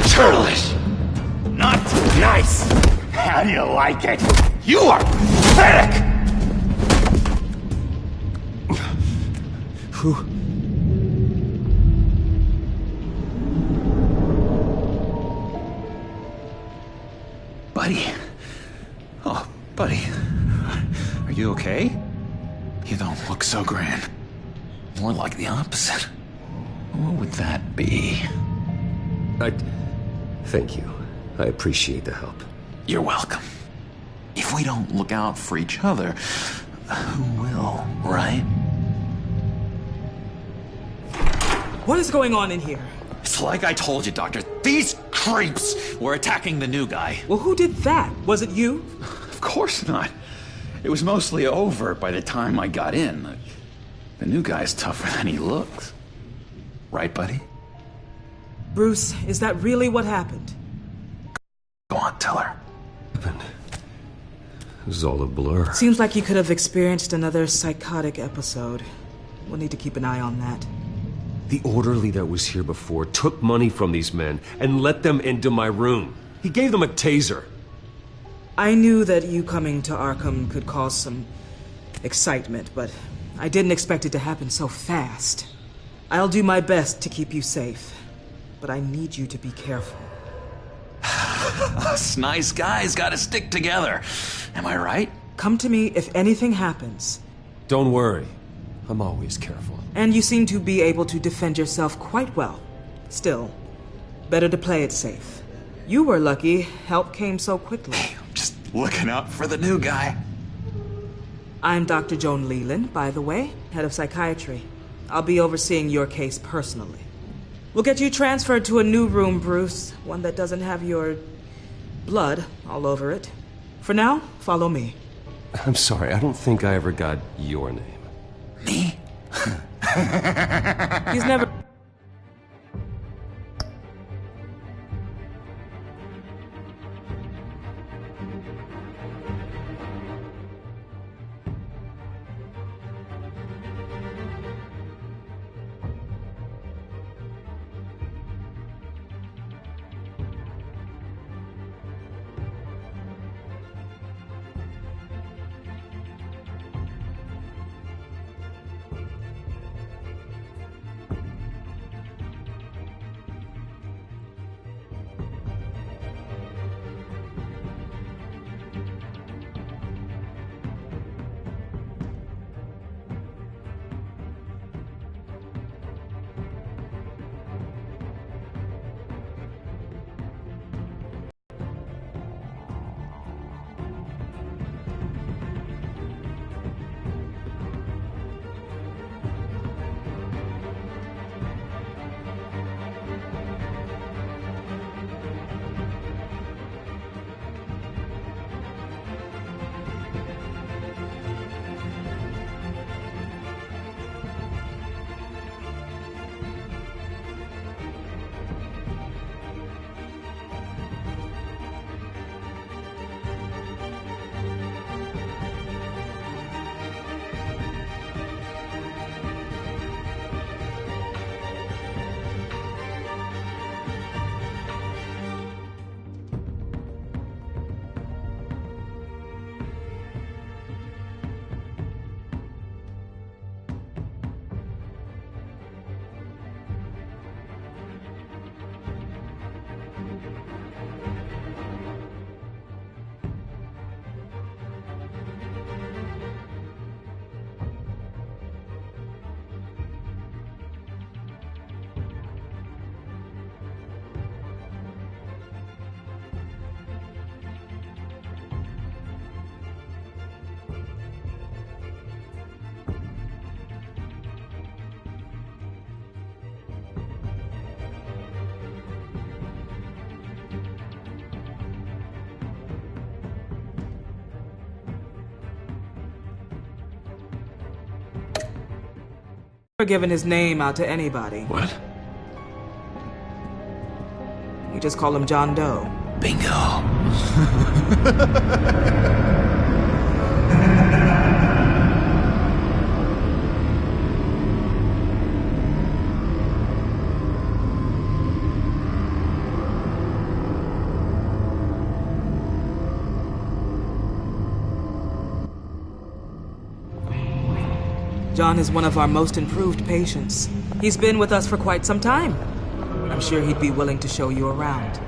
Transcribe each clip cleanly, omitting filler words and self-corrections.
Churlish! Not nice! How do you like it? You are pathetic! Who? Buddy. Oh, buddy. Are you okay? You don't look so grand. More like the opposite. What would that be? Thank you. I appreciate the help. You're welcome. If we don't look out for each other, who will, right? What is going on in here? It's like I told you, Doctor. These creeps were attacking the new guy. Well, who did that? Was it you? Of course not. It was mostly over by the time I got in. The new guy's tougher than he looks. Right, buddy? Bruce, is that really what happened? Go on, tell her. It was all a blur. Seems like you could have experienced another psychotic episode. We'll need to keep an eye on that. The orderly that was here before took money from these men and let them into my room. He gave them a taser. I knew that you coming to Arkham could cause some excitement, but I didn't expect it to happen so fast. I'll do my best to keep you safe, but I need you to be careful. Us nice guys gotta stick together. Am I right? Come to me if anything happens. Don't worry. I'm always careful. And you seem to be able to defend yourself quite well. Still, better to play it safe. You were lucky help came so quickly. Just looking out for the new guy. I'm Dr. Joan Leland, by the way, head of psychiatry. I'll be overseeing your case personally. We'll get you transferred to a new room, Bruce. One that doesn't have your blood all over it. For now, follow me. I'm sorry, I don't think I ever got your name. Me? He's never... given his name out to anybody. What? We just call him John Doe. Bingo. John is one of our most improved patients. He's been with us for quite some time. I'm sure he'd be willing to show you around.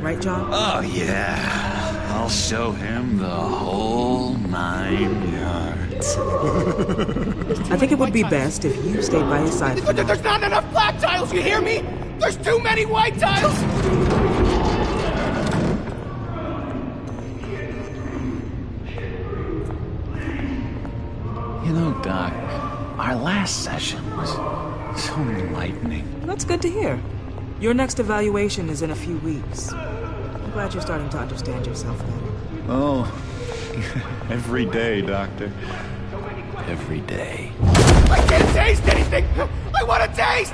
Right, John? Oh, yeah. I'll show him the whole 9 yards. I think it would be best if you stayed by his side. There's not enough black tiles, you hear me? There's too many white tiles! You know, Doc, our last session was so enlightening. That's good to hear. Your next evaluation is in a few weeks. I'm glad you're starting to understand yourself better. Oh, every day, Doctor. Every day. I can't taste anything! I want to taste!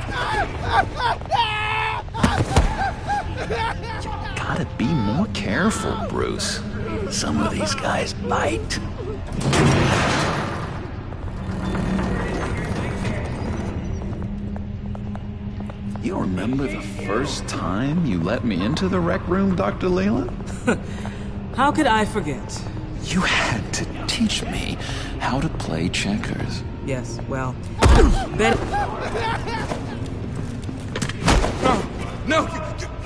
Gotta be more careful, Bruce. Some of these guys bite. You remember the first time you let me into the rec room, Dr. Leland? How could I forget? You had to teach me how to play checkers. Yes, well, then... No,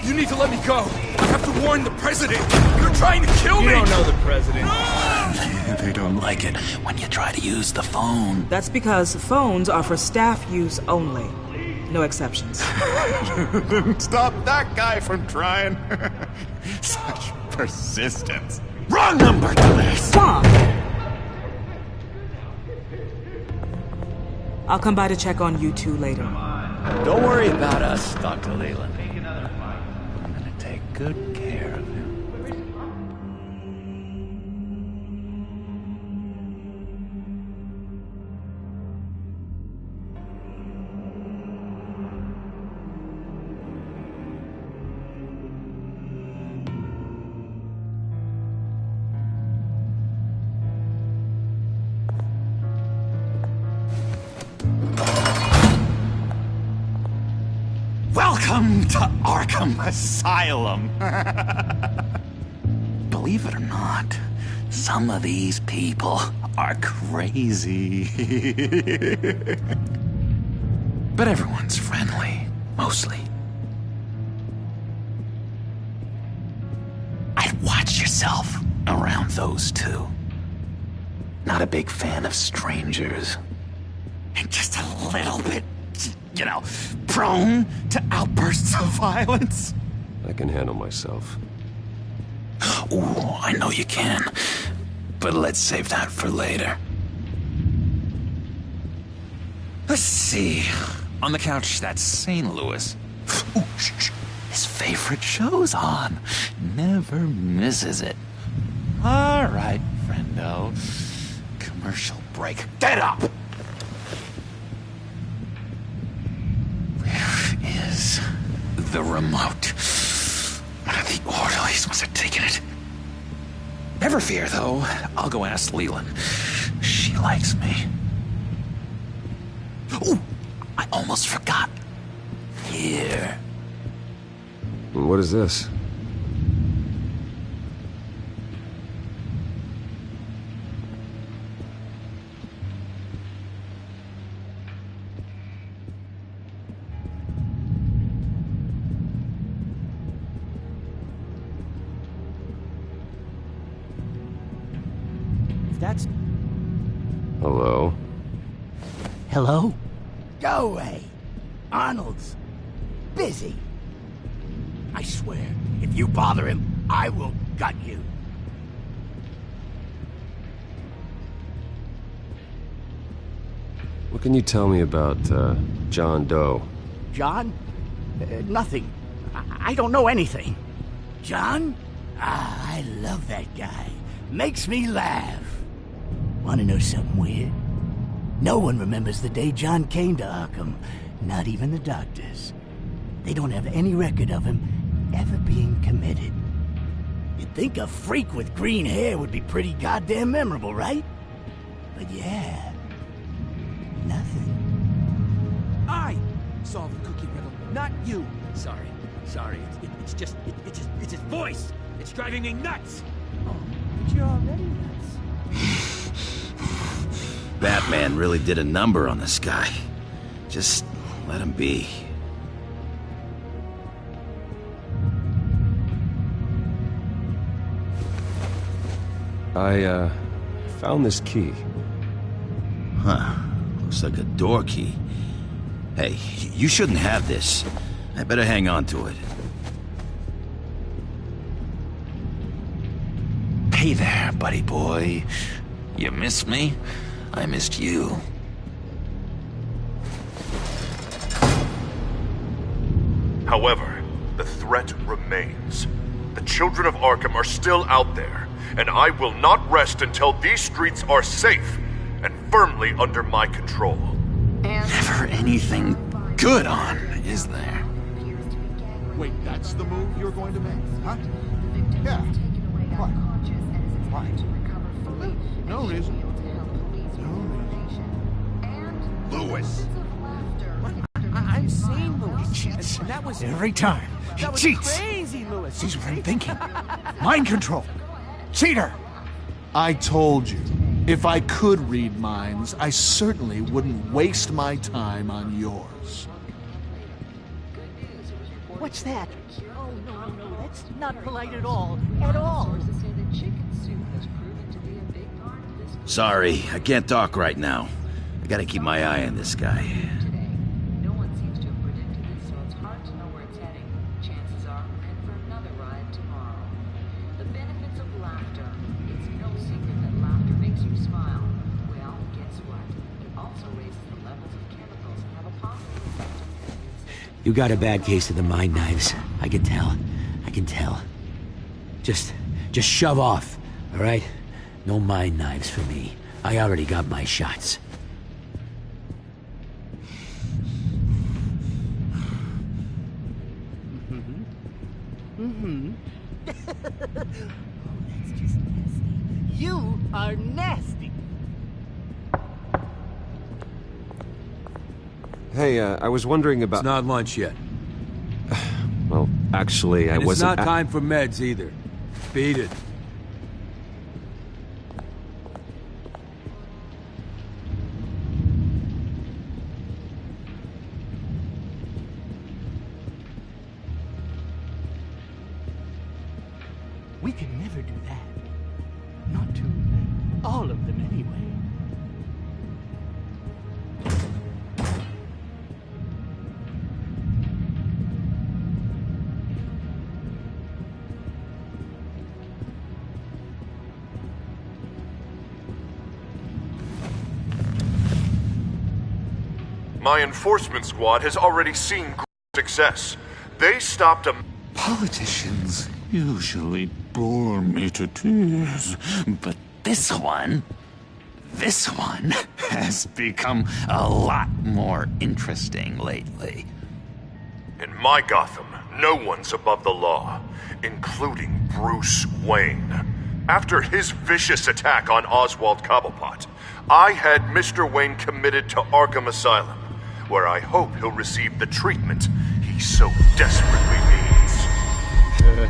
you need to let me go. I have to warn the president. You're trying to kill me. You don't know the president. They don't like it when you try to use the phone. That's because phones are for staff use only. No exceptions. Stop that guy from trying. Such persistence. Wrong number, dumbass! Tom! I'll come by to check on you two later. Don't worry about us, Dr. Leland. I'm gonna take good care of him. Welcome to Arkham Asylum. Believe it or not, some of these people are crazy. But everyone's friendly, mostly. I'd watch yourself around those two. Not a big fan of strangers. And just a little bit, you know, prone to outbursts of violence. I can handle myself. Ooh, I know you can. But let's save that for later. Let's see. On the couch, that's St. Louis. Ooh, shh. His favorite show's on. Never misses it. All right, friendo. Commercial break. Get up! Where is the remote? One of the orderlies must have taken it. Never fear, though. I'll go ask Leland. She likes me. Ooh, I almost forgot. Here. What is this? That's... Hello? Hello? Go away. Arnold's busy. I swear, if you bother him, I will gut you. What can you tell me about, John Doe? John? Nothing. I don't know anything. John? Ah, I love that guy. Makes me laugh. Want to know something weird? No one remembers the day John came to Arkham. Not even the doctors. They don't have any record of him ever being committed. You'd think a freak with green hair would be pretty goddamn memorable, right? But yeah, nothing. I solved the cookie riddle, not you. Sorry. It's his voice. It's driving me nuts. Oh, but you're already nuts. Batman really did a number on this guy. Just let him be. I, found this key. Huh. Looks like a door key. Hey, you shouldn't have this. I better hang on to it. Hey there, buddy boy. You missed me? I missed you. However, the threat remains. The children of Arkham are still out there, and I will not rest until these streets are safe and firmly under my control. Never anything good on, is there? Wait, that's the move you're going to make, huh? Yeah. What? Why? No reason. Lewis! I'm seeing Lewis. He cheats. And that was Every time. He that was cheats. crazy, Lewis. Sees what I'm thinking. Mind control. Cheater. I told you, if I could read minds, I certainly wouldn't waste my time on yours. What's that? Oh, no. That's not polite at all. At all. Sorry, I can't talk right now. I gotta keep my eye on this guy. No one seems to have predicted this, so it's hard to know where it's heading. Chances are we're in for another ride tomorrow. The benefits of laughter. It's no secret that laughter makes you smile. Well, guess what? It also raises the levels of chemicals that have a positive effect on your immune system. You got a bad case of the mind knives. I can tell. Just shove off, all right? No mind knives for me. I already got my shots. That's just nasty. You are nasty. Hey, I was wondering about... It's not lunch yet. Well, actually, I And it's wasn't... not time for meds either. Beat it. We can never do that. Not to all of them, anyway. My enforcement squad has already seen great success. They stopped a... Politicians usually bore me to tears, but this one has become a lot more interesting lately. In my Gotham, no one's above the law, including Bruce Wayne. After his vicious attack on Oswald Cobblepot, I had Mr. Wayne committed to Arkham Asylum, where I hope he'll receive the treatment he so desperately needs.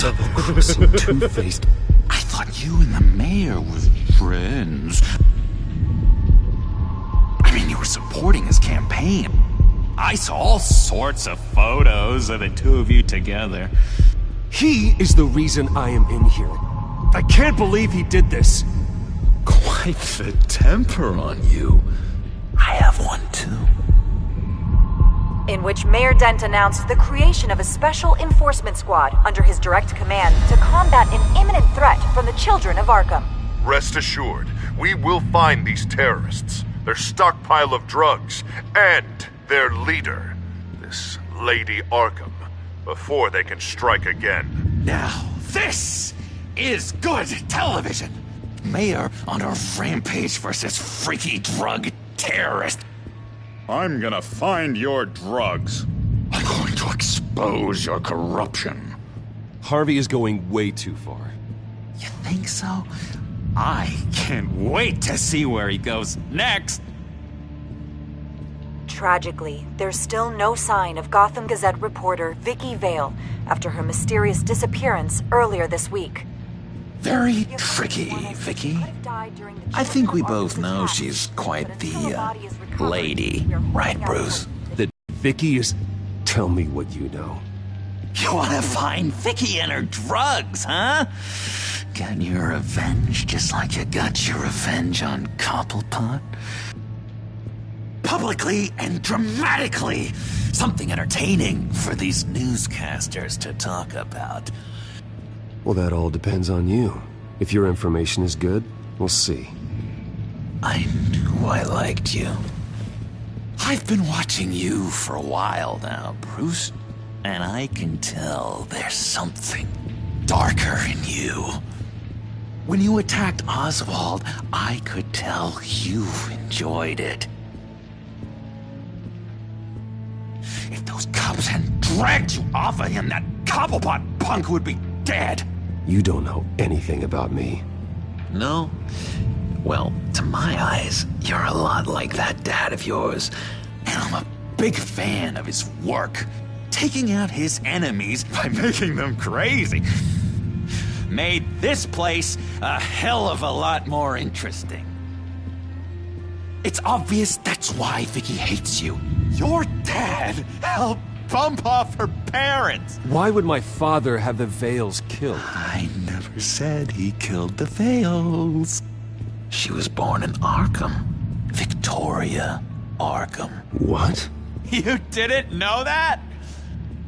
Double-crossing two-faced. I thought you and the mayor were friends. I mean, you were supporting his campaign. I saw all sorts of photos of the two of you together. He is the reason I am in here. I can't believe he did this. Quite the temper on you. I have one too. In which Mayor Dent announced the creation of a special enforcement squad under his direct command to combat an imminent threat from the children of Arkham. Rest assured, we will find these terrorists, their stockpile of drugs, and their leader, this Lady Arkham, before they can strike again. Now, this is good television. Mayor on a rampage versus freaky drug terrorist. I'm gonna find your drugs. I'm going to expose your corruption. Harvey is going way too far. You think so? I can't wait to see where he goes next. Tragically, there's still no sign of Gotham Gazette reporter Vicky Vale after her mysterious disappearance earlier this week. Very tricky, Vicky. I think we both know she's quite the, lady. Right, Bruce? That Vicky is... Tell me what you know. You wanna find Vicky and her drugs, huh? Get your revenge just like you got your revenge on Cobblepot? Publicly and dramatically! Something entertaining for these newscasters to talk about. Well, that all depends on you. If your information is good, we'll see. I knew I liked you. I've been watching you for a while now, Bruce, and I can tell there's something darker in you. When you attacked Oswald, I could tell you enjoyed it. If those cops hadn't dragged you off of him, that Cobblepot punk would be dead. You don't know anything about me. No? Well, to my eyes, you're a lot like that dad of yours. And I'm a big fan of his work. Taking out his enemies by making them crazy. Made this place a hell of a lot more interesting. It's obvious that's why Vicky hates you. Your dad helped bump off her parents. Why would my father have the Vales killed? I never said he killed the Vales. She was born in Arkham. Victoria Arkham. What? You didn't know that?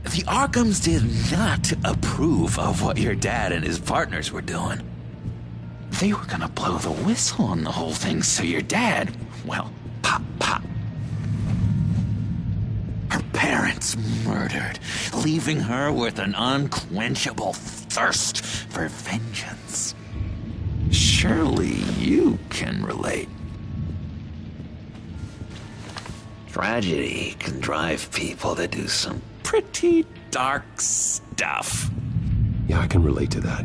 The Arkhams did not approve of what your dad and his partners were doing. They were gonna blow the whistle on the whole thing, so your dad, well, pop, pop. Her parents murdered, leaving her with an unquenchable thirst for vengeance. Surely you can relate. Tragedy can drive people to do some pretty dark stuff. Yeah, I can relate to that.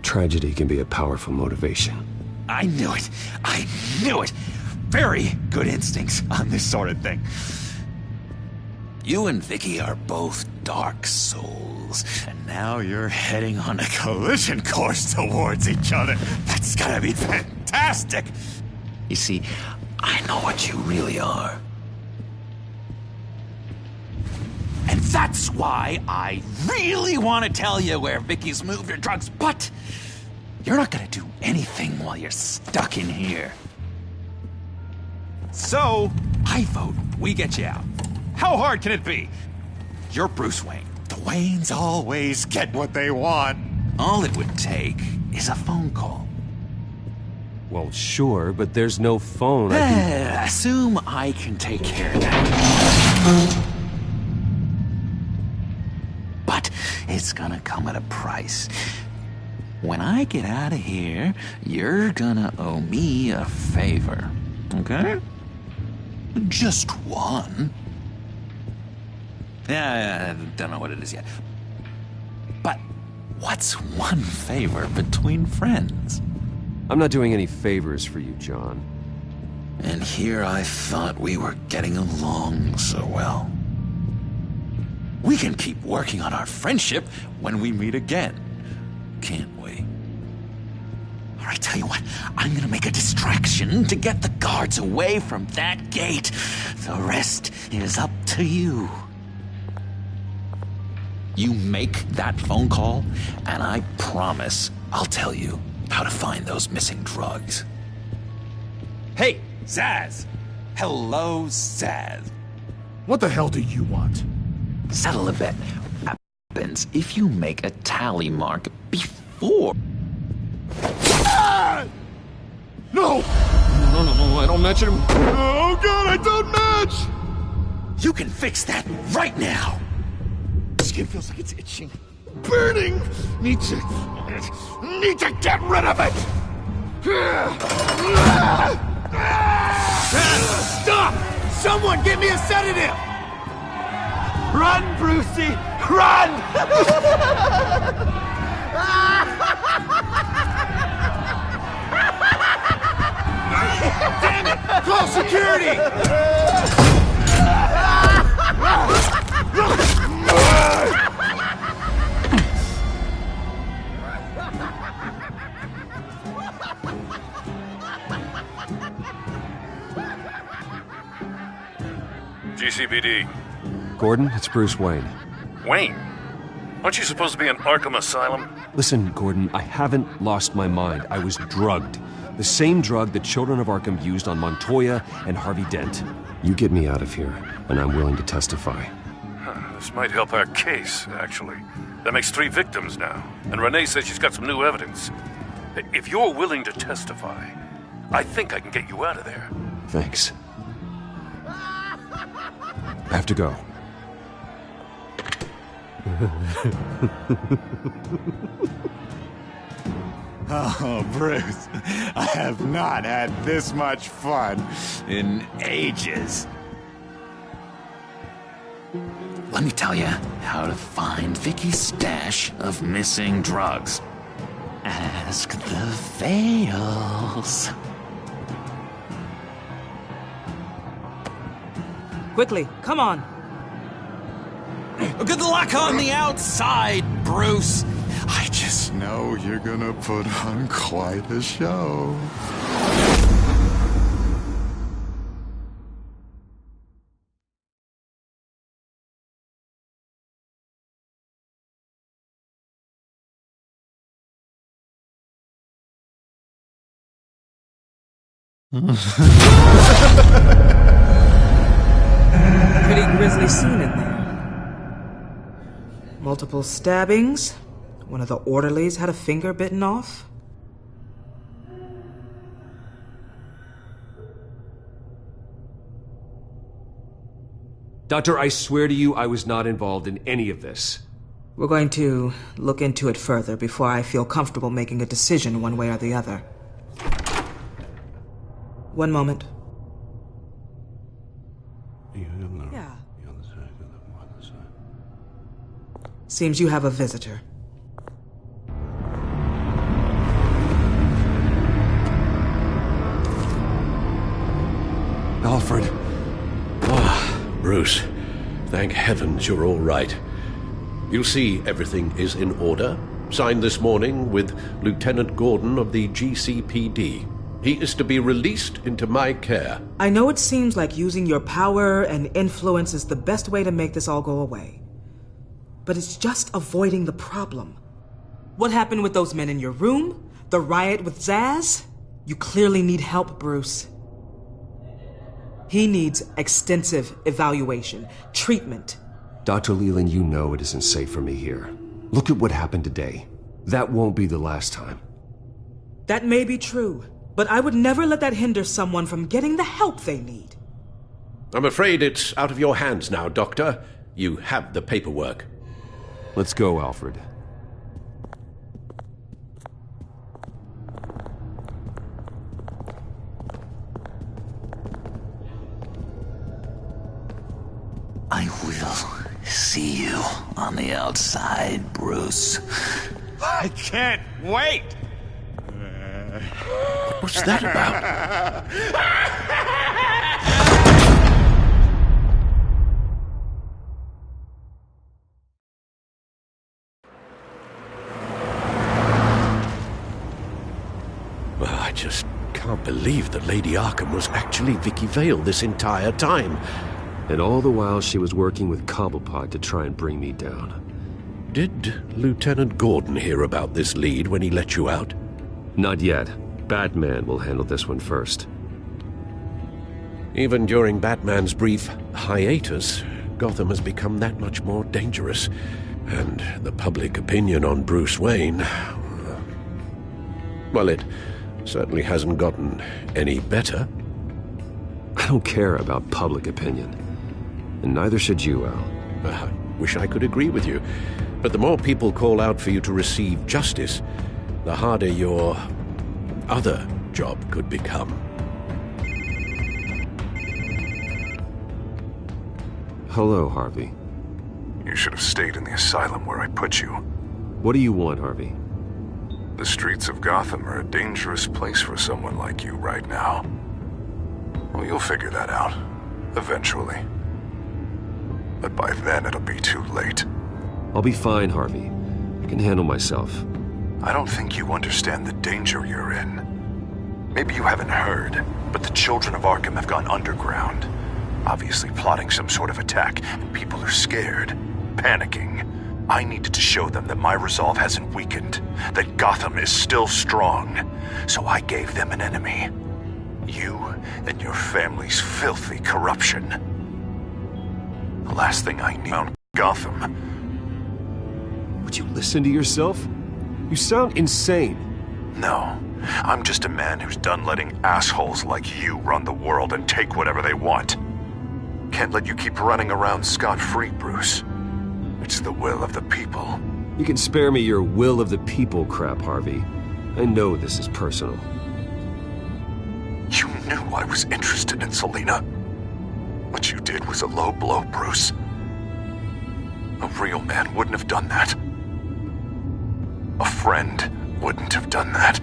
Tragedy can be a powerful motivation. I knew it. I knew it. Very good instincts on this sort of thing. You and Vicky are both dark souls, and now you're heading on a collision course towards each other. That's gonna be fantastic. You see, I know what you really are. And that's why I really want to tell you where Vicky's moved her drugs, but you're not gonna do anything while you're stuck in here. So, I vote we get you out. How hard can it be? You're Bruce Wayne. The Waynes always get what they want. All it would take is a phone call. Well, sure, but there's no phone. I can... Assume I can take care of that. But it's gonna come at a price. When I get out of here, you're gonna owe me a favor. Okay? Just one. Yeah, I don't know what it is yet. But what's one favor between friends? I'm not doing any favors for you, John. And here I thought we were getting along so well. We can keep working on our friendship when we meet again, can't we? All right, tell you what, I'm gonna make a distraction to get the guards away from that gate. The rest is up to you. You make that phone call, and I promise I'll tell you how to find those missing drugs. Hey, Zaz! Hello, Zaz. What the hell do you want? Settle a bet. Happens if you make a tally mark before. Ah! No! No, I don't match him. Oh god, I don't match! You can fix that right now! Skin feels like it's itching. Burning! Need to get rid of it! Stop! Someone give me a sedative! Run, Brucey! Run! Damn it! Call security! GCPD. Gordon, it's Bruce Wayne. Wayne? Aren't you supposed to be in Arkham Asylum? Listen, Gordon, I haven't lost my mind. I was drugged. The same drug the children of Arkham used on Montoya and Harvey Dent. You get me out of here, and I'm willing to testify. This might help our case, actually. That makes 3 victims now, and Renee says she's got some new evidence. If you're willing to testify, I think I can get you out of there. Thanks. I have to go. Oh, Bruce, I have not had this much fun in ages. Let me tell you how to find Vicky's stash of missing drugs. Ask the Vales. Quickly, come on. Good luck on the outside, Bruce. I just know you're gonna put on quite a show. Pretty grisly scene in there. Multiple stabbings. One of the orderlies had a finger bitten off. Doctor, I swear to you I was not involved in any of this. We're going to look into it further before I feel comfortable making a decision one way or the other. One moment. Yeah. Seems you have a visitor. Alfred. Bruce, thank heavens you're all right. You'll see everything is in order. Signed this morning with Lieutenant Gordon of the GCPD. He is to be released into my care. I know it seems like using your power and influence is the best way to make this all go away. But it's just avoiding the problem. What happened with those men in your room? The riot with Zaz? You clearly need help, Bruce. He needs extensive evaluation, treatment. Dr. Leland, you know it isn't safe for me here. Look at what happened today. That won't be the last time. That may be true, but I would never let that hinder someone from getting the help they need. I'm afraid it's out of your hands now, Doctor. You have the paperwork. Let's go, Alfred. I will see you on the outside, Bruce. I can't wait! What's that about? Well, I just can't believe that Lady Arkham was actually Vicky Vale this entire time. And all the while she was working with Cobblepot to try and bring me down. Did Lieutenant Gordon hear about this lead when he let you out? Not yet. Batman will handle this one first. Even during Batman's brief hiatus, Gotham has become that much more dangerous. And the public opinion on Bruce Wayne... well, it certainly hasn't gotten any better. I don't care about public opinion. And neither should you, Al. I wish I could agree with you. But the more people call out for you to receive justice, the harder your other job could become. Hello, Harvey. You should have stayed in the asylum where I put you. What do you want, Harvey? The streets of Gotham are a dangerous place for someone like you right now. Well, you'll figure that out. Eventually. But by then, it'll be too late. I'll be fine, Harvey. I can handle myself. I don't think you understand the danger you're in. Maybe you haven't heard, but the children of Arkham have gone underground. Obviously plotting some sort of attack, and people are scared, panicking. I needed to show them that my resolve hasn't weakened, that Gotham is still strong. So I gave them an enemy. You and your family's filthy corruption. The last thing I knew on Gotham. Would you listen to yourself? You sound insane. No, I'm just a man who's done letting assholes like you run the world and take whatever they want. Can't let you keep running around scot-free, Bruce. It's the will of the people. You can spare me your will of the people crap, Harvey. I know this is personal. You knew I was interested in Selina. What you did was a low blow, Bruce. A real man wouldn't have done that. A friend wouldn't have done that.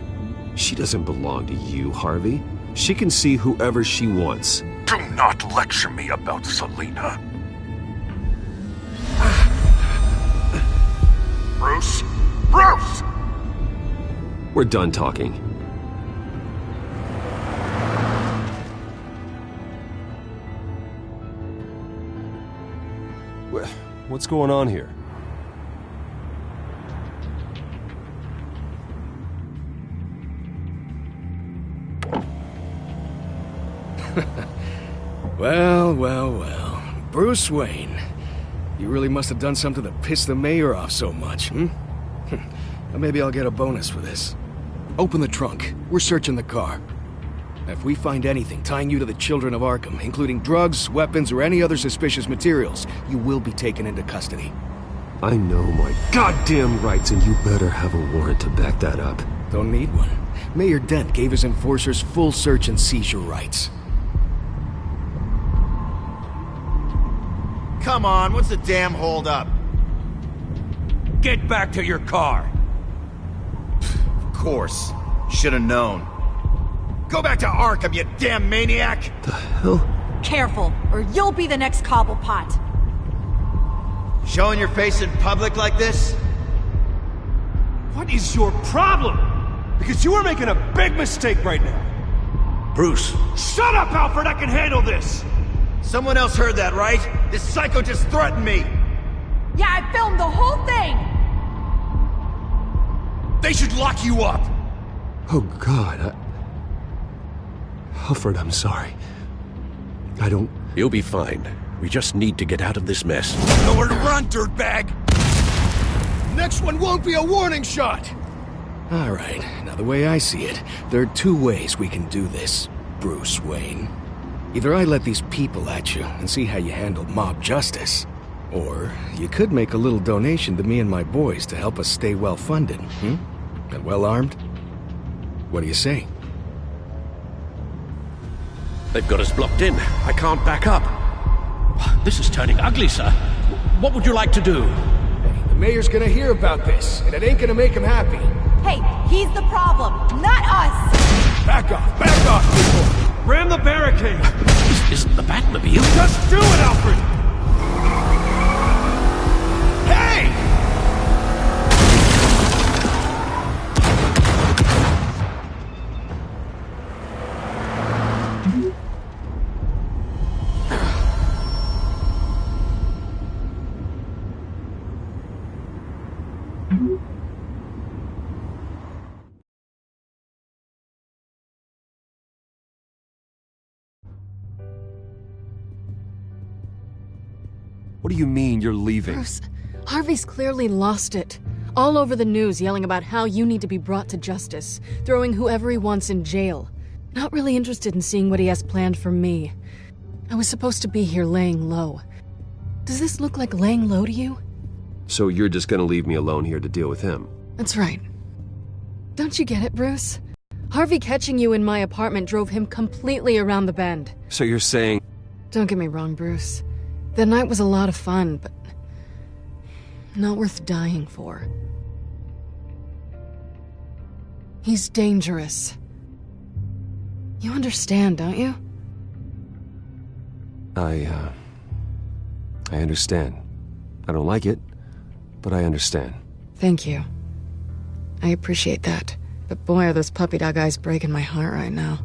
She doesn't belong to you, Harvey. She can see whoever she wants. Do not lecture me about Selina. Bruce? Bruce! We're done talking. What's going on here? Well. Bruce Wayne. You really must have done something to piss the mayor off so much, Well, maybe I'll get a bonus for this. Open the trunk. We're searching the car. If we find anything tying you to the children of Arkham, including drugs, weapons, or any other suspicious materials, you will be taken into custody. I know my goddamn rights, and you better have a warrant to back that up. Don't need one. Mayor Dent gave his enforcers full search and seizure rights. Come on, what's the damn holdup? Get back to your car! Of course. Should've known. Go back to Arkham, you damn maniac! The hell? Careful, or you'll be the next Cobblepot. Showing your face in public like this? What is your problem? Because you are making a big mistake right now. Bruce. Shut up, Alfred! I can handle this! Someone else heard that, right? This psycho just threatened me! Yeah, I filmed the whole thing! They should lock you up! Oh, God, Alfred, I'm sorry. I don't... You'll be fine. We just need to get out of this mess. Nowhere to run, dirtbag! Next one won't be a warning shot! All right, now the way I see it, there are two ways we can do this, Bruce Wayne. Either I let these people at you and see how you handle mob justice, or you could make a little donation to me and my boys to help us stay well-funded, and well-armed. What do you say? They've got us blocked in. I can't back up. This is turning ugly, sir. What would you like to do? The mayor's gonna hear about this, and it ain't gonna make him happy. Hey, he's the problem, not us! Back off, people! Ram the barricade! This isn't the Batmobile. Just do it, Alfred! Hey! What do you mean you're leaving? Bruce, Harvey's clearly lost it. All over the news yelling about how you need to be brought to justice, throwing whoever he wants in jail. Not really interested in seeing what he has planned for me. I was supposed to be here laying low. Does this look like laying low to you? So you're just gonna leave me alone here to deal with him? That's right. Don't you get it, Bruce? Harvey catching you in my apartment drove him completely around the bend. So you're saying... Don't get me wrong, Bruce. The night was a lot of fun, but not worth dying for. He's dangerous. You understand, don't you? I understand. I don't like it, but I understand. Thank you. I appreciate that. But boy, are those puppy dog eyes breaking my heart right now.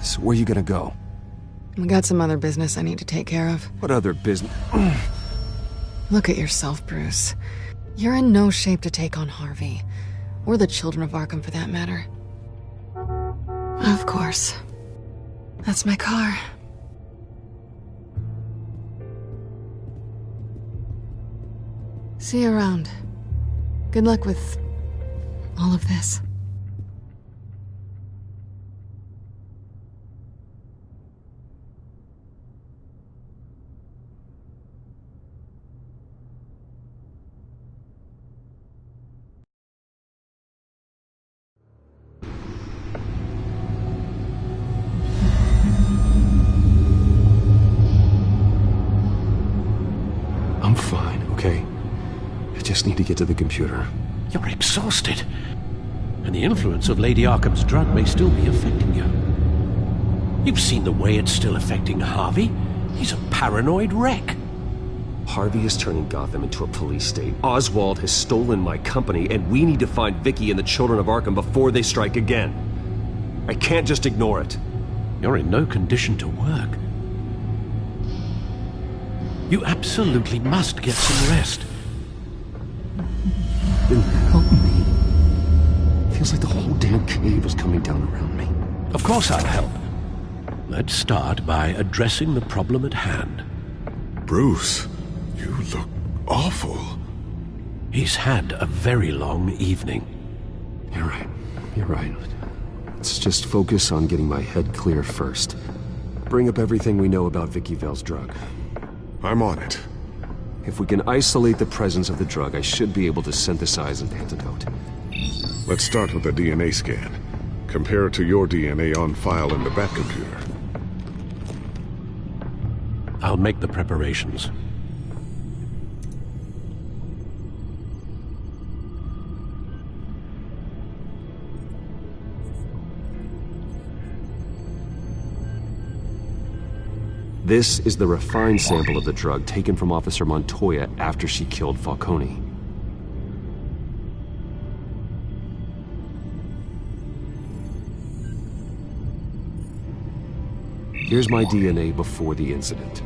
So where are you gonna go? I got some other business I need to take care of. What other business? Look at yourself, Bruce. You're in no shape to take on Harvey. Or the children of Arkham, for that matter. Of course. That's my car. See you around. Good luck with all of this. I'm fine, okay? I just need to get to the computer. You're exhausted. And the influence of Lady Arkham's drug may still be affecting you. You've seen the way it's still affecting Harvey. He's a paranoid wreck. Harvey is turning Gotham into a police state. Oswald has stolen my company, and we need to find Vicky and the children of Arkham before they strike again. I can't just ignore it. You're in no condition to work. You absolutely must get some rest. Then help me. Feels like the whole damn cave is coming down around me. Of course I'll help. Let's start by addressing the problem at hand. Bruce, you look awful. He's had a very long evening. You're right. You're right. Let's just focus on getting my head clear first. Bring up everything we know about Vicky Vale's drug. I'm on it. If we can isolate the presence of the drug, I should be able to synthesize an antidote. Let's start with a DNA scan. Compare it to your DNA on file in the Batcomputer. I'll make the preparations. This is the refined sample of the drug taken from Officer Montoya after she killed Falcone. Here's my DNA before the incident.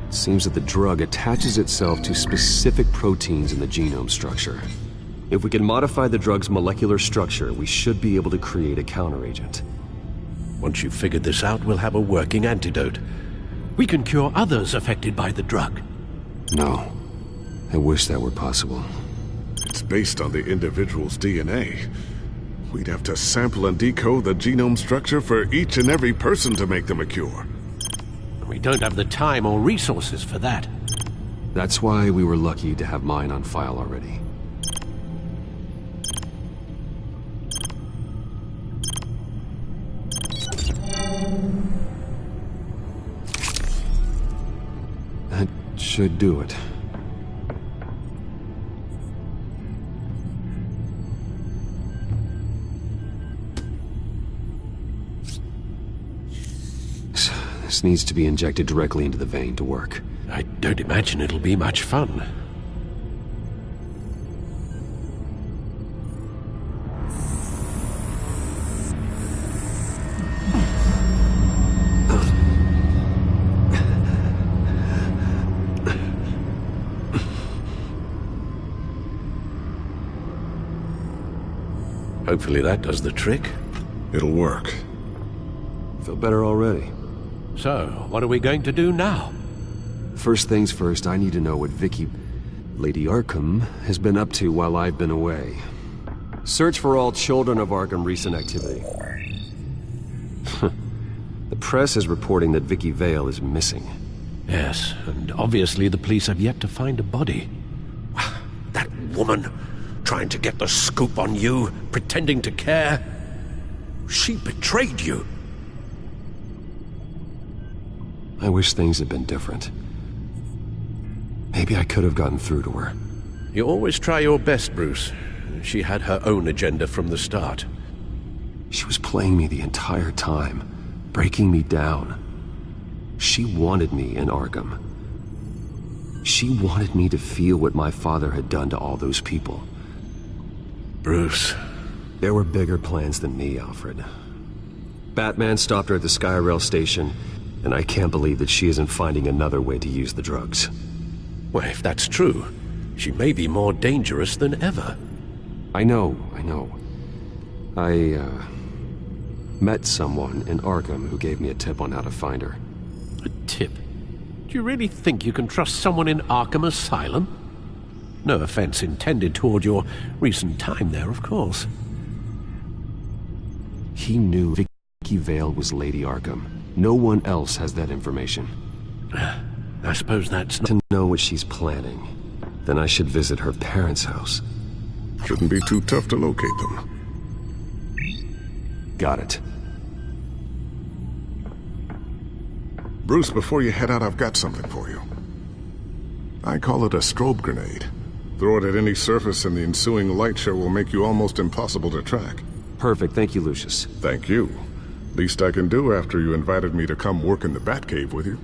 It seems that the drug attaches itself to specific proteins in the genome structure. If we can modify the drug's molecular structure, we should be able to create a counteragent. Once you've figured this out, we'll have a working antidote. We can cure others affected by the drug. No. I wish that were possible. It's based on the individual's DNA. We'd have to sample and decode the genome structure for each and every person to make them a cure. We don't have the time or resources for that. That's why we were lucky to have mine on file already. That should do it. This needs to be injected directly into the vein to work. I don't imagine it'll be much fun. Hopefully that does the trick. It'll work. Feel better already. So, what are we going to do now? First things first, I need to know what Vicky, Lady Arkham, has been up to while I've been away. Search for all children of Arkham recent activity. The press is reporting that Vicky Vale is missing. Yes, and obviously the police have yet to find a body. That woman, trying to get the scoop on you, pretending to care. She betrayed you. I wish things had been different. Maybe I could have gotten through to her. You always try your best, Bruce. She had her own agenda from the start. She was playing me the entire time, breaking me down. She wanted me in Arkham. She wanted me to feel what my father had done to all those people. Bruce. There were bigger plans than me, Alfred. Batman stopped her at the Skyrail station, and I can't believe that she isn't finding another way to use the drugs. Well, if that's true, she may be more dangerous than ever. I know. I met someone in Arkham who gave me a tip on how to find her. A tip? Do you really think you can trust someone in Arkham Asylum? No offense intended toward your recent time there, of course. He knew Vicky Vale was Lady Arkham. No one else has that information. I suppose that's not... To know what she's planning, then I should visit her parents' house. Shouldn't be too tough to locate them. Got it. Bruce, before you head out, I've got something for you. I call it a strobe grenade. Throw it at any surface and the ensuing light show will make you almost impossible to track. Perfect, thank you, Lucius. Thank you. Least I can do after you invited me to come work in the Batcave with you.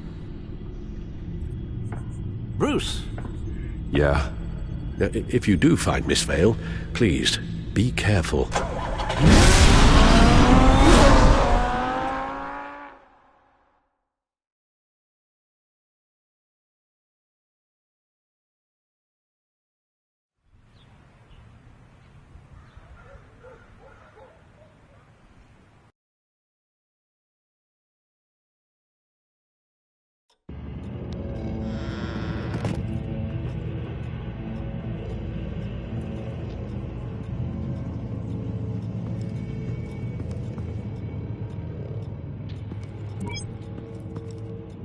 Bruce? Yeah? If you do find Miss Vale, please, be careful.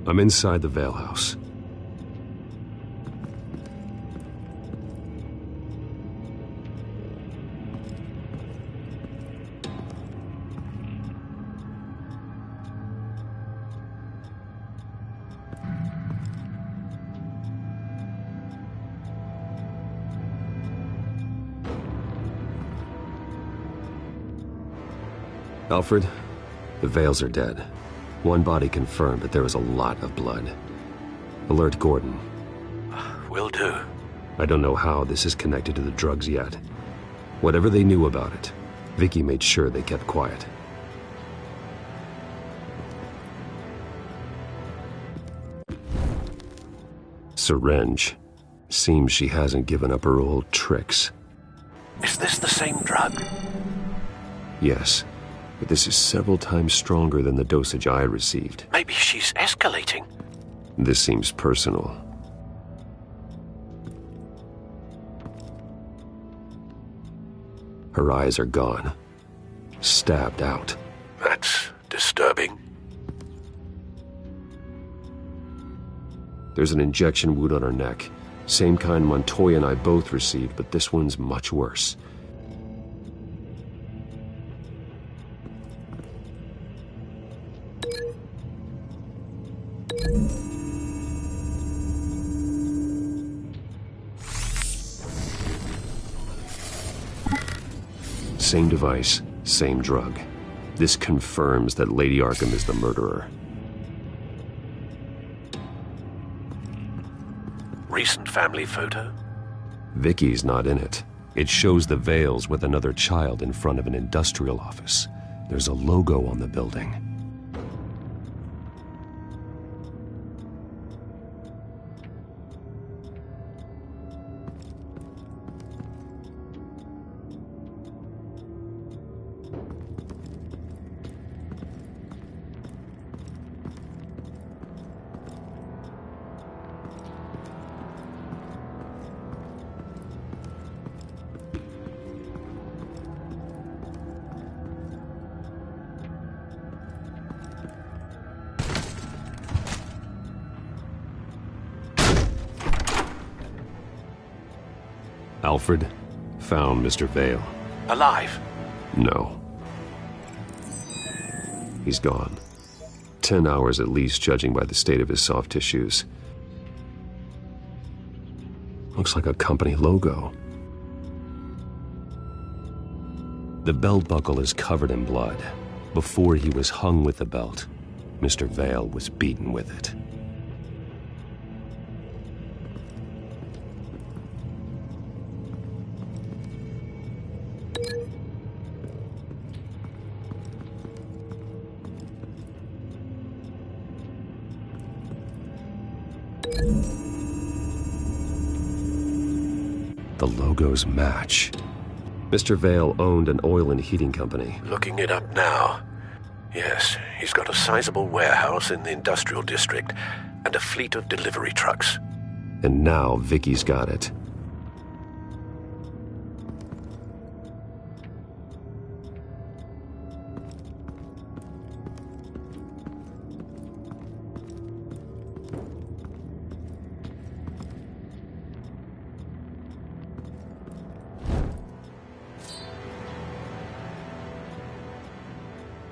I'm inside the Vale house. Alfred, the Vales are dead. One body confirmed, but there was a lot of blood. Alert Gordon. Will do. I don't know how this is connected to the drugs yet. Whatever they knew about it, Vicky made sure they kept quiet. Syringe. Seems she hasn't given up her old tricks. Is this the same drug? Yes, but this is several times stronger than the dosage I received. Maybe she's escalating. This seems personal. Her eyes are gone. Stabbed out. That's disturbing. There's an injection wound on her neck. Same kind Montoya and I both received, but this one's much worse. Same device, same drug. This confirms that Lady Arkham is the murderer. Recent family photo? Vicky's not in it. It shows the Vales with another child in front of an industrial office. There's a logo on the building. Alfred found Mr. Vale. Alive? No. He's gone. 10 hours at least, judging by the state of his soft tissues. Looks like a company logo. The belt buckle is covered in blood. Before he was hung with the belt, Mr. Vale was beaten with it. The logos match. Mr. Vale owned an oil and heating company. Looking it up now. Yes, he's got a sizable warehouse in the industrial district and a fleet of delivery trucks. And now Vicky's got it.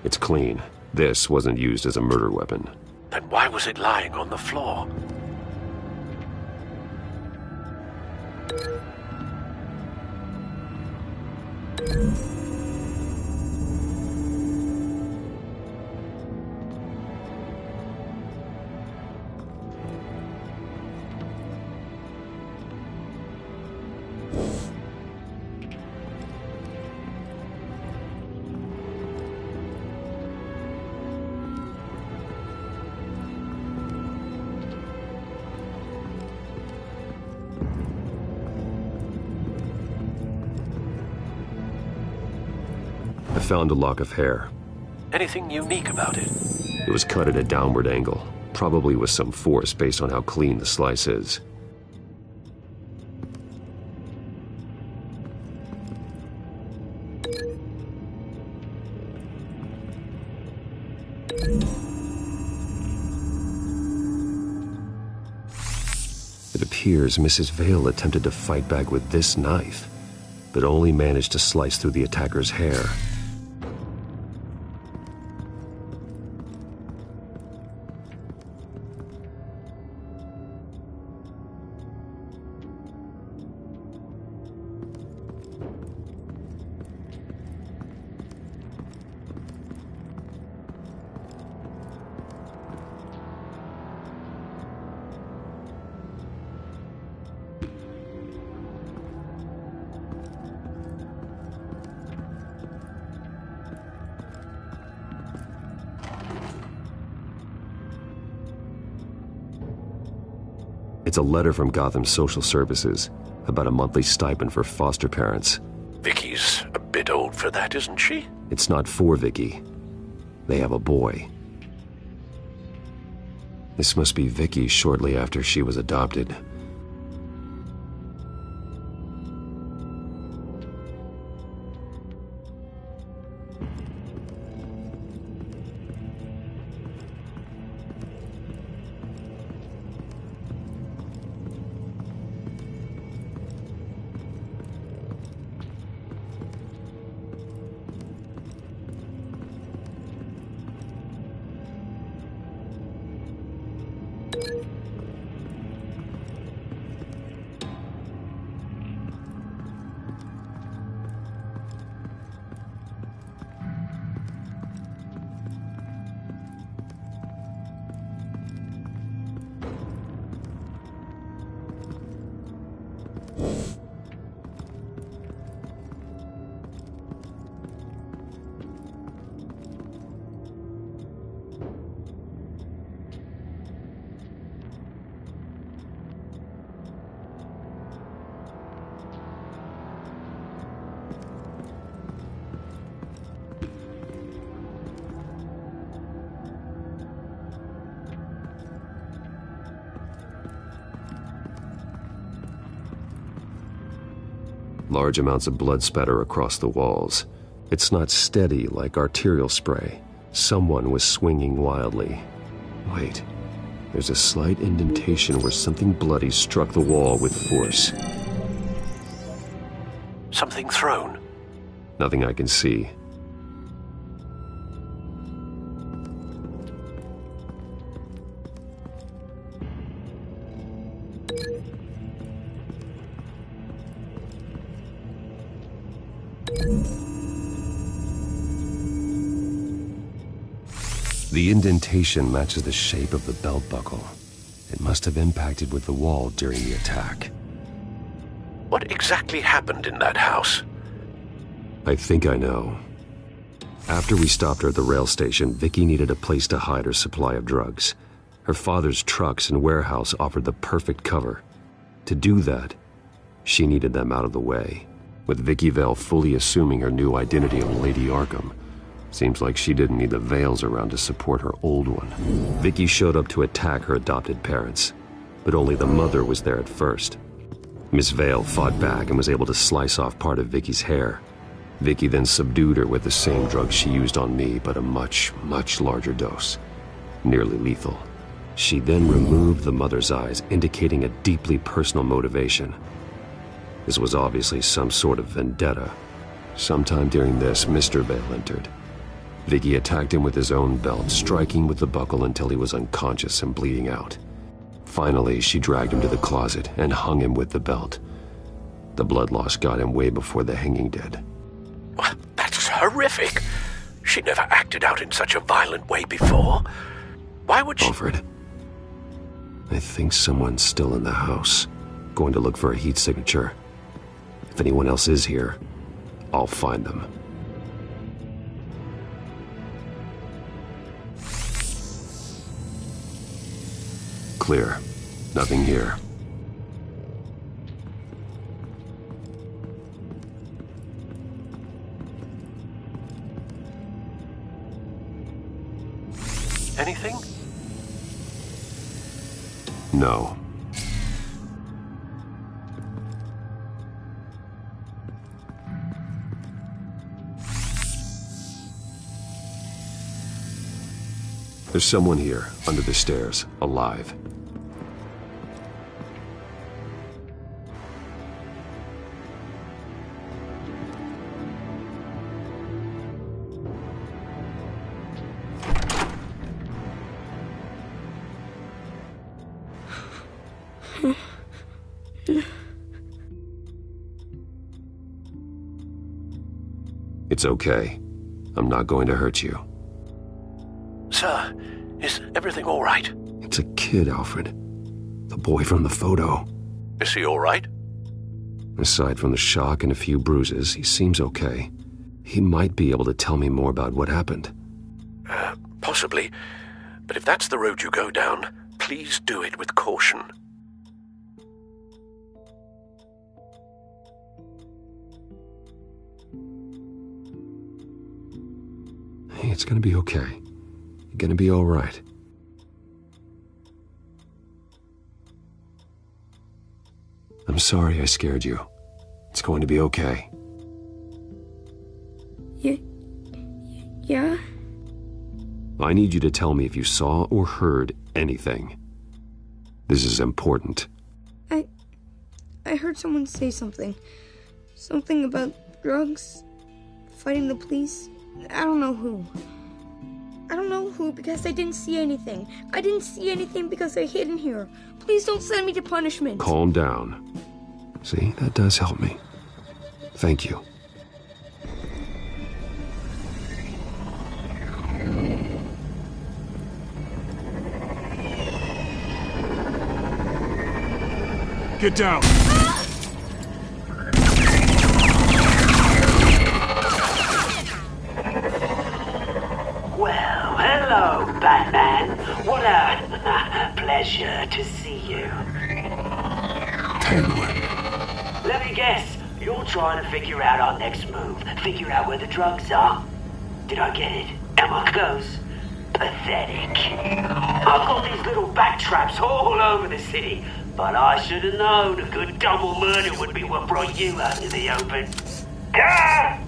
It's clean. This wasn't used as a murder weapon. Then why was it lying on the floor? I found a lock of hair. Anything unique about it? It was cut at a downward angle, probably with some force based on how clean the slice is. It appears Mrs. Vale attempted to fight back with this knife, but only managed to slice through the attacker's hair. It's a letter from Gotham Social Services about a monthly stipend for foster parents. Vicky's a bit old for that, isn't she? It's not for Vicky. They have a boy. This must be Vicky shortly after she was adopted. Large amounts of blood spatter across the walls. It's not steady like arterial spray. Someone was swinging wildly. Wait, there's a slight indentation where something bloody struck the wall with force. Something thrown? Nothing I can see. The indentation matches the shape of the belt buckle. It must have impacted with the wall during the attack. What exactly happened in that house? I think I know. After we stopped her at the rail station, Vicky needed a place to hide her supply of drugs. Her father's trucks and warehouse offered the perfect cover. To do that, She needed them out of the way, with Vicky Vale fully assuming her new identity of Lady Arkham. Seems like she didn't need the Vales around to support her old one. Vicky showed up to attack her adopted parents, but only the mother was there at first. Miss Vale fought back and was able to slice off part of Vicky's hair. Vicky then subdued her with the same drug she used on me, but a much, much larger dose. Nearly lethal. She then removed the mother's eyes, indicating a deeply personal motivation. This was obviously some sort of vendetta. Sometime during this, Mr. Vale entered. Vicky attacked him with his own belt, striking with the buckle until he was unconscious and bleeding out. Finally, she dragged him to the closet and hung him with the belt. The blood loss got him way before the hanging did. That's horrific. She never acted out in such a violent way before. Why would she... Alfred, I think someone's still in the house. Going to look for a heat signature. If anyone else is here, I'll find them. Clear. Nothing here. Anything? No. There's someone here, under the stairs, alive. It's okay. I'm not going to hurt you. Sir, is everything all right? It's a kid, Alfred. The boy from the photo. Is he all right? Aside from the shock and a few bruises, he seems okay. He might be able to tell me more about what happened. Possibly. But if that's the road you go down, please do it with caution. Hey, it's gonna be okay. You're gonna be all right. I'm sorry I scared you. It's going to be okay. Yeah? I need you to tell me if you saw or heard anything. This is important. I heard someone say something. Something about drugs, fighting the police. I don't know who. I don't know who because I didn't see anything. I didn't see anything because I hid in here. Please don't send me to punishment. Calm down. See, that does help me. Thank you. Get down! Well, hello, Batman. What a pleasure to see you. Penguin. Let me guess, you're trying to figure out our next move. Figure out where the drugs are. Did I get it? Am I close? Pathetic. I've got these little bat traps all over the city, but I should have known a good double murder would be what brought you out in the open. Ah!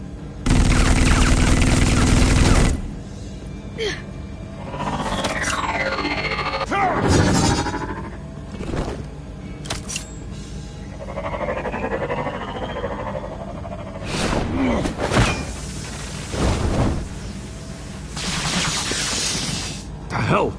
The hell?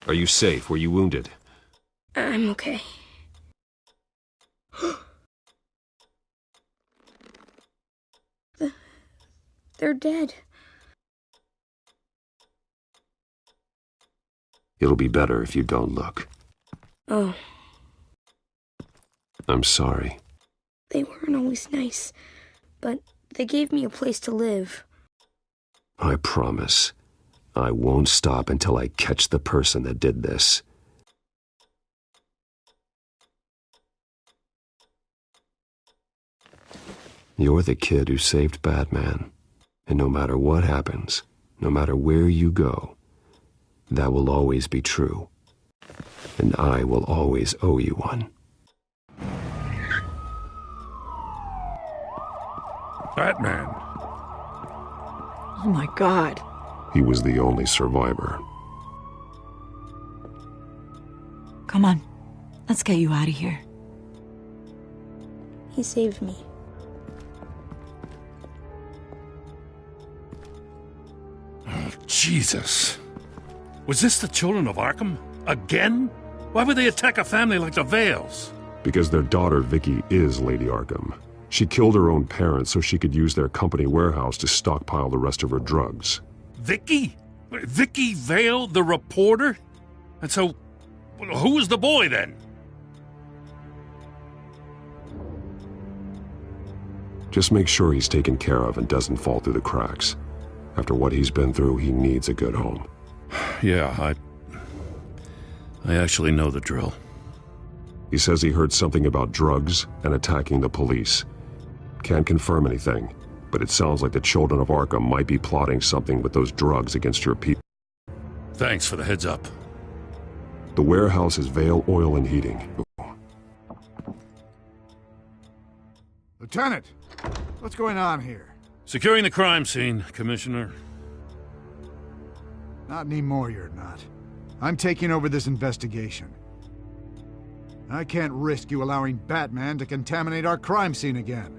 Are you safe? Were you wounded? I'm okay. They're dead. It'll be better if you don't look. Oh. I'm sorry. They weren't always nice, but they gave me a place to live. I promise, I won't stop until I catch the person that did this. You're the kid who saved Batman, and no matter what happens, no matter where you go, that will always be true, and I will always owe you one. Batman. Oh my God. He was the only survivor. Come on, let's get you out of here. He saved me. Oh, Jesus. Was this the children of Arkham? Again? Why would they attack a family like the Vales? Because their daughter, Vicky, is Lady Arkham. She killed her own parents so she could use their company warehouse to stockpile the rest of her drugs. Vicky? Vicky Vale, the reporter? And so, who was the boy then? Just make sure he's taken care of and doesn't fall through the cracks. After what he's been through, he needs a good home. Yeah, I actually know the drill. He says he heard something about drugs and attacking the police. Can't confirm anything, but it sounds like the children of Arkham might be plotting something with those drugs against your people. Thanks for the heads up. The warehouse is Vale Oil and Heating. Lieutenant, what's going on here? Securing the crime scene, Commissioner. Not anymore, you're not. I'm taking over this investigation. I can't risk you allowing Batman to contaminate our crime scene again.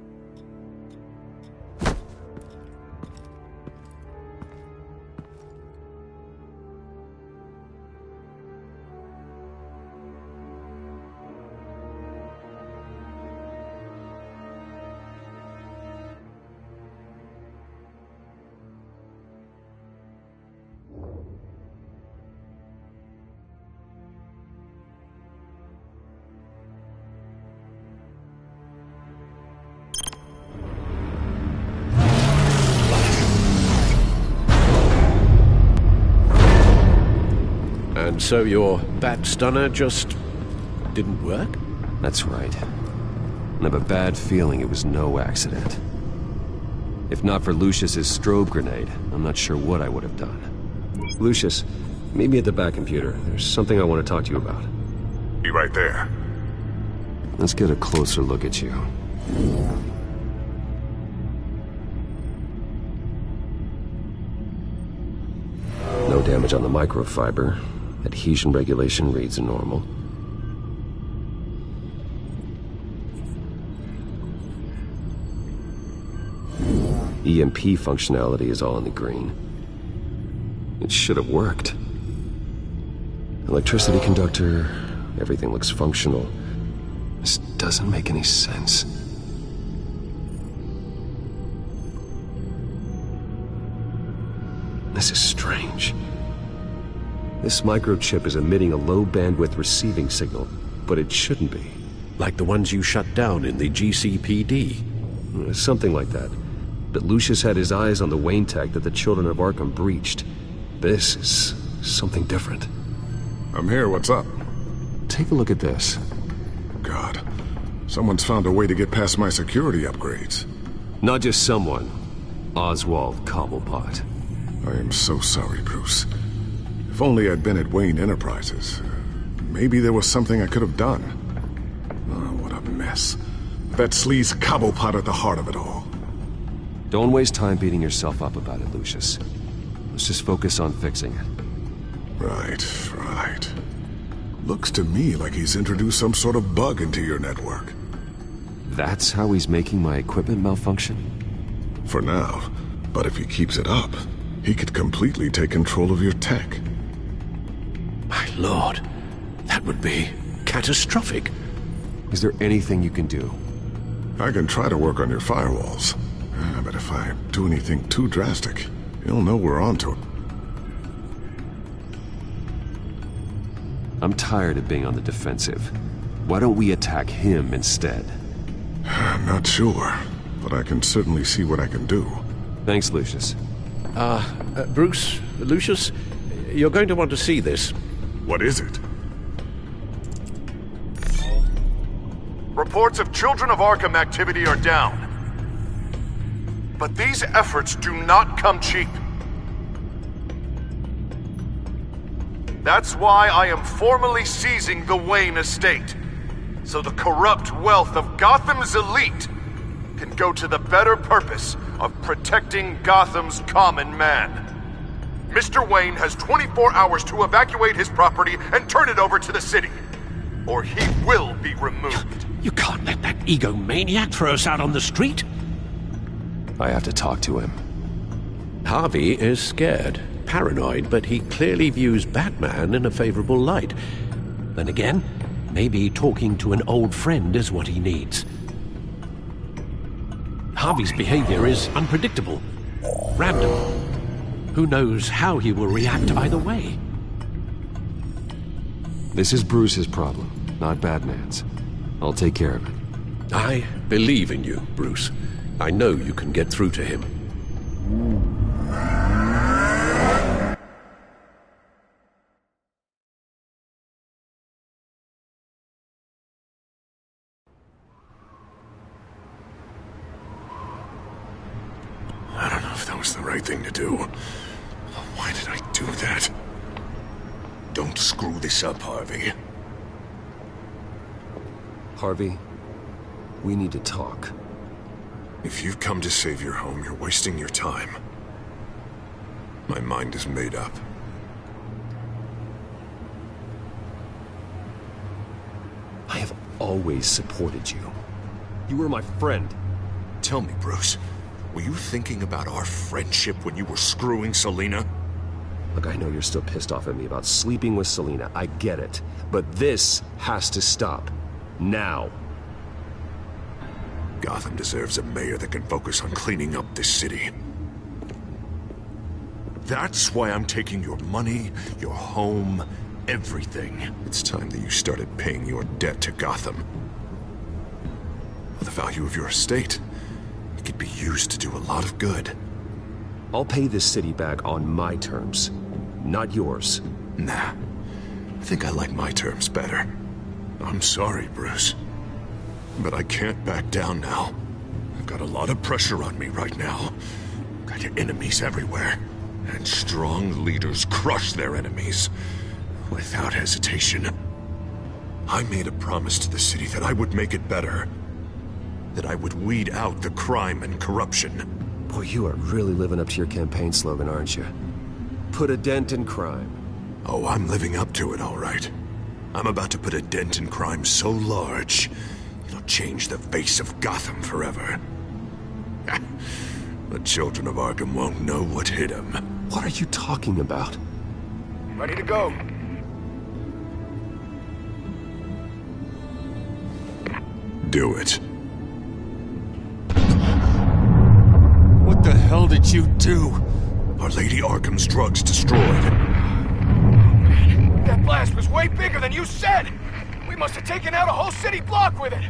And so your bat stunner just didn't work? That's right. I have a bad feeling it was no accident. If not for Lucius's strobe grenade, I'm not sure what I would have done. Lucius, meet me at the back computer. There's something I want to talk to you about. Be right there. Let's get a closer look at you. No damage on the microfiber. Adhesion regulation reads normal. EMP functionality is all in the green. It should have worked. Electricity conductor, everything looks functional. This doesn't make any sense. This is strange. This microchip is emitting a low-bandwidth receiving signal, but it shouldn't be. Like the ones you shut down in the GCPD? Something like that. But Lucius had his eyes on the Wayne tech that the children of Arkham breached. This is something different. I'm here, what's up? Take a look at this. God, someone's found a way to get past my security upgrades. Not just someone. Oswald Cobblepot. I am so sorry, Bruce. If only I'd been at Wayne Enterprises. Maybe there was something I could have done. Oh, what a mess. That sleaze Cobblepot at the heart of it all. Don't waste time beating yourself up about it, Lucius. Let's just focus on fixing it. Right. Looks to me like he's introduced some sort of bug into your network. That's how he's making my equipment malfunction? For now. But if he keeps it up, he could completely take control of your tech. My lord, that would be catastrophic. Is there anything you can do? I can try to work on your firewalls. But But if I do anything too drastic, he'll know we're onto it. I'm tired of being on the defensive. Why don't we attack him instead? I'm not sure, but I can certainly see what I can do. Thanks, Lucius. Bruce, Lucius, you're going to want to see this. What is it? Reports of Children of Arkham activity are down. But these efforts do not come cheap. That's why I am formally seizing the Wayne estate, so the corrupt wealth of Gotham's elite can go to the better purpose of protecting Gotham's common man. Mr. Wayne has 24 hours to evacuate his property and turn it over to the city, or he will be removed. You can't let that egomaniac throw us out on the street. I have to talk to him. Harvey is scared, paranoid, but he clearly views Batman in a favorable light. Then again, maybe talking to an old friend is what he needs. Harvey's behavior is unpredictable, random. Who knows how he will react either way? This is Bruce's problem, not Batman's. I'll take care of it. I believe in you, Bruce. I know you can get through to him. I don't know if that was the right thing to do. Why did I do that? Don't screw this up, Harvey. Harvey, we need to talk. If you've come to save your home, you're wasting your time. My mind is made up. I have always supported you. You were my friend. Tell me, Bruce, were you thinking about our friendship when you were screwing Selina? Look, I know you're still pissed off at me about sleeping with Selina. I get it. But this has to stop. Now. Gotham deserves a mayor that can focus on cleaning up this city. That's why I'm taking your money, your home, everything. It's time that you started paying your debt to Gotham. For the value of your estate, it could be used to do a lot of good. I'll pay this city back on my terms, not yours. Nah. I think I like my terms better. I'm sorry, Bruce. But I can't back down now. I've got a lot of pressure on me right now. Got your enemies everywhere. And strong leaders crush their enemies. Without hesitation. I made a promise to the city that I would make it better. That I would weed out the crime and corruption. Boy, you are really living up to your campaign slogan, aren't you? Put a dent in crime. Oh, I'm living up to it, all right. I'm about to put a dent in crime so large, it'll change the face of Gotham forever. The children of Arkham won't know what hit them. What are you talking about? Ready to go. Do it. What the hell did you do? Our Lady Arkham's drugs destroyed. That blast was way bigger than you said! We must have taken out a whole city block with it!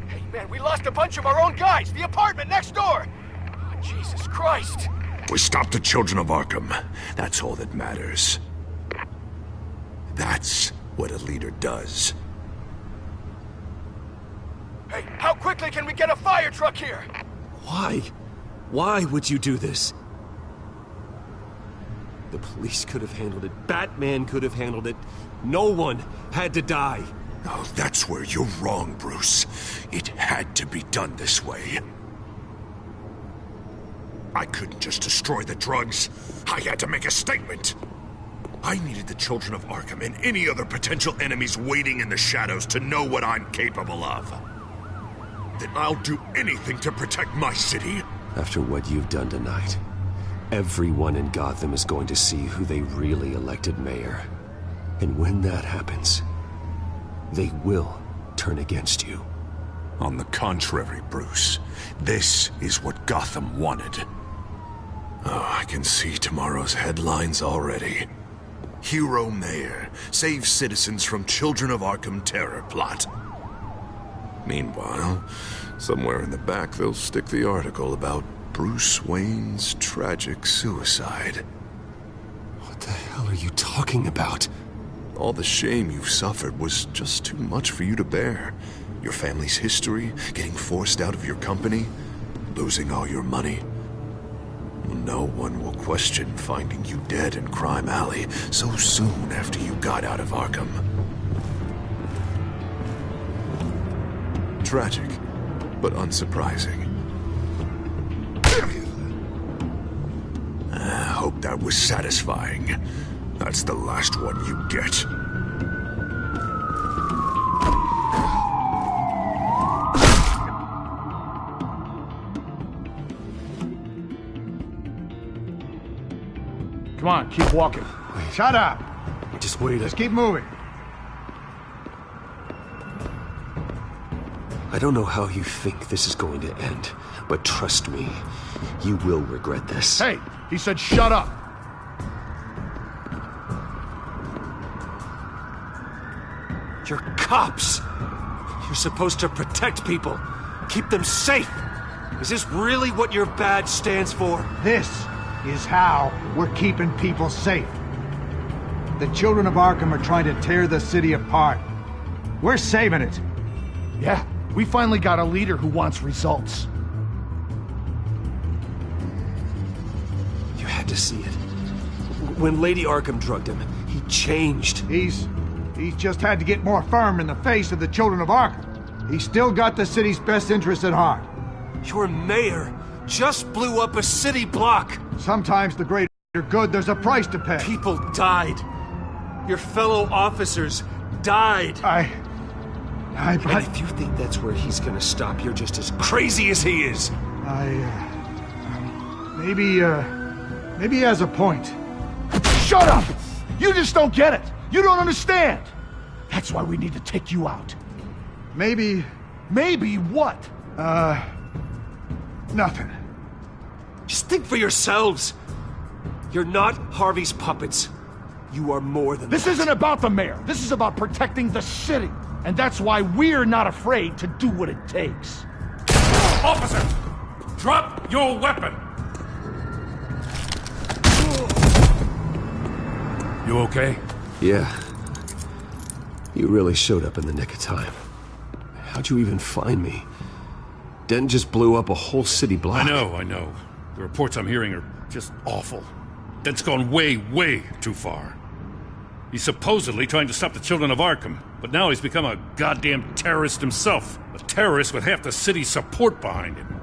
Hey man, we lost a bunch of our own guys! The apartment next door! Oh, Jesus Christ! We stopped the children of Arkham. That's all that matters. That's what a leader does. Hey, how quickly can we get a fire truck here? Why? Why would you do this? The police could have handled it. Batman could have handled it. No one had to die. Oh, that's where you're wrong, Bruce. It had to be done this way. I couldn't just destroy the drugs. I had to make a statement. I needed the children of Arkham and any other potential enemies waiting in the shadows to know what I'm capable of. Then I'll do anything to protect my city. After what you've done tonight, everyone in Gotham is going to see who they really elected mayor. And when that happens, they will turn against you. On the contrary, Bruce, this is what Gotham wanted. Oh, I can see tomorrow's headlines already. Hero Mayor saves citizens from Children of Arkham terror plot. Meanwhile, somewhere in the back they'll stick the article about Bruce Wayne's tragic suicide. What the hell are you talking about? All the shame you've suffered was just too much for you to bear. Your family's history, getting forced out of your company, losing all your money. No one will question finding you dead in Crime Alley so soon after you got out of Arkham. Tragic, but unsurprising. I hope that was satisfying. That's the last one you get. Come on, keep walking. Shut up. Just wait. Just keep moving. I don't know how you think this is going to end, but trust me, you will regret this. Hey, he said shut up. You're cops. You're supposed to protect people, keep them safe. Is this really what your badge stands for? This is how we're keeping people safe. The children of Arkham are trying to tear the city apart. We're saving it. Yeah, we finally got a leader who wants results. You had to see it. When Lady Arkham drugged him, he changed. He's just had to get more firm in the face of the children of Arkham. He's still got the city's best interests at heart. Your mayor just blew up a city block. Sometimes the greater good, there's a price to pay. People died. Your fellow officers died. And if you think that's where he's gonna stop, you're just as crazy as he is. Maybe he has a point. Shut up! You just don't get it. You don't understand. That's why we need to take you out. Maybe what? Nothing. Just think for yourselves. You're not Harvey's puppets. You are more than This isn't about the mayor. This is about protecting the city. And that's why we're not afraid to do what it takes. Officer! Drop your weapon! You okay? Yeah. You really showed up in the nick of time. How'd you even find me? Dent just blew up a whole city block. I know. The reports I'm hearing are just awful. Dent's gone way, way too far. He's supposedly trying to stop the children of Arkham, but now he's become a goddamn terrorist himself. A terrorist with half the city's support behind him.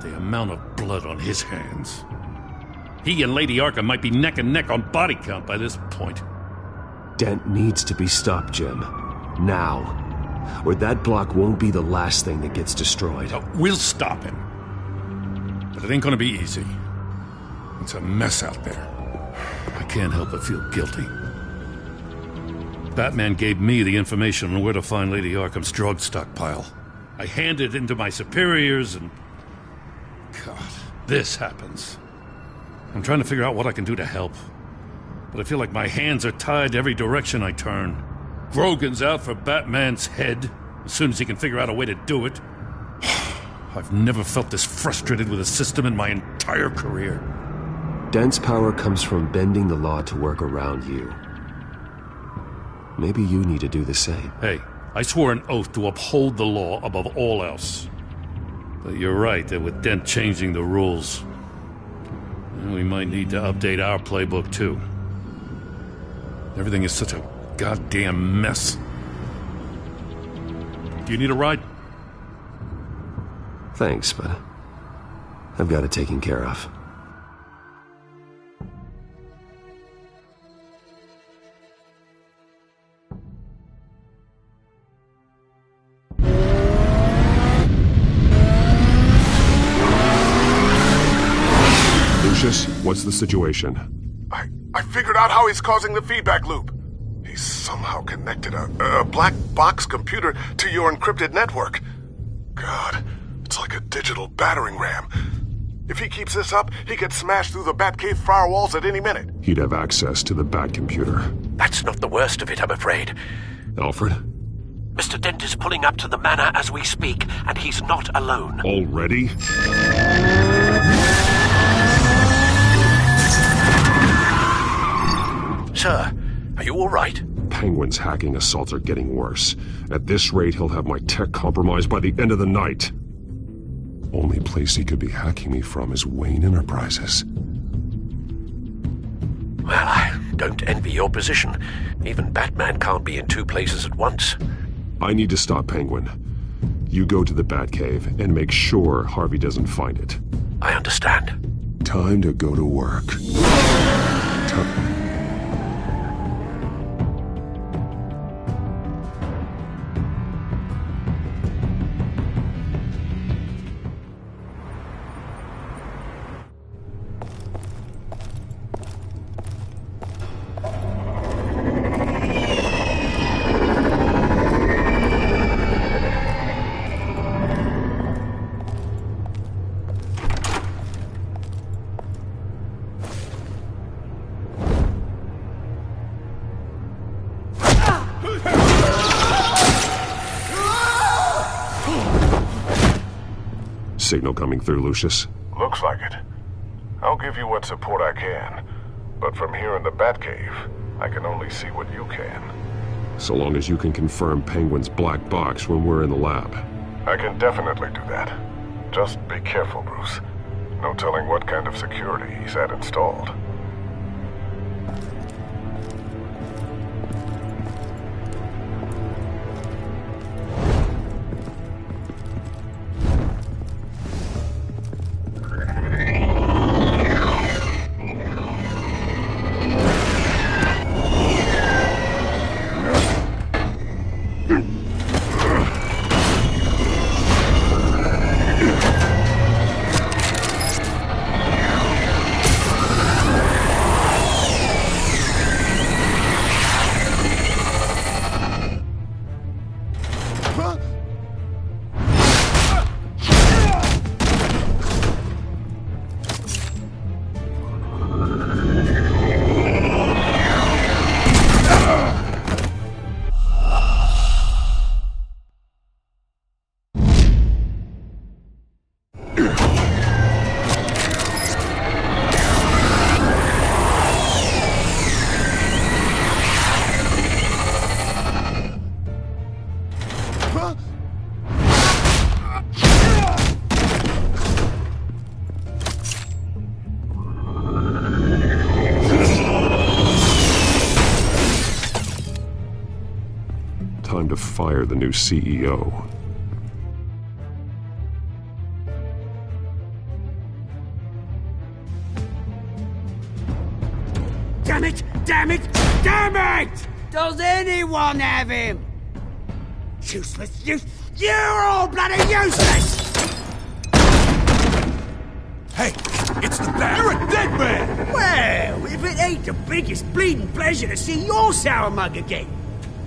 The amount of blood on his hands. He and Lady Arkham might be neck and neck on body count by this point. Dent needs to be stopped, Jim. Now. Or that block won't be the last thing that gets destroyed. We'll stop him. But it ain't gonna be easy. It's a mess out there. I can't help but feel guilty. Batman gave me the information on where to find Lady Arkham's drug stockpile. I handed it into my superiors and... God, this happens. I'm trying to figure out what I can do to help. But I feel like my hands are tied every direction I turn. Grogan's out for Batman's head, as soon as he can figure out a way to do it. I've never felt this frustrated with a system in my entire career. Dent's power comes from bending the law to work around you. Maybe you need to do the same. Hey, I swore an oath to uphold the law above all else. But you're right that with Dent changing the rules, we might need to update our playbook too. Everything is such a goddamn mess. Do you need a ride? Thanks, but I've got it taken care of. Lucius, what's the situation? I figured out how he's causing the feedback loop. He's somehow connected a black box computer to your encrypted network. God, it's like a digital battering ram. If he keeps this up, he could smash through the Batcave firewalls at any minute. He'd have access to the Bat computer. That's not the worst of it, I'm afraid. Alfred? Mr. Dent is pulling up to the manor as we speak, and he's not alone. Already? Sir, are you all right? Penguin's hacking assaults are getting worse. At this rate, he'll have my tech compromised by the end of the night. Only place he could be hacking me from is Wayne Enterprises. Well, I don't envy your position. Even Batman can't be in two places at once. I need to stop Penguin. You go to the Batcave and make sure Harvey doesn't find it. I understand. Time to go to work. Signal coming through, Lucius. Looks like it. I'll give you what support I can. But from here in the Batcave, I can only see what you can. So long as you can confirm Penguin's black box when we're in the lab. I can definitely do that. Just be careful, Bruce. No telling what kind of security he's had installed. Time to fire the new CEO. Damn it! Damn it! Damn it! Does anyone have him? Useless, you're all bloody useless! Hey, it's the Bat. You're a dead man! Well, if it ain't the biggest bleeding pleasure to see your sour mug again.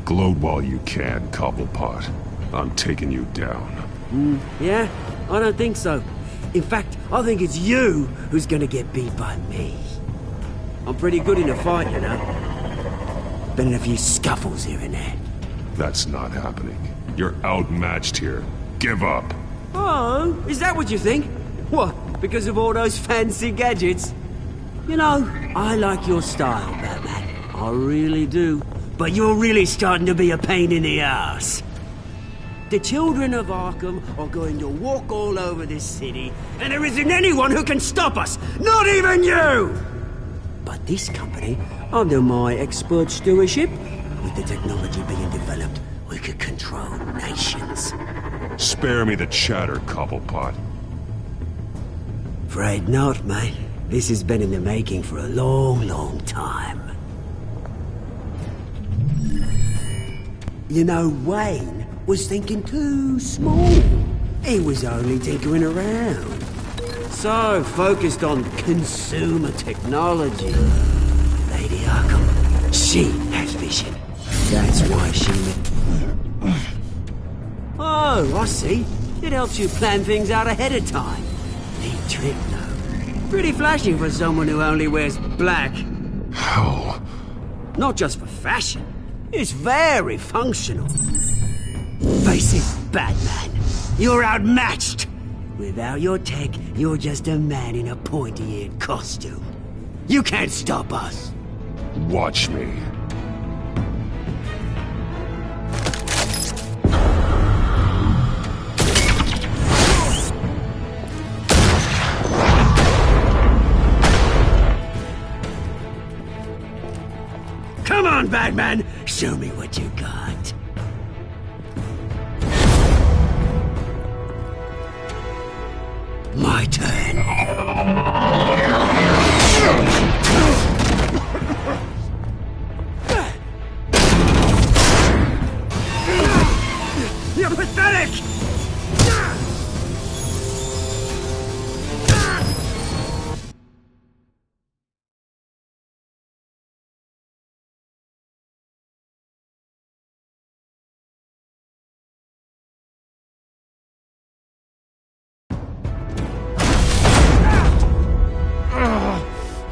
Gloat while you can, Cobblepot. I'm taking you down. Yeah? I don't think so. In fact, I think it's you who's gonna get beat by me. I'm pretty good in a fight, you know. Been in a few scuffles here and there. That's not happening. You're outmatched here. Give up. Oh, is that what you think? What, because of all those fancy gadgets? You know, I like your style, Batman. I really do. But you're really starting to be a pain in the ass. The children of Arkham are going to walk all over this city, and there isn't anyone who can stop us! Not even you! But this company, under my expert stewardship, with the technology being developed, we could control nations. Spare me the chatter, Cobblepot. Afraid not, mate. This has been in the making for a long, long time. You know, Wayne was thinking too small. He was only tinkering around. So focused on consumer technology. Lady Arkham, she has vision. That's why she... Oh, I see. It helps you plan things out ahead of time. Neat trick, though. Pretty flashy for someone who only wears black. How? Not just for fashion. It's very functional. Face it, Batman. You're outmatched. Without your tech, you're just a man in a pointy-eared costume. You can't stop us. Watch me. Come on, Batman! Show me what you got. My turn. You're pathetic!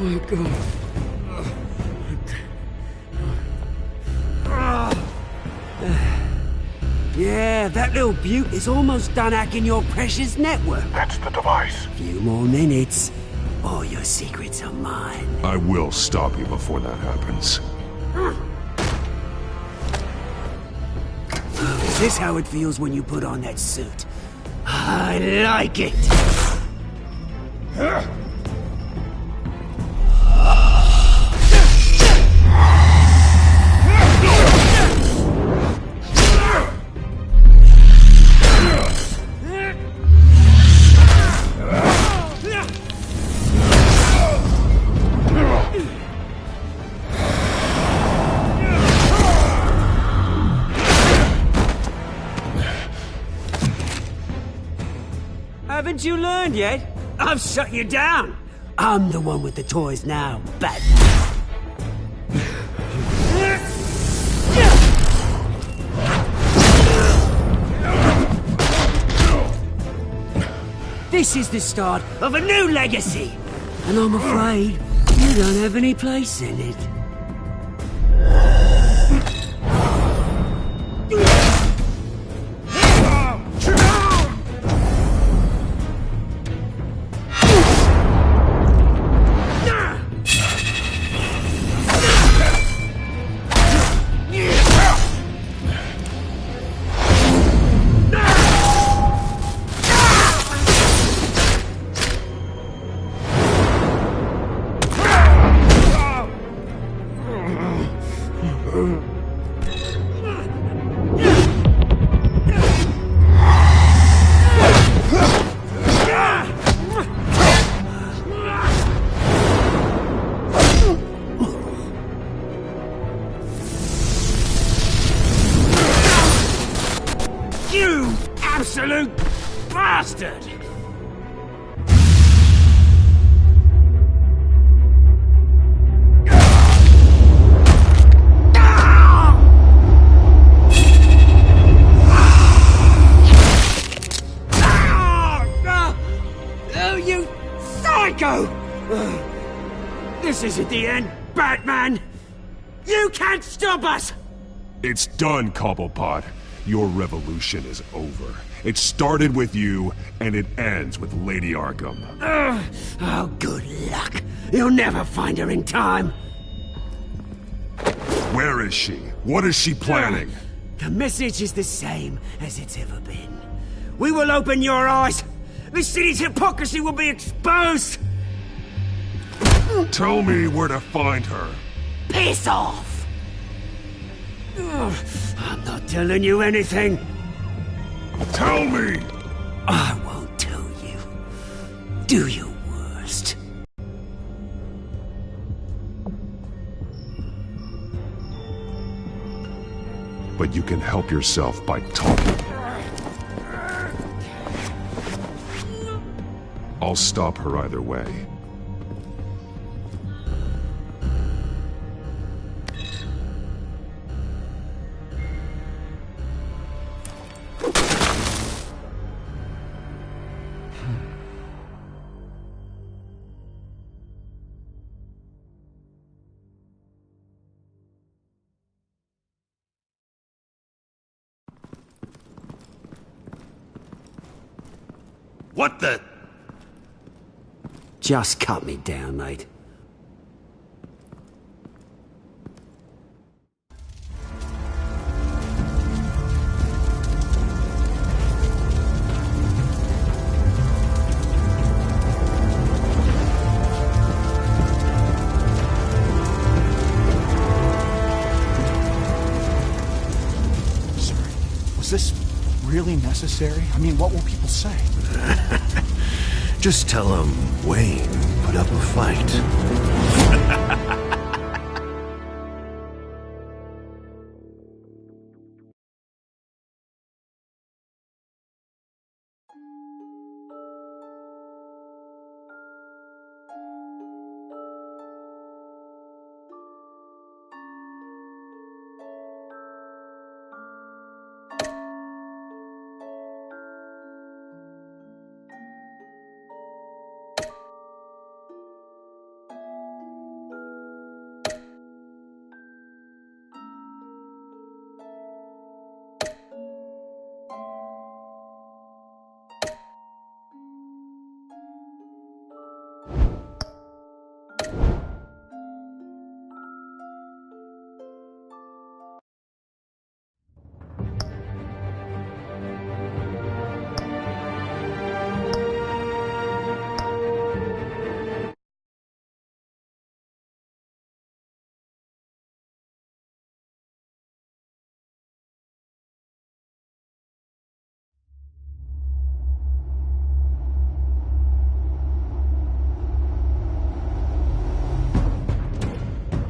Oh, God. Yeah, that little beaut is almost done hacking your precious network. That's the device. Few more minutes. All your secrets are mine. I will stop you before that happens. Is this how it feels when you put on that suit? I like it. Haven't you learned yet? I've shut you down. I'm the one with the toys now, Batman. This is the start of a new legacy, and I'm afraid you don't have any place in it. You absolute bastard! Oh, you psycho! This isn't the end, Batman! You can't stop us! It's done, Cobblepot. Your revolution is over. It started with you, and it ends with Lady Arkham. Oh, good luck. You'll never find her in time. Where is she? What is she planning? The message is the same as it's ever been. We will open your eyes. The city's hypocrisy will be exposed. Tell me where to find her. Piss off! I'm not telling you anything. Tell me! I won't tell you. Do your worst. But you can help yourself by talking. I'll stop her either way. What the... Just cut me down, mate. Was this really necessary? I mean, what will people say? Just tell him Wayne put up a fight.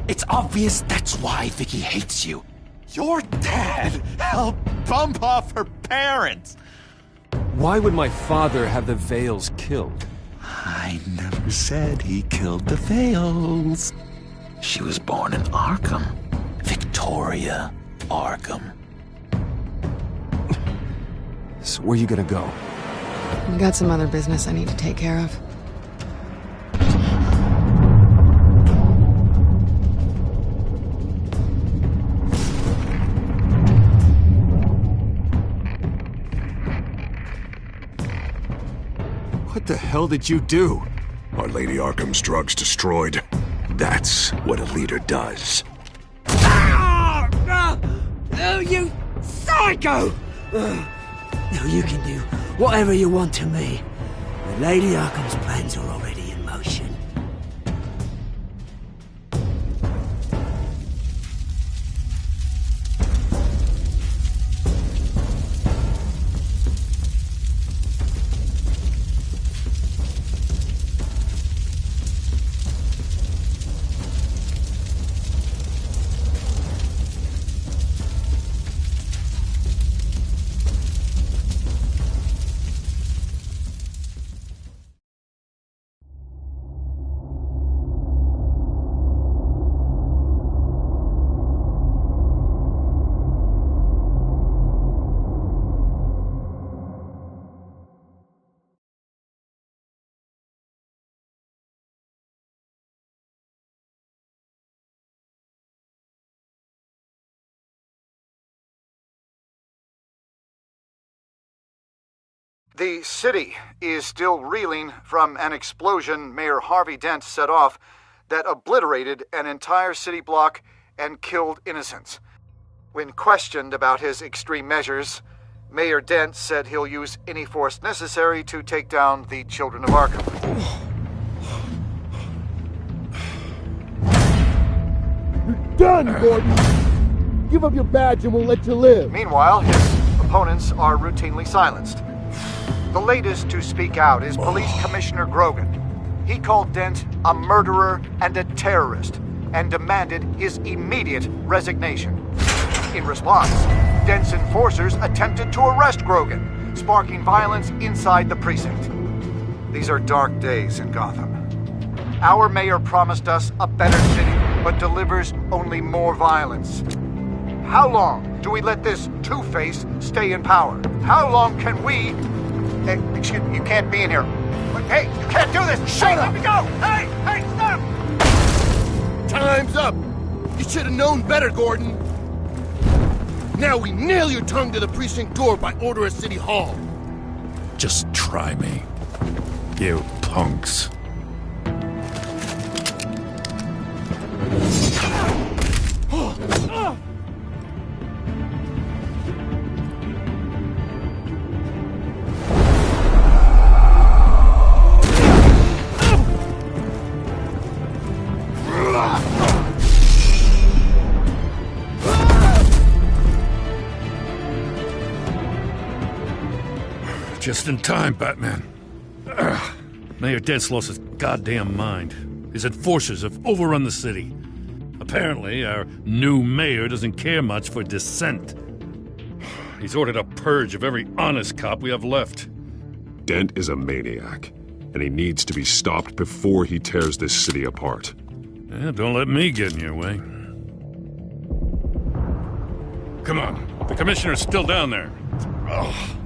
It's obvious that's why Vicky hates you. Your dad helped bump off her parents. Why would my father have the Vales killed? I never said he killed the Vales. She was born in Arkham. Victoria Arkham. So where you gonna go? I got some other business I need to take care of. What the hell did you do? Our Lady Arkham's drugs destroyed. That's what a leader does. Oh, you psycho! No, you can do whatever you want to me. The Lady Arkham's plans are already in motion. The city is still reeling from an explosion Mayor Harvey Dent set off that obliterated an entire city block and killed innocents. When questioned about his extreme measures, Mayor Dent said he'll use any force necessary to take down the Children of Arkham. You're done, Gordon! Give up your badge and we'll let you live. Meanwhile, his opponents are routinely silenced. The latest to speak out is Police Commissioner Grogan. He called Dent a murderer and a terrorist and demanded his immediate resignation. In response, Dent's enforcers attempted to arrest Grogan, sparking violence inside the precinct. These are dark days in Gotham. Our mayor promised us a better city, but delivers only more violence. How long do we let this Two-Face stay in power? How long can we... Excuse me, you can't be in here. Hey, you can't do this! Shut up! Let me go! Hey, stop! Time's up! You should have known better, Gordon. Now we nail your tongue to the precinct door by order of City Hall. Just try me. You punks. Just in time, Batman. Mayor Deadslos's goddamn mind. His enforcers have overrun the city. Apparently, our new mayor doesn't care much for dissent. He's ordered a purge of every honest cop we have left. Dent is a maniac, and he needs to be stopped before he tears this city apart. Yeah, don't let me get in your way. Come on, the commissioner's still down there. Oh.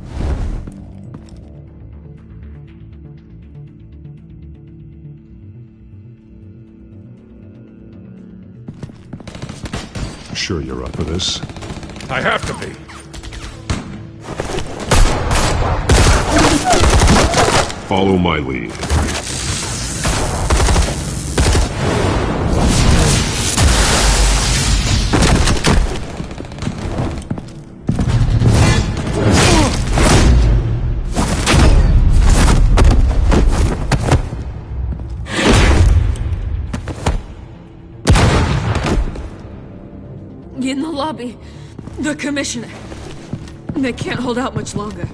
Sure you're up for this? I have to be. Follow my lead. In the lobby, the commissioner. They can't hold out much longer.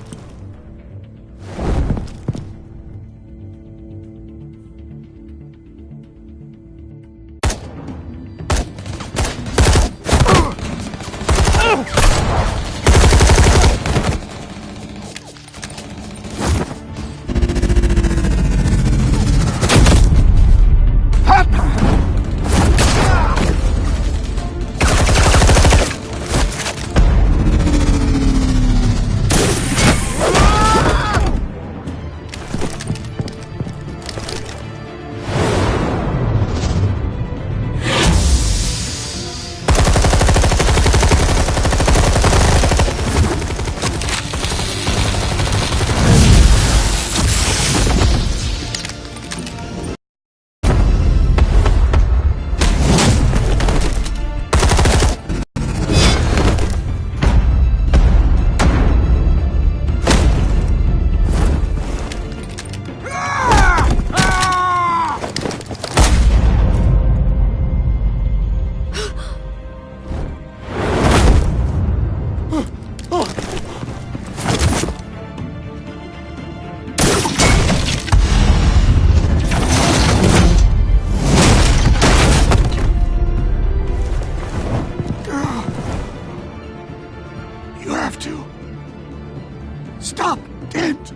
Stop! Dent!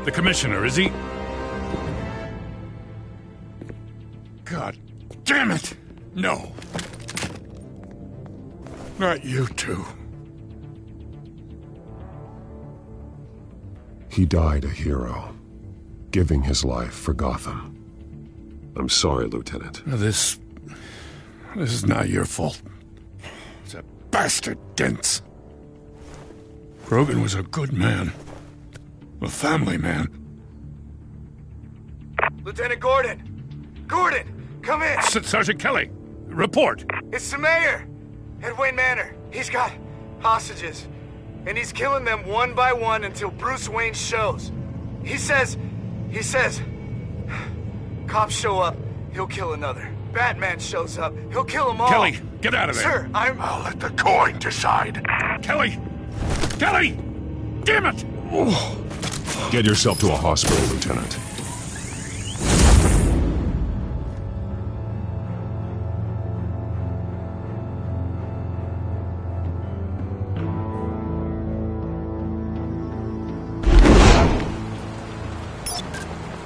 The commissioner, is he? God damn it! No. Not you two. He died a hero, giving his life for Gotham. I'm sorry, Lieutenant. This is not your fault. It's a bastard Dent's. Grogan was a good man. A family man. Lieutenant Gordon! Gordon, come in! Sergeant Kelly, report. It's the mayor! At Wayne Manor. He's got hostages. And he's killing them one by one until Bruce Wayne shows. He says... Cops show up, he'll kill another. Batman shows up, he'll kill them all. Kelly, get out of there. Sir, I'll let the coin decide. Kelly! Kelly! Damn it! Oh. Get yourself to a hospital, Lieutenant.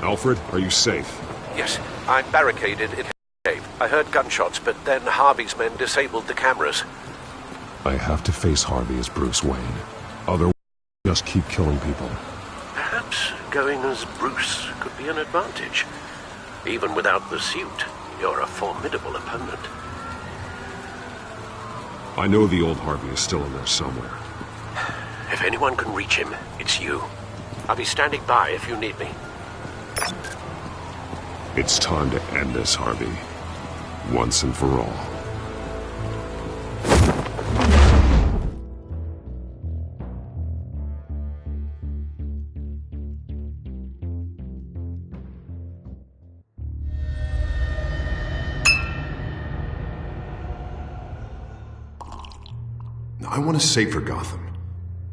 Alfred, are you safe? Yes, I'm barricaded in his cave. I heard gunshots, but then Harvey's men disabled the cameras. I have to face Harvey as Bruce Wayne. Otherwise, just keep killing people. Perhaps going as Bruce could be an advantage. Even without the suit, you're a formidable opponent. I know the old Harvey is still in there somewhere. If anyone can reach him, it's you. I'll be standing by if you need me. It's time to end this, Harvey. Once and for all. I want a safer Gotham.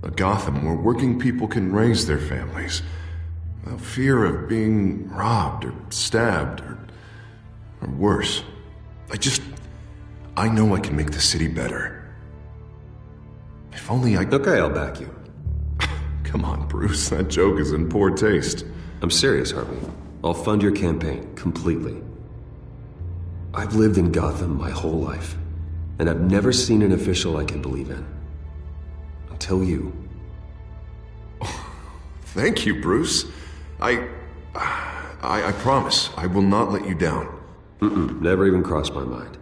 A Gotham where working people can raise their families without fear of being robbed or stabbed or worse. I know I can make the city better. If only I... Okay, I'll back you. Come on, Bruce. That joke is in poor taste. I'm serious, Harvey. I'll fund your campaign, completely. I've lived in Gotham my whole life, and I've never seen an official I can believe in. Until you. Thank you, Bruce. I promise I will not let you down. Never even crossed my mind.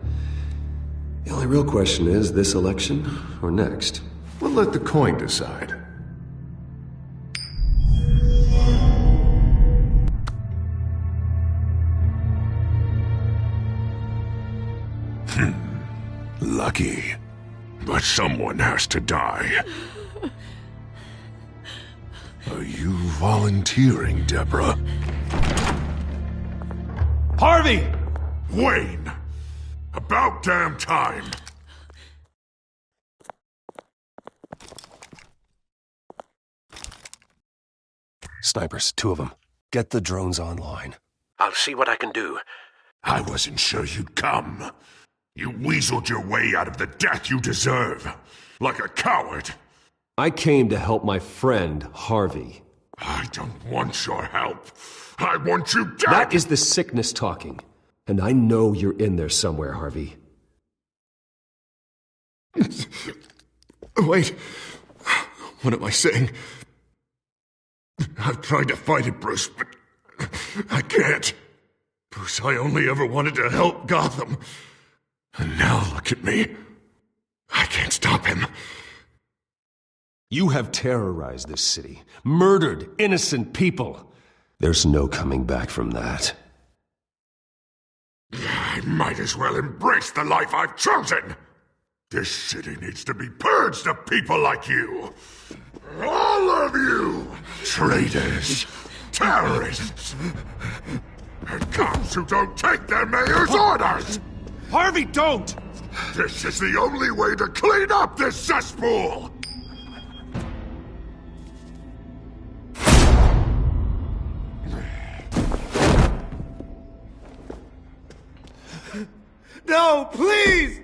The only real question is, this election or next? We'll let the coin decide. Lucky. But someone has to die. Are you volunteering, Deborah? Harvey! Wayne! About damn time! Snipers, 2 of them. Get the drones online. I'll see what I can do. I wasn't sure you'd come. You weaseled your way out of the death you deserve. Like a coward. I came to help my friend, Harvey. I don't want your help. I want you dead! That is the sickness talking. And I know you're in there somewhere, Harvey. Wait. What am I saying? I've tried to fight it, Bruce, but I can't. Bruce, I only ever wanted to help Gotham. And now look at me. I can't stop him. You have terrorized this city, murdered innocent people. There's no coming back from that. I might as well embrace the life I've chosen. This city needs to be purged of people like you. All of you! Traitors, terrorists, and cops who don't take their mayor's orders! Harvey, don't! This is the only way to clean up this cesspool! No, please!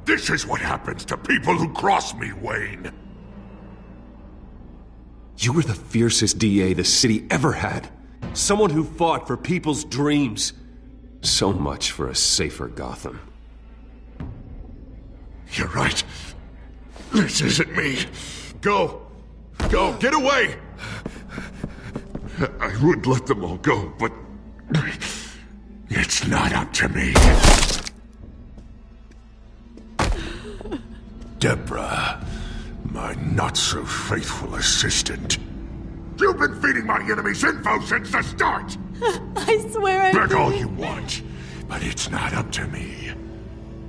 This is what happens to people who cross me, Wayne. You were the fiercest DA the city ever had. Someone who fought for people's dreams. So much for a safer Gotham. You're right. This isn't me. Go. Go. Get away. I would let them all go, but it's not up to me. Deborah, my not-so-faithful assistant. You've been feeding my enemies info since the start! I swear I Bet did. all you want, but it's not up to me.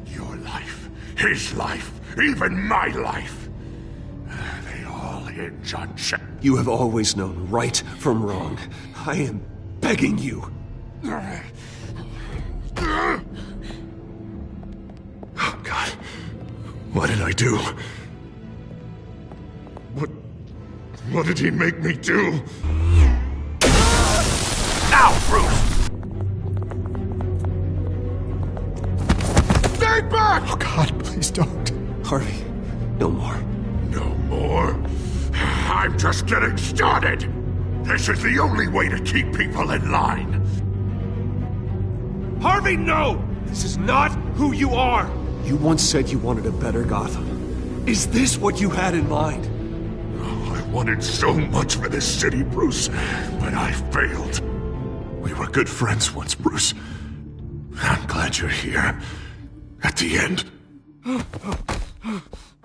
Your life, his life, even my life. They all hinge on check. You have always known right from wrong. I am begging you. Oh, God. What did I do? What did he make me do? Ow, Bruce! Stay back! Oh, God, please don't. Harvey, no more. No more? I'm just getting started! This is the only way to keep people in line. Harvey, no! This is not who you are! You once said you wanted a better Gotham. Is this what you had in mind? I wanted so much for this city, Bruce, but I failed. We were good friends once, Bruce. I'm glad you're here. At the end.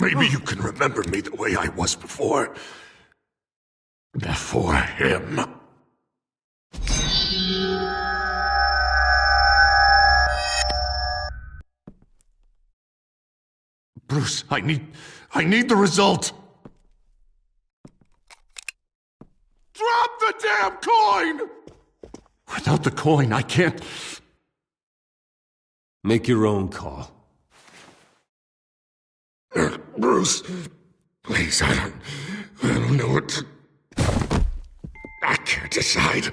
Maybe you can remember me the way I was before. Before him. Bruce, I need the result. Drop the damn coin! Without the coin, I can't... Make your own call. Bruce, please, I don't know what to... I can't decide.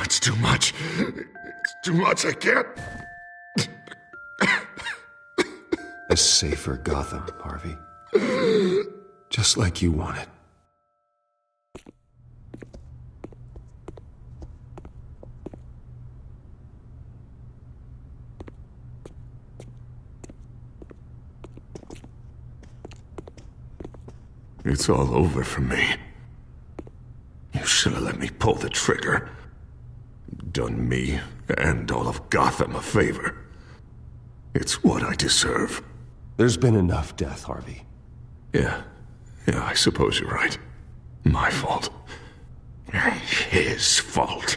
It's too much. It's too much, I can't... A safer Gotham, Harvey. Just like you wanted. It's all over for me. You should have let me pull the trigger. Done me and all of Gotham a favor. It's what I deserve. There's been enough death, Harvey. Yeah, I suppose you're right. My fault. His fault.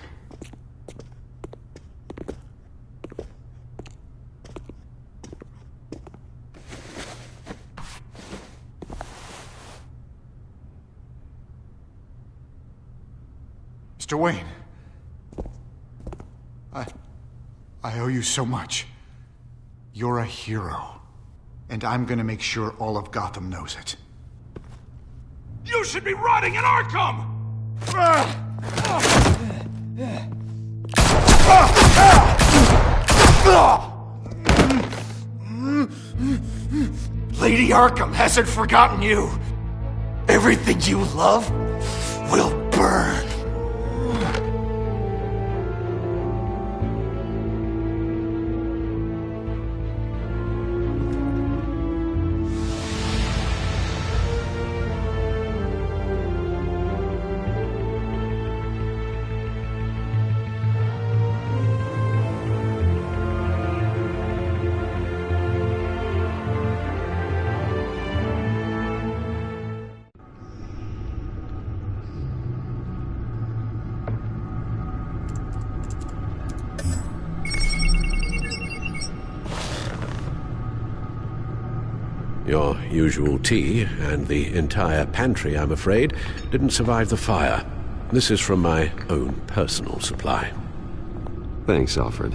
Mr. Wayne. I owe you so much. You're a hero. And I'm gonna make sure all of Gotham knows it. You should be rotting in Arkham! Lady Arkham hasn't forgotten you. Everything you love will burn. Your usual tea and the entire pantry, I'm afraid, didn't survive the fire. This is from my own personal supply. Thanks, Alfred.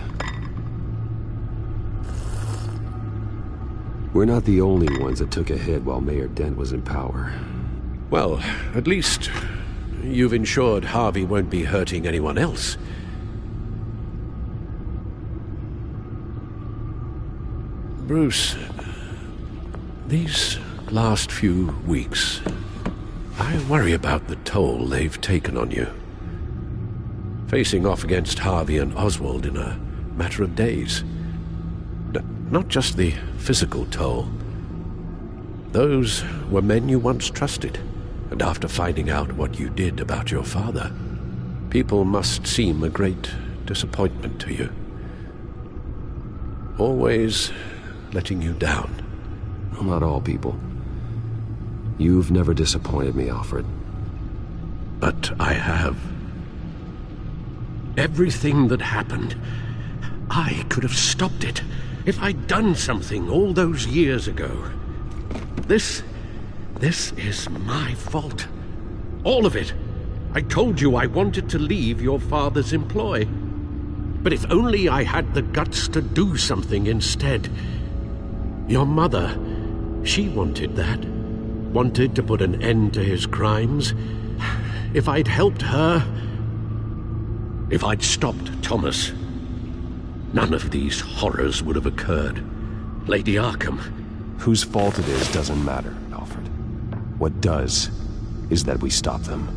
We're not the only ones that took a hit while Mayor Dent was in power. Well, at least you've ensured Harvey won't be hurting anyone else. Bruce, these last few weeks, I worry about the toll they've taken on you. Facing off against Harvey and Oswald in a matter of days. Not just the physical toll. Those were men you once trusted, and after finding out what you did about your father, people must seem a great disappointment to you. Always letting you down. Well, not all people. You've never disappointed me, Alfred. But I have. Everything that happened, I could have stopped it if I'd done something all those years ago. This is my fault. All of it. I told you I wanted to leave your father's employ. But if only I had the guts to do something instead. Your mother, she wanted that. Wanted to put an end to his crimes. If I'd helped her, if I'd stopped Thomas, none of these horrors would have occurred. Lady Arkham. Whose fault it is doesn't matter, Alfred. What does is that we stop them.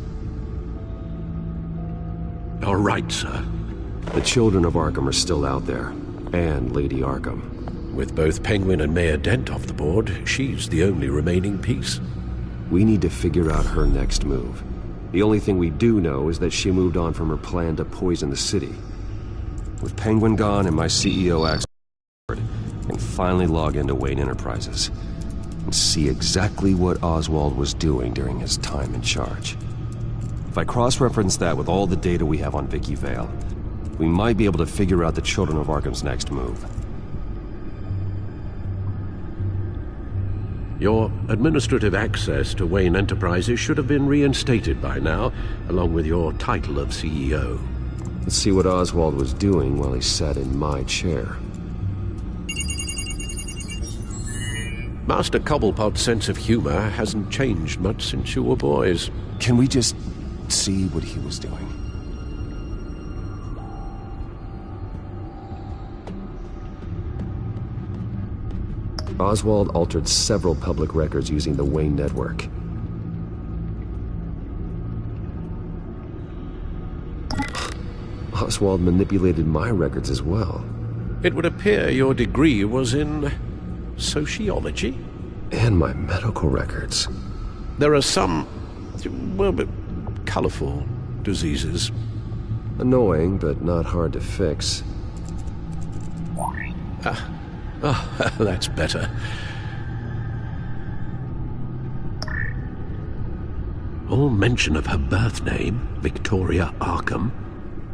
All right, sir. The children of Arkham are still out there, and Lady Arkham. With both Penguin and Mayor Dent off the board, she's the only remaining piece. We need to figure out her next move. The only thing we do know is that she moved on from her plan to poison the city. With Penguin gone and my CEO axe, and can finally log into Wayne Enterprises and see exactly what Oswald was doing during his time in charge. If I cross-reference that with all the data we have on Vicky Vale, we might be able to figure out the Children of Arkham's next move. Your administrative access to Wayne Enterprises should have been reinstated by now, along with your title of CEO. Let's see what Oswald was doing while he sat in my chair. Master Cobblepot's sense of humor hasn't changed much since you were boys. Can we just see what he was doing? Oswald altered several public records using the Wayne network. Oswald manipulated my records as well. It would appear your degree was in sociology? And my medical records. There are some, well, colorful diseases. Annoying, but not hard to fix. That's better. All mention of her birth name, Victoria Arkham,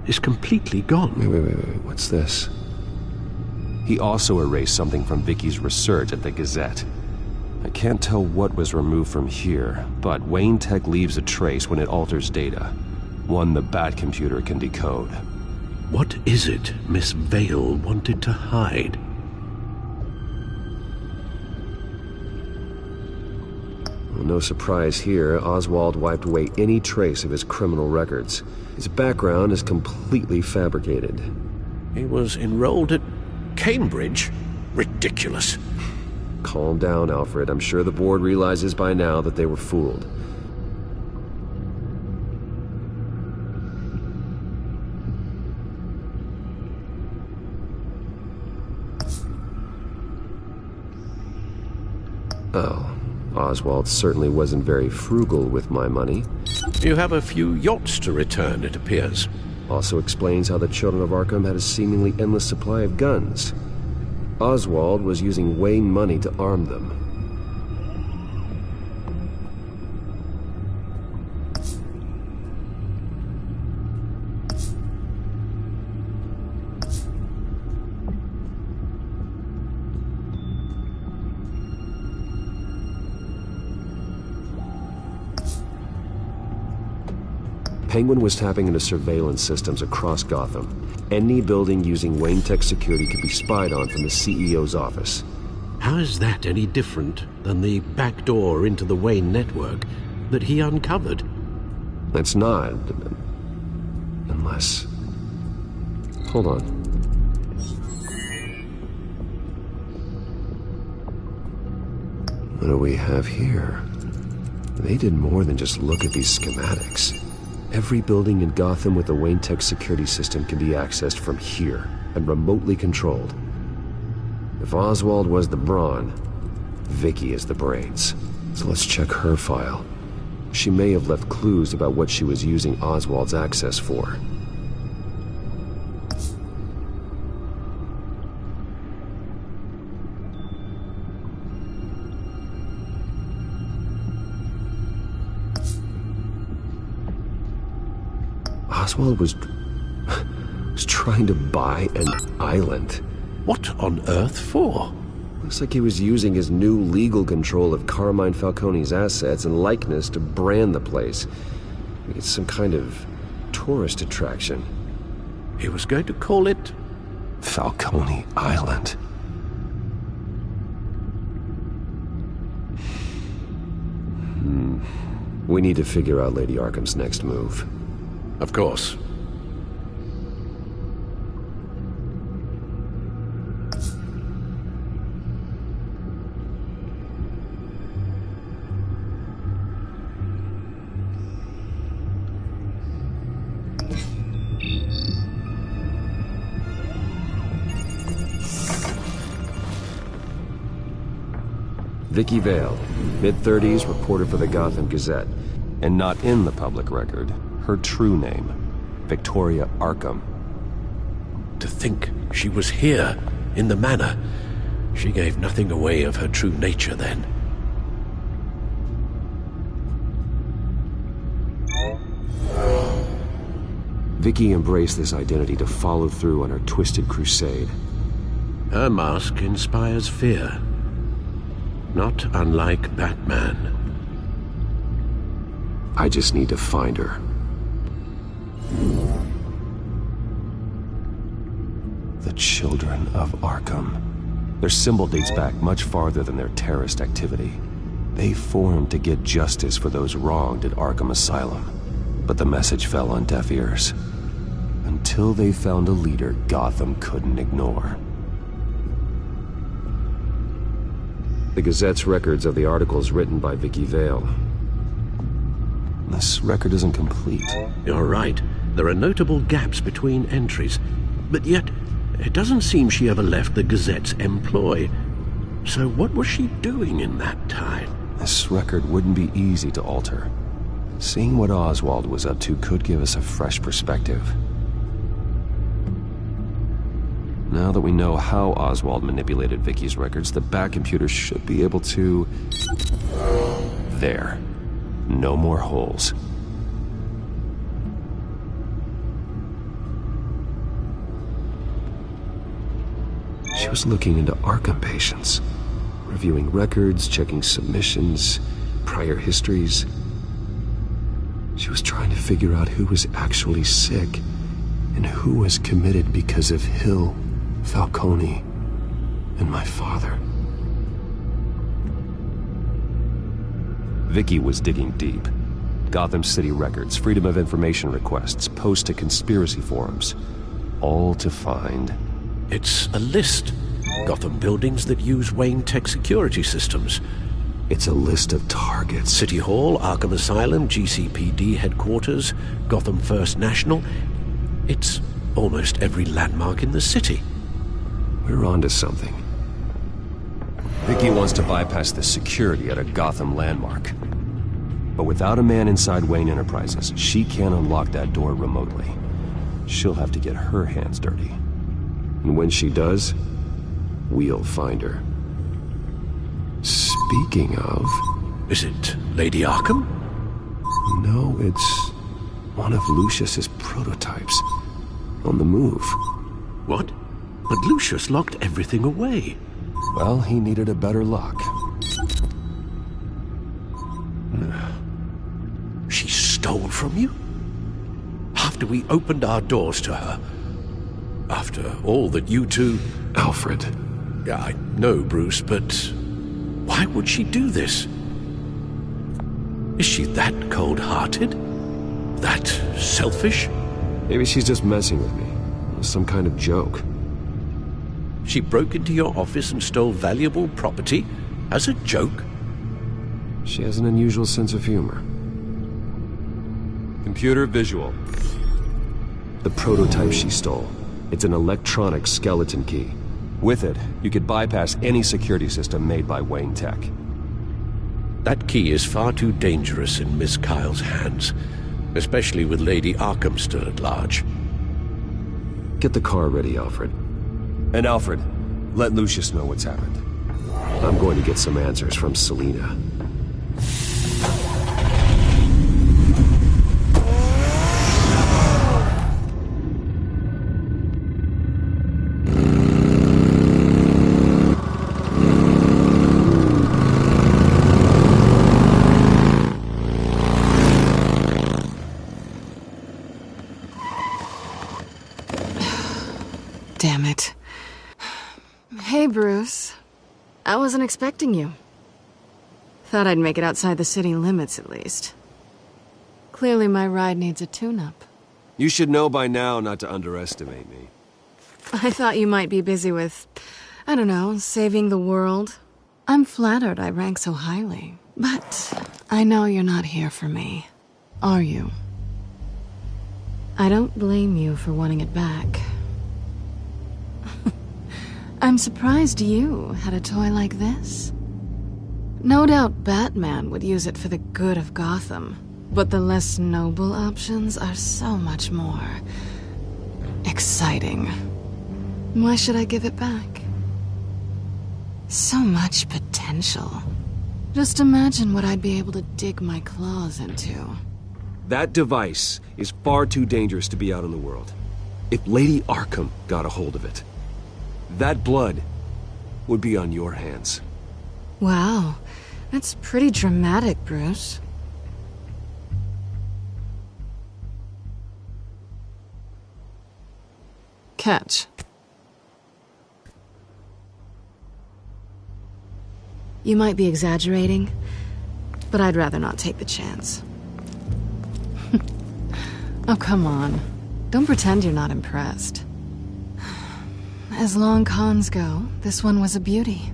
is completely gone. Wait, what's this? He also erased something from Vicky's research at the Gazette. I can't tell what was removed from here, but Wayne Tech leaves a trace when it alters data. One the Bat computer can decode. What is it Miss Vale wanted to hide? Well, no surprise here, Oswald wiped away any trace of his criminal records. His background is completely fabricated. He was enrolled at Cambridge? Ridiculous. Calm down, Alfred. I'm sure the board realizes by now that they were fooled. Oh, Oswald certainly wasn't very frugal with my money. You have a few yachts to return, it appears. Also explains how the Children of Arkham had a seemingly endless supply of guns. Oswald was using Wayne money to arm them. Penguin was tapping into surveillance systems across Gotham. Any building using Wayne Tech security could be spied on from the CEO's office. How is that any different than the back door into the Wayne network that he uncovered? It's not. Unless... Hold on. What do we have here? They did more than just look at these schematics. Every building in Gotham with a Wayne Tech security system can be accessed from here and remotely controlled. If Oswald was the brawn, Vicky is the brains. So let's check her file. She may have left clues about what she was using Oswald's access for. Oswald was trying to buy an island. What on earth for? Looks like he was using his new legal control of Carmine Falcone's assets and likeness to brand the place. It's some kind of tourist attraction. He was going to call it Falcone Island. We need to figure out Lady Arkham's next move. Of course. Vicky Vale, mid-30s, reporter for the Gotham Gazette, and not in the public record. Her true name, Victoria Arkham. To think she was here, in the manor. She gave nothing away of her true nature then. Vicky embraced this identity to follow through on her twisted crusade. Her mask inspires fear. Not unlike Batman. I just need to find her. The Children of Arkham. Their symbol dates back much farther than their terrorist activity. They formed to get justice for those wronged at Arkham Asylum. But the message fell on deaf ears. Until they found a leader Gotham couldn't ignore. The Gazette's records of the articles written by Vicky Vale. This record isn't complete. You're right. There are notable gaps between entries. But yet, it doesn't seem she ever left the Gazette's employ. So what was she doing in that time? This record wouldn't be easy to alter. Seeing what Oswald was up to could give us a fresh perspective. Now that we know how Oswald manipulated Vicky's records, the Batcomputer should be able to... There. No more holes. She was looking into Arkham patients, reviewing records, checking submissions, prior histories. She was trying to figure out who was actually sick and who was committed because of Hill, Falcone, and my father. Vicky was digging deep. Gotham City records, Freedom of Information requests, posts to conspiracy forums. All to find... It's a list. Gotham buildings that use Wayne Tech security systems. It's a list of targets. City Hall, Arkham Asylum, GCPD headquarters, Gotham First National. It's almost every landmark in the city. We're onto something. Vicky wants to bypass the security at a Gotham landmark. But without a man inside Wayne Enterprises, she can't unlock that door remotely. She'll have to get her hands dirty. And when she does, we'll find her. Speaking of... Is it Lady Arkham? No, it's one of Lucius's prototypes. On the move. What? But Lucius locked everything away. Well, he needed a better lock. She stole from you? After we opened our doors to her? After all that you two... Alfred. I know, Bruce, but... why would she do this? Is she that cold-hearted? That selfish? Maybe she's just messing with me. Some kind of joke. She broke into your office and stole valuable property as a joke? She has an unusual sense of humor. Computer visual. The prototype she stole. It's an electronic skeleton key. With it, you could bypass any security system made by Wayne Tech. That key is far too dangerous in Miss Kyle's hands, especially with Lady Arkham still at large. Get the car ready, Alfred. And Alfred, let Lucius know what's happened. I'm going to get some answers from Selina. Damn it. Hey, Bruce. I wasn't expecting you. Thought I'd make it outside the city limits, at least. Clearly my ride needs a tune-up. You should know by now not to underestimate me. I thought you might be busy with, I don't know, saving the world. I'm flattered I rank so highly. But I know you're not here for me, are you? I don't blame you for wanting it back. I'm surprised you had a toy like this. No doubt Batman would use it for the good of Gotham, but the less noble options are so much more exciting. Why should I give it back? So much potential. Just imagine what I'd be able to dig my claws into. That device is far too dangerous to be out in the world. If Lady Arkham got a hold of it, that blood would be on your hands. Wow, that's pretty dramatic, Bruce. Catch. You might be exaggerating, but I'd rather not take the chance. Oh, come on. Don't pretend you're not impressed. As long cons go, this one was a beauty.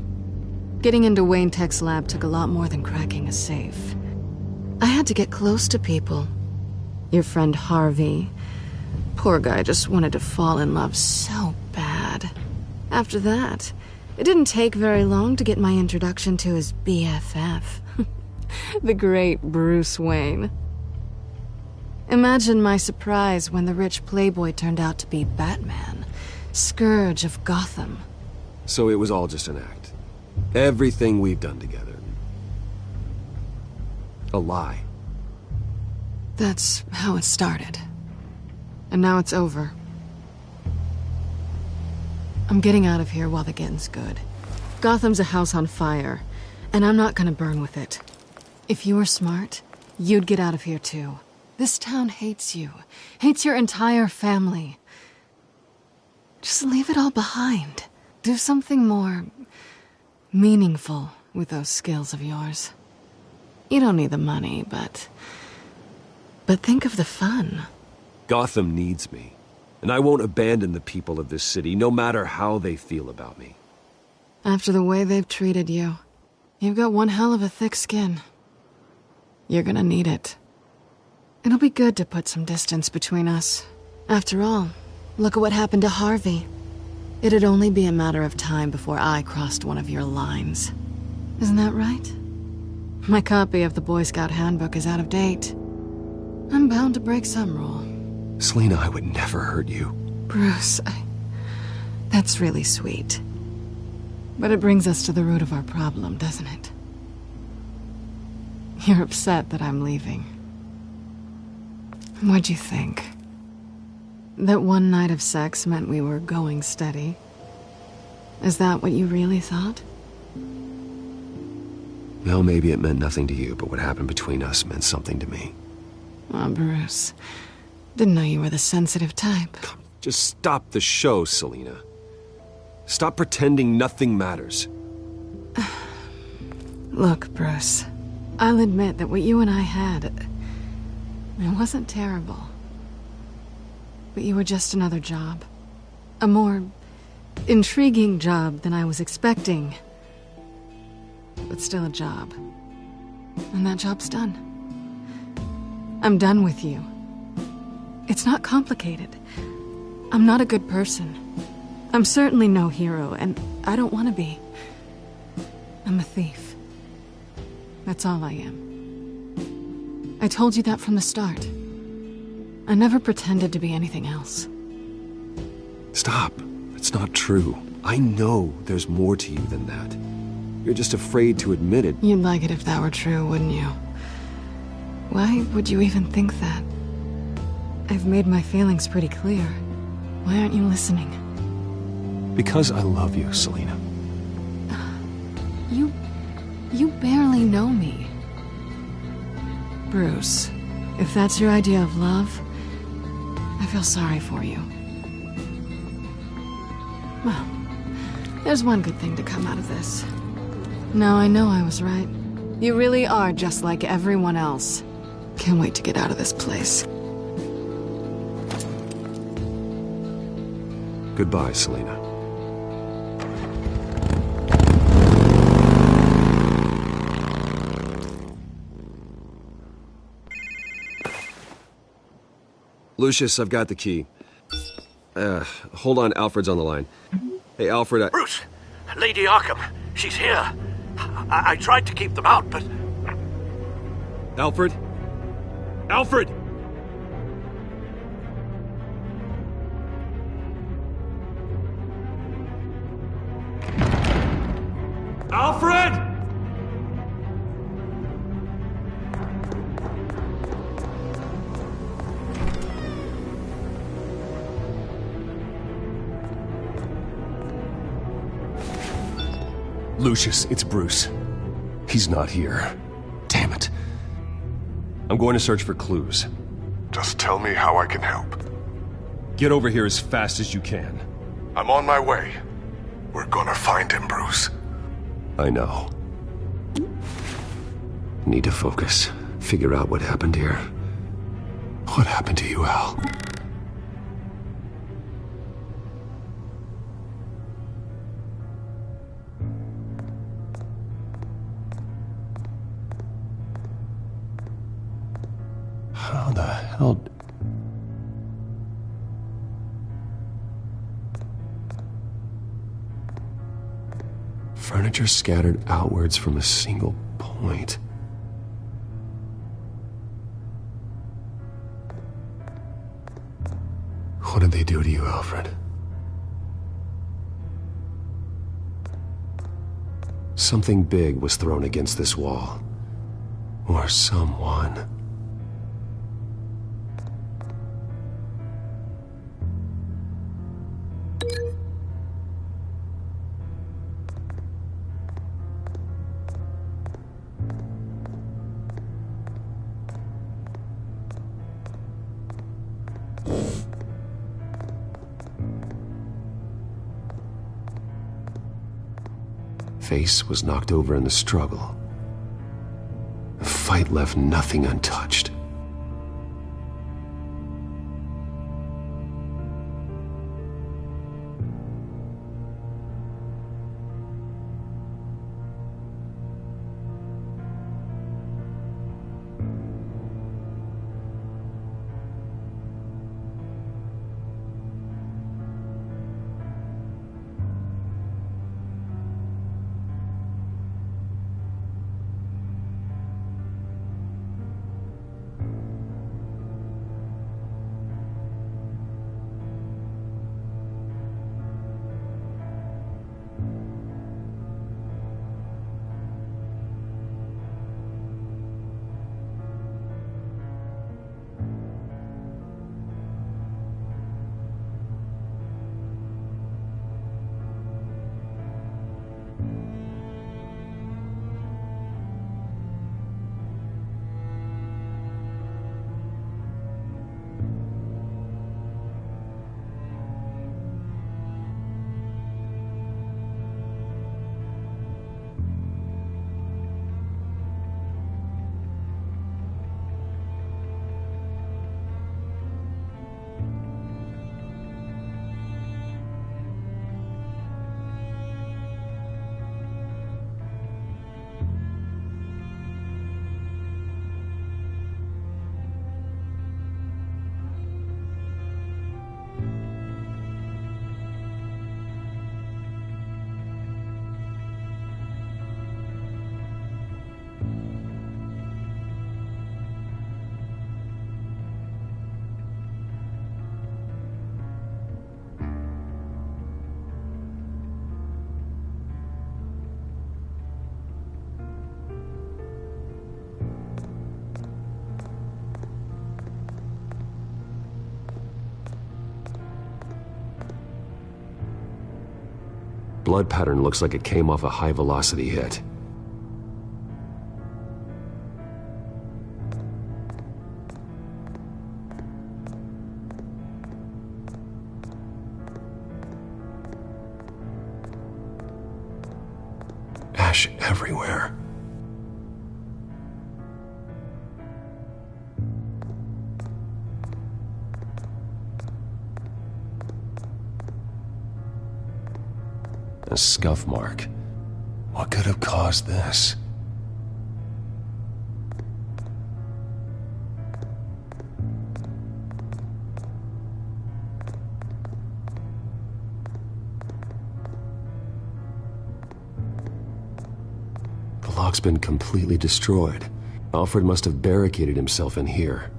Getting into Wayne Tech's lab took a lot more than cracking a safe. I had to get close to people. Your friend Harvey. Poor guy just wanted to fall in love so bad. After that, it didn't take very long to get my introduction to his BFF. The great Bruce Wayne. Imagine my surprise when the rich playboy turned out to be Batman, Scourge of Gotham. So it was all just an act. Everything we've done together. A lie. That's how it started. And now it's over. I'm getting out of here while the getting's good. Gotham's a house on fire, and I'm not gonna burn with it. If you were smart, you'd get out of here too. This town hates you. Hates your entire family. Just leave it all behind. Do something more meaningful with those skills of yours. You don't need the money, but think of the fun. Gotham needs me, and I won't abandon the people of this city, no matter how they feel about me. After the way they've treated you, you've got one hell of a thick skin. You're gonna need it. It'll be good to put some distance between us. After all, look at what happened to Harvey. It'd only be a matter of time before I crossed one of your lines. Isn't that right? My copy of the Boy Scout Handbook is out of date. I'm bound to break some rule. Selina, I would never hurt you. Bruce, that's really sweet. But it brings us to the root of our problem, doesn't it? You're upset that I'm leaving. What'd you think? That one night of sex meant we were going steady? Is that what you really thought? Well, maybe it meant nothing to you, but what happened between us meant something to me. Oh, Bruce. Didn't know you were the sensitive type. Just stop the show, Selina. Stop pretending nothing matters. Look, Bruce. I'll admit that what you and I had, it wasn't terrible. But you were just another job. A more intriguing job than I was expecting. But still a job. And that job's done. I'm done with you. It's not complicated. I'm not a good person. I'm certainly no hero, and I don't want to be. I'm a thief. That's all I am. I told you that from the start. I never pretended to be anything else. Stop. It's not true. I know there's more to you than that. You're just afraid to admit it. You'd like it if that were true, wouldn't you? Why would you even think that? I've made my feelings pretty clear. Why aren't you listening? Because I love you, Selina. You barely know me. Bruce, if that's your idea of love, I feel sorry for you. Well, there's one good thing to come out of this. Now I know I was right. You really are just like everyone else. Can't wait to get out of this place. Goodbye, Selina. Lucius, I've got the key. Hold on, Alfred's on the line. Hey, Alfred, Bruce! Lady Arkham, she's here. I tried to keep them out, but... Alfred? Alfred! Lucius, it's Bruce. He's not here. Damn it. I'm going to search for clues. Just tell me how I can help. Get over here as fast as you can. I'm on my way. We're gonna find him, Bruce. I know. Need to focus. Figure out what happened here. What happened to you, Al? How the hell... Furniture scattered outwards from a single point. What did they do to you, Alfred? Something big was thrown against this wall. Or someone. Face was knocked over in the struggle. The fight left nothing untouched. Blood pattern looks like it came off a high-velocity hit. Ash everywhere. A scuff mark. What could have caused this? The lock's been completely destroyed. Alfred must have barricaded himself in here.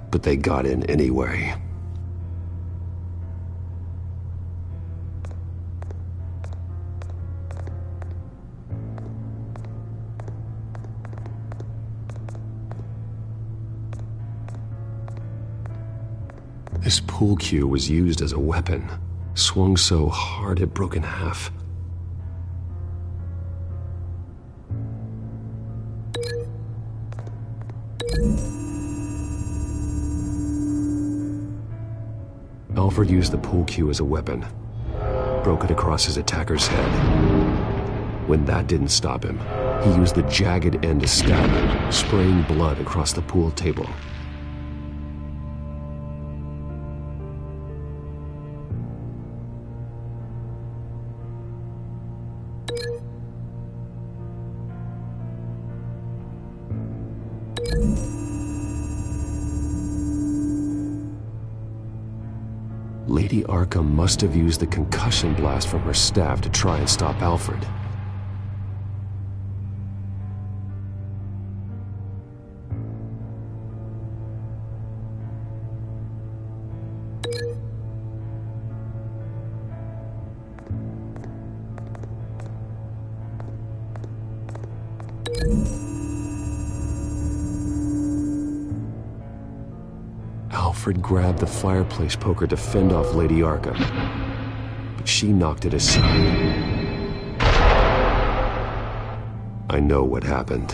But they got in anyway. This pool cue was used as a weapon, swung so hard it broke in half. Alfred used the pool cue as a weapon, broke it across his attacker's head. When that didn't stop him, he used the jagged end to stab him, spraying blood across the pool table. Lady Arkham must have used the concussion blast from her staff to try and stop Alfred. Alfred grabbed the fireplace poker to fend off Lady Arkham, but she knocked it aside. I know what happened.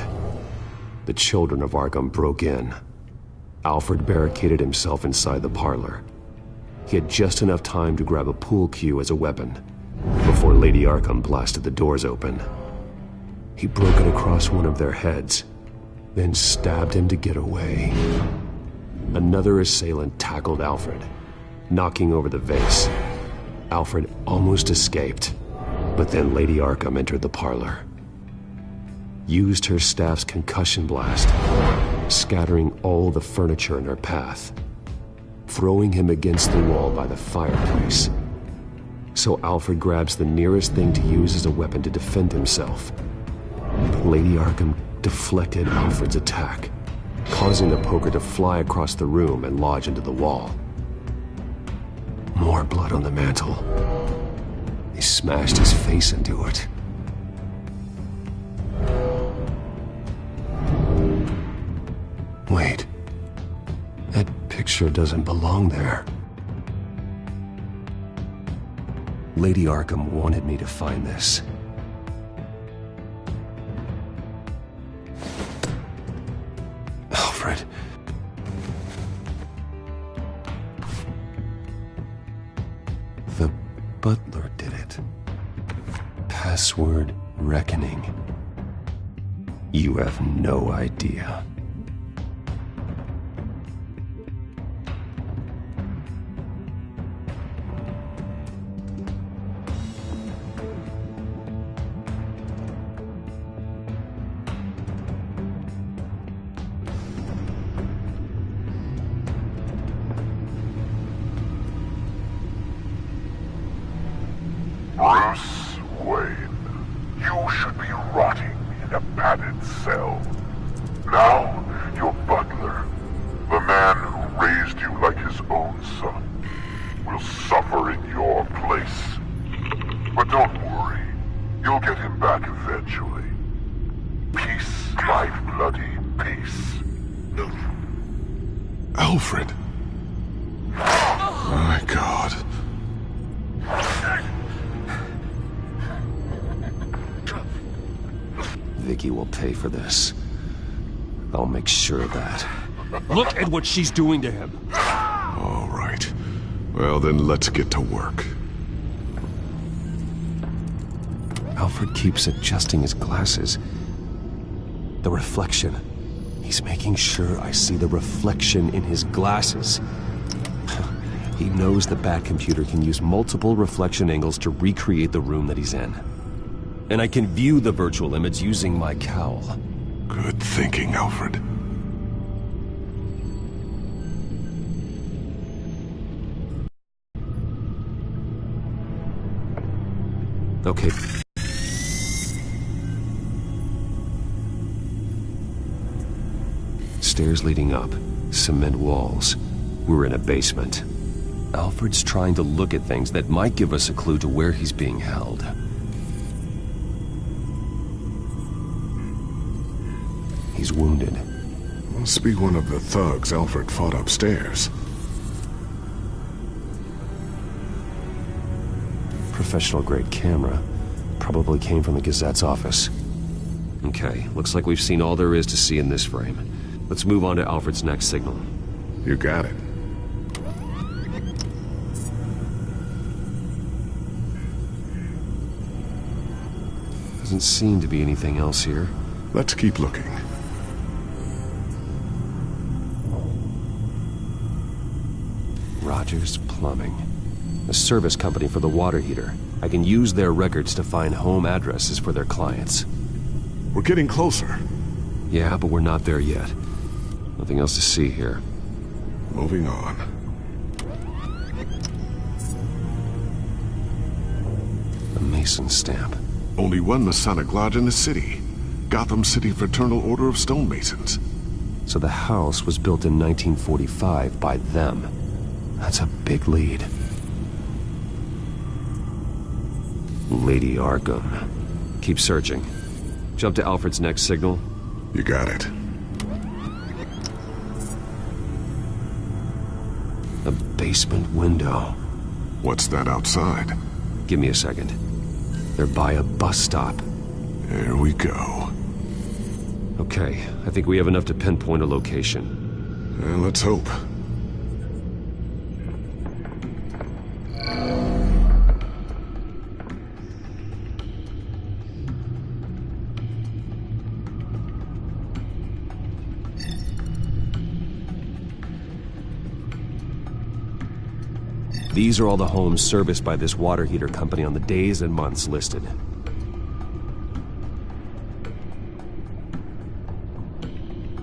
The children of Arkham broke in. Alfred barricaded himself inside the parlor. He had just enough time to grab a pool cue as a weapon before Lady Arkham blasted the doors open. He broke it across one of their heads, then stabbed him to get away. Another assailant tackled Alfred, knocking over the vase. Alfred almost escaped, but then Lady Arkham entered the parlor. Used her staff's concussion blast, scattering all the furniture in her path, throwing him against the wall by the fireplace. So Alfred grabs the nearest thing to use as a weapon to defend himself. But Lady Arkham deflected Alfred's attack, causing the poker to fly across the room and lodge into the wall. More blood on the mantel. He smashed his face into it. Wait. That picture doesn't belong there. Lady Arkham wanted me to find this. Alfred. The butler did it. Password reckoning. You have no idea. Bruce Wayne, you should be rotting in a padded cell. Now, your butler, the man who raised you like his own son, will suffer in your place. But don't worry, you'll get him back eventually. Peace, my bloody peace. Alfred. My God. Vicky will pay for this. I'll make sure of that. Look at what she's doing to him. All right. Well, then let's get to work. Alfred keeps adjusting his glasses. The reflection. He's making sure I see the reflection in his glasses. He knows the Batcomputer can use multiple reflection angles to recreate the room that he's in. And I can view the virtual image using my cowl. Good thinking, Alfred. Okay. Stairs leading up, cement walls. We're in a basement. Alfred's trying to look at things that might give us a clue to where he's being held. He's wounded. Must be one of the thugs Alfred fought upstairs. Professional-grade camera. Probably came from the Gazette's office. Okay, looks like we've seen all there is to see in this frame. Let's move on to Alfred's next signal. You got it. Doesn't seem to be anything else here. Let's keep looking. Rogers Plumbing. A service company for the water heater. I can use their records to find home addresses for their clients. We're getting closer. Yeah, but we're not there yet. Nothing else to see here. Moving on. A Mason stamp. Only one Masonic lodge in the city. Gotham City Fraternal Order of Stonemasons. So the house was built in 1945 by them. That's a big lead. Lady Arkham. Keep searching. Jump to Alfred's next signal. You got it. A basement window. What's that outside? Give me a second. They're by a bus stop. There we go. Okay, I think we have enough to pinpoint a location. Let's hope. These are all the homes serviced by this water heater company on the days and months listed.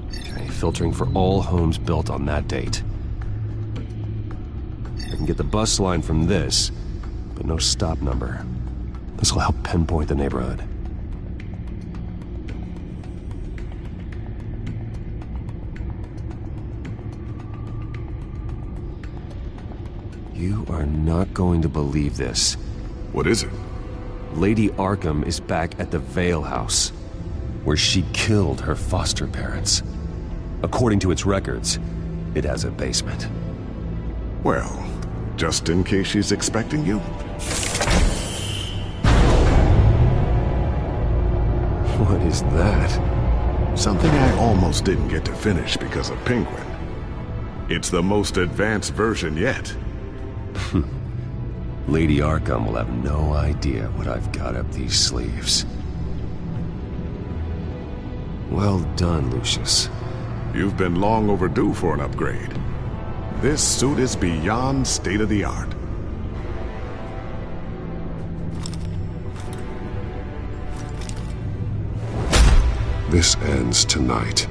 Okay, filtering for all homes built on that date. I can get the bus line from this, but no stop number. This will help pinpoint the neighborhood. You are not going to believe this. What is it? Lady Arkham is back at the Vale House, where she killed her foster parents. According to its records, it has a basement. Well, just in case she's expecting you. What is that? Something I almost didn't get to finish because of Penguin. It's the most advanced version yet. Lady Arkham will have no idea what I've got up these sleeves. Well done, Lucius. You've been long overdue for an upgrade. This suit is beyond state-of-the-art. This ends tonight.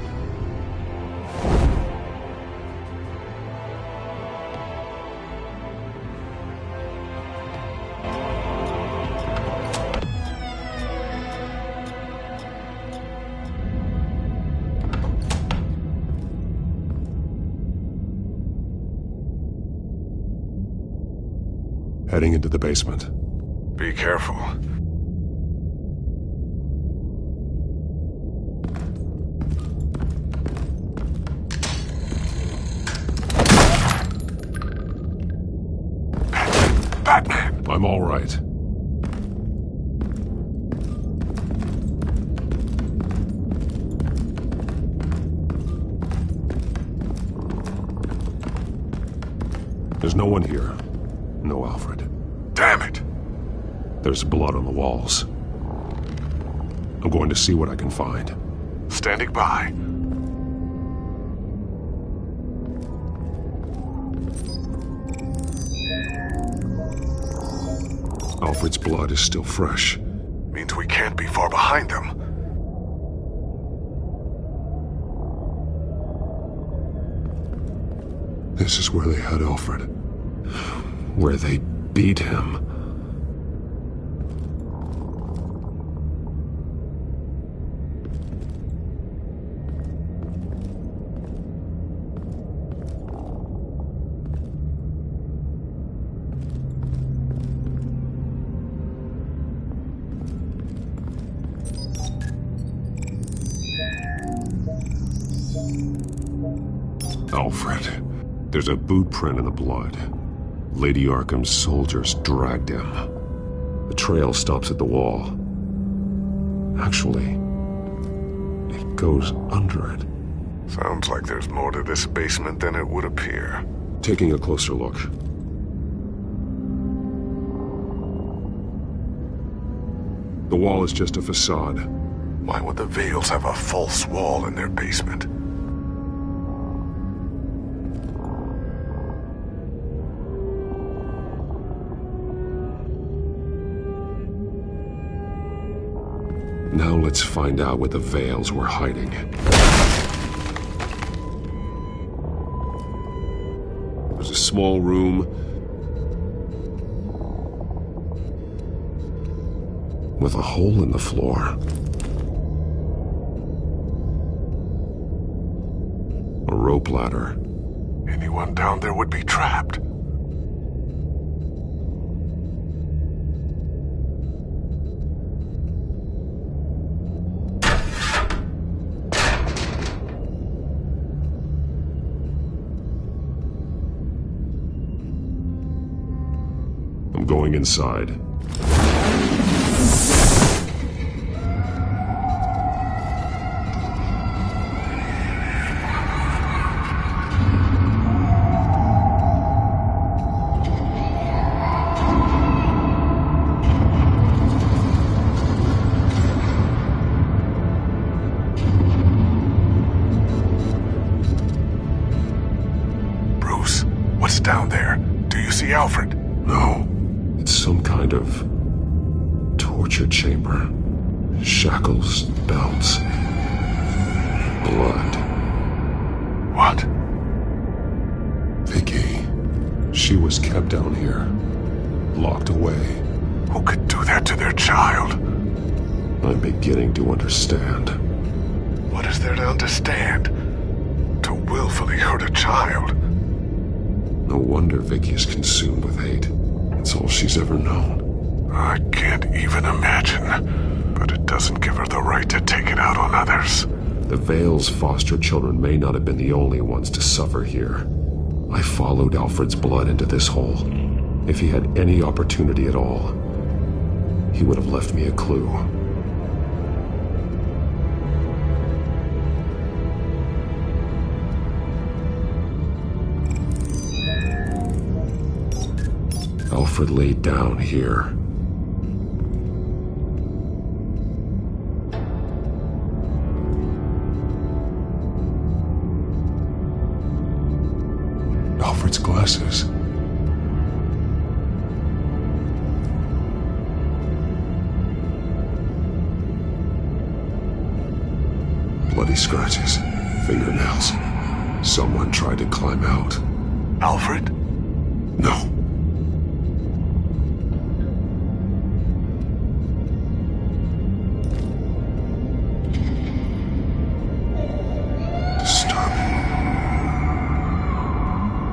Heading into the basement. Be careful. Batman! I'm all right. There's no one here. No Alfred. Damn it! There's blood on the walls. I'm going to see what I can find. Standing by. Alfred's blood is still fresh. Means we can't be far behind them. This is where they had Alfred. Where they beat him. Alfred. There's a boot print in the blood. Lady Arkham's soldiers dragged him. The trail stops at the wall. Actually, it goes under it. Sounds like there's more to this basement than it would appear. Taking a closer look. The wall is just a facade. Why would the Vales have a false wall in their basement? Now let's find out what the Vales were hiding. There's a small room with a hole in the floor. A rope ladder. Anyone down there would be trapped. I'm going inside. Bruce, what's down there? Do you see Alfred? No. It's some kind of torture chamber. Shackles, belts, blood. What? Vicky. She was kept down here, locked away. Who could do that to their child? I'm beginning to understand. What is there to understand? To willfully hurt a child? No wonder Vicky is consumed with hate. It's all she's ever known. I can't even imagine, but it doesn't give her the right to take it out on others. The Vale's foster children may not have been the only ones to suffer here. I followed Alfred's blood into this hole. If he had any opportunity at all, he would have left me a clue. Alfred laid down here. Alfred's glasses. Bloody scratches, fingernails. Someone tried to climb out. Alfred? No.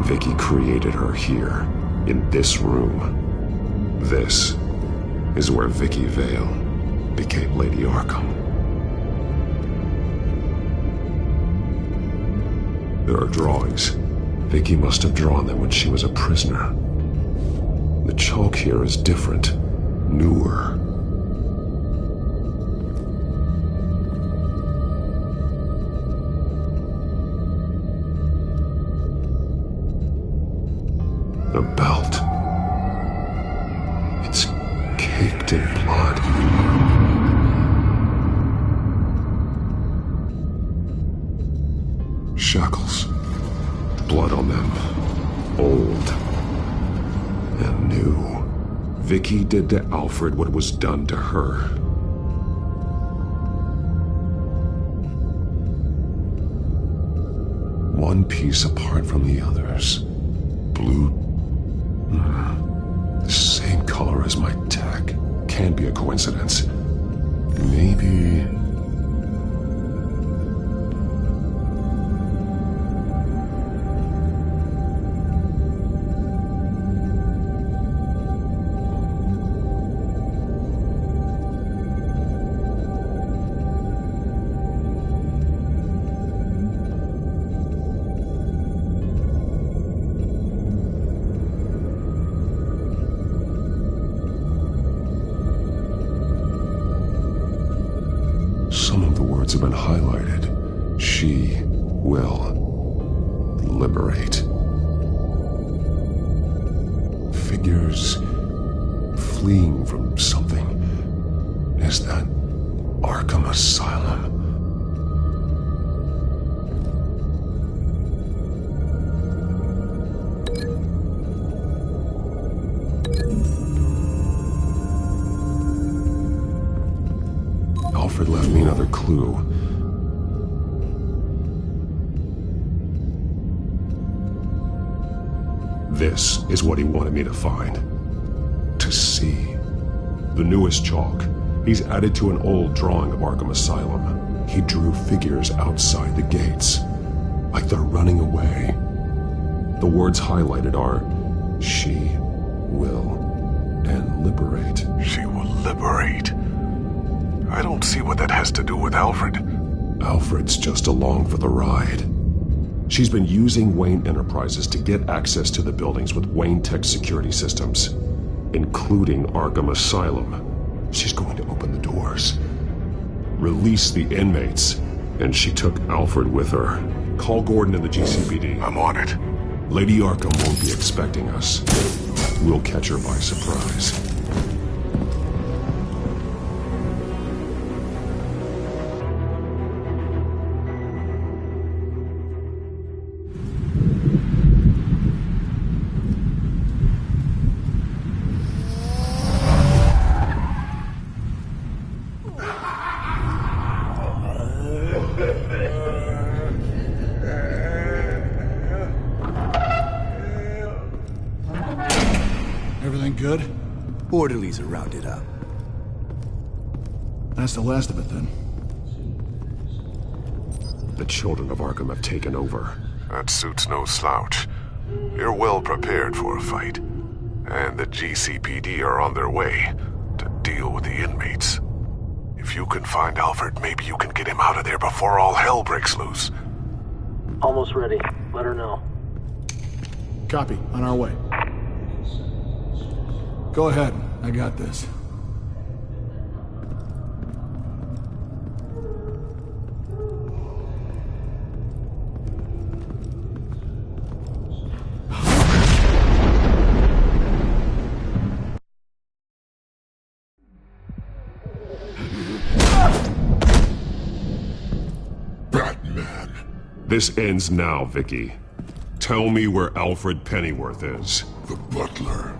Vicky created her here, in this room. This is where Vicky Vale became Lady Arkham. There are drawings. Vicky must have drawn them when she was a prisoner. The chalk here is different, newer. The belt. It's caked in blood. Shackles. Blood on them. Old. And new. Vicky did to Alfred what was done to her. One piece apart from the others. Blue. The same color as my tech. Can't be a coincidence. Maybe... Some of the words have been highlighted. She will liberate. Figures fleeing from something. Is that Arkham Asylum? Alfred left me another clue. This is what he wanted me to find. To see. The newest chalk. He's added to an old drawing of Arkham Asylum. He drew figures outside the gates. Like they're running away. The words highlighted are, she will, and liberate. She will liberate. I don't see what that has to do with Alfred. Alfred's just along for the ride. She's been using Wayne Enterprises to get access to the buildings with Wayne Tech security systems, including Arkham Asylum. She's going to open the doors, release the inmates, and she took Alfred with her. Call Gordon in the GCPD. I'm on it. Lady Arkham won't be expecting us. We'll catch her by surprise. Everything good? Orderlies are rounded up. That's the last of it, then. The children of Arkham have taken over. That suit's no slouch. You're well prepared for a fight. And the GCPD are on their way to deal with the inmates. If you can find Alfred, maybe you can get him out of there before all hell breaks loose. Almost ready. Let her know. Copy. On our way. Go ahead. I got this. Batman. This ends now, Vicky. Tell me where Alfred Pennyworth is. The butler.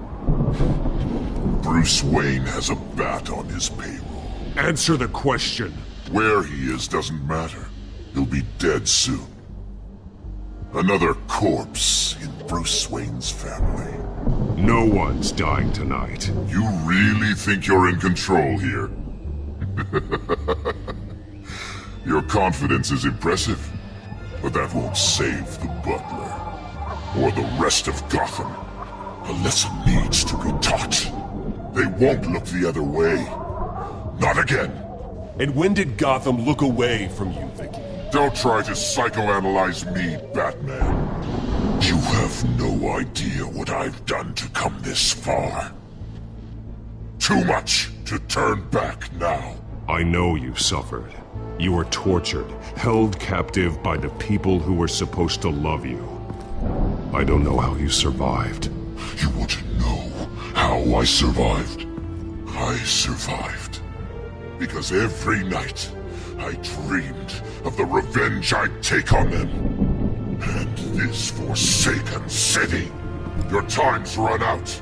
Bruce Wayne has a bat on his payroll. Answer the question. Where he is doesn't matter. He'll be dead soon. Another corpse in Bruce Wayne's family. No one's dying tonight. You really think you're in control here? Your confidence is impressive, but that won't save the butler. Or the rest of Gotham. A lesson needs to be taught. They won't look the other way. Not again. And when did Gotham look away from you, Vicky? Don't try to psychoanalyze me, Batman. You have no idea what I've done to come this far. Too much to turn back now. I know you suffered. You were tortured, held captive by the people who were supposed to love you. I don't know how you survived. You want to know how I survived? I survived because every night I dreamed of the revenge I'd take on them. And this forsaken city. Your time's run out.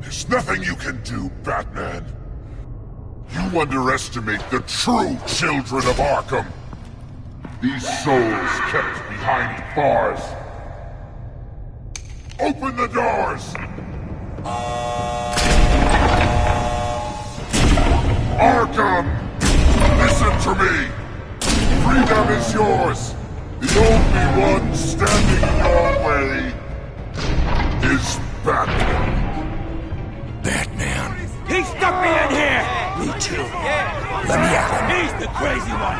There's nothing you can do, Batman. You underestimate the true children of Arkham. These souls kept behind bars. Open the doors! Arkham! Listen to me! Freedom is yours! The only one standing in your way is Batman. Batman. He stuck me in here! Me too. Let me at him. He's the crazy one!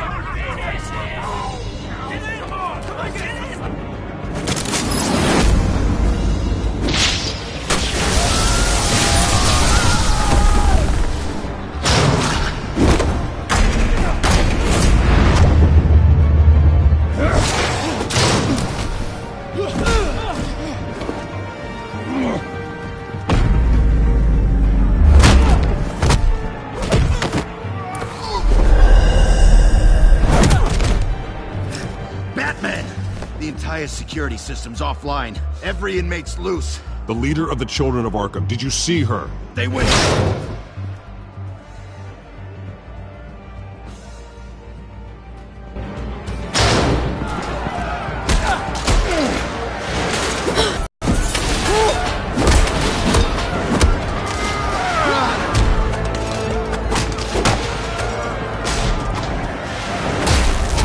entire security system's offline. Every inmate's loose. The leader of the Children of Arkham, did you see her? They went...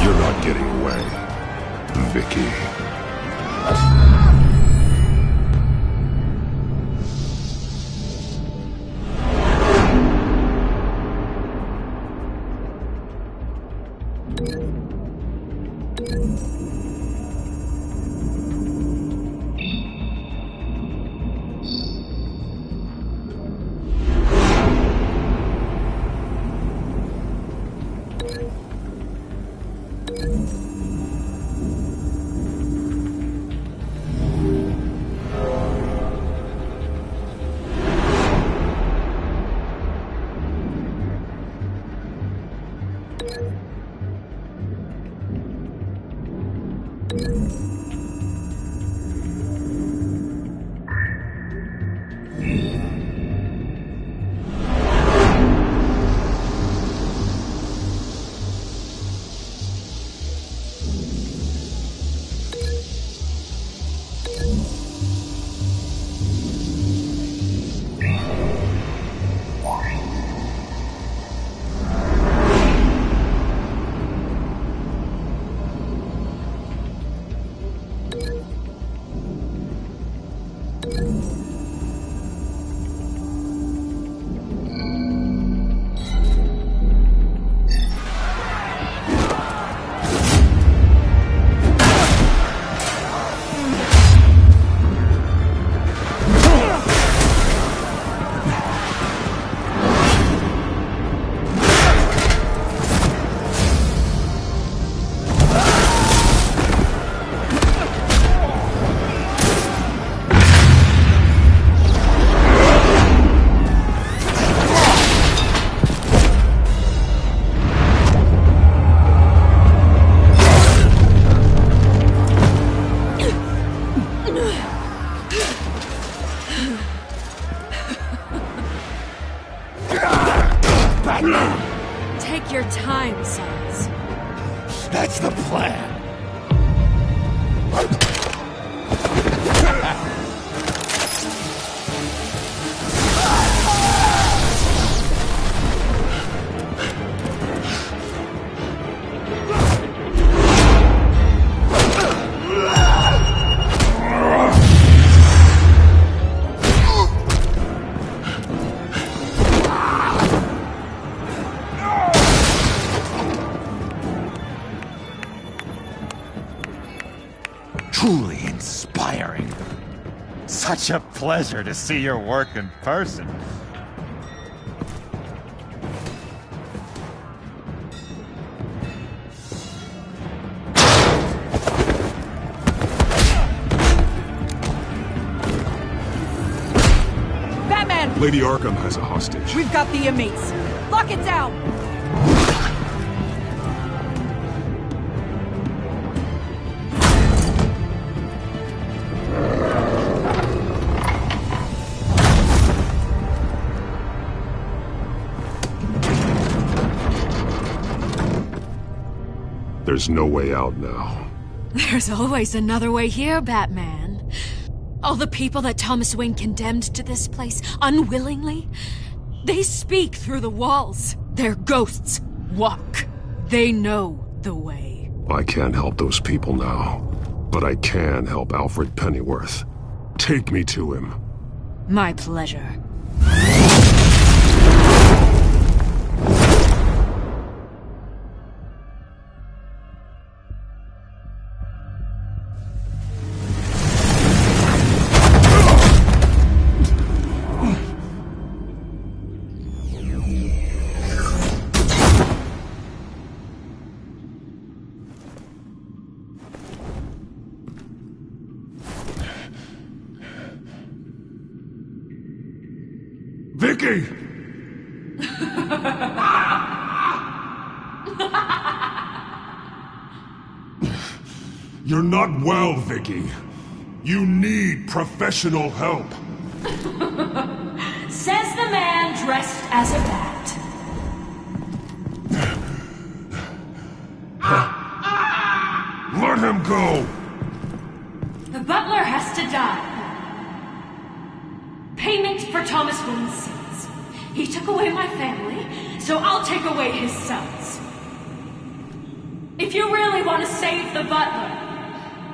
You're not getting away, Vicky. Take your time, sons. That's the plan. Truly inspiring. Such a pleasure to see your work in person. Batman! Lady Arkham has a hostage. We've got the inmates. Lock it down! There's no way out now. There's always another way here, Batman. All the people that Thomas Wayne condemned to this place unwillingly, they speak through the walls. Their ghosts walk. They know the way. I can't help those people now, but I can help Alfred Pennyworth. Take me to him. My pleasure. Vicky! You're not well, Vicky. You need professional help. Says the man dressed as a bat. Let him go! The butler has to die. Payment for Thomas Wayne's sins. He took away my family, so I'll take away his sons. If you really want to save the butler,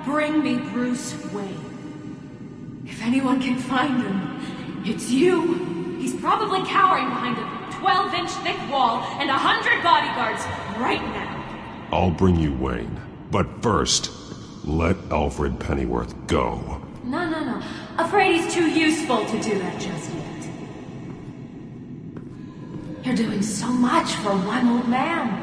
bring me Bruce Wayne. If anyone can find him, it's you. He's probably cowering behind a 12-inch thick wall and 100 bodyguards right now. I'll bring you Wayne. But first, let Alfred Pennyworth go. No. Afraid he's too useful to do that just yet. You're doing so much for one old man.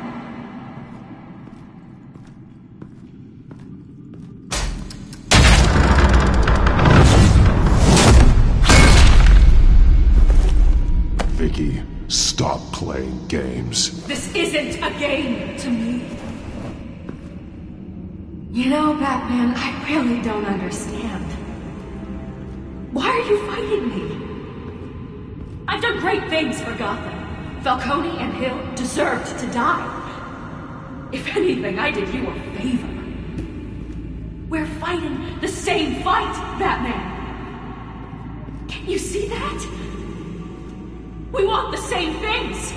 Vicky, stop playing games. This isn't a game to me. You know, Batman, I really don't understand. Why are you fighting me? I've done great things for Gotham. Falcone and Hill deserved to die. If anything, I did you a favor. We're fighting the same fight, Batman. Can you see that? We want the same things.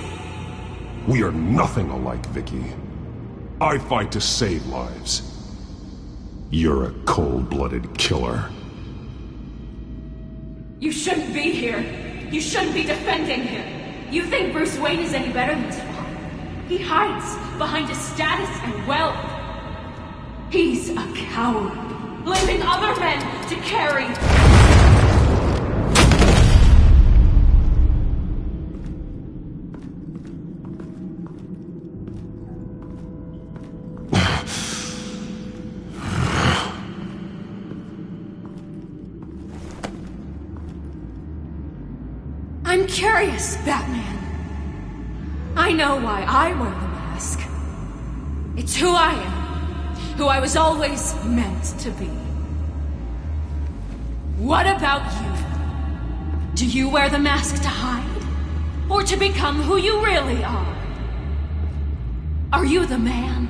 We are nothing alike, Vicky. I fight to save lives. You're a cold-blooded killer. You shouldn't be here. You shouldn't be defending him. You think Bruce Wayne is any better than his father? He hides behind his status and wealth. He's a coward, leaving other men to carry. I'm curious, Batman. I know why I wear the mask. It's who I am. Who I was always meant to be. What about you? Do you wear the mask to hide? Or to become who you really are? Are you the man?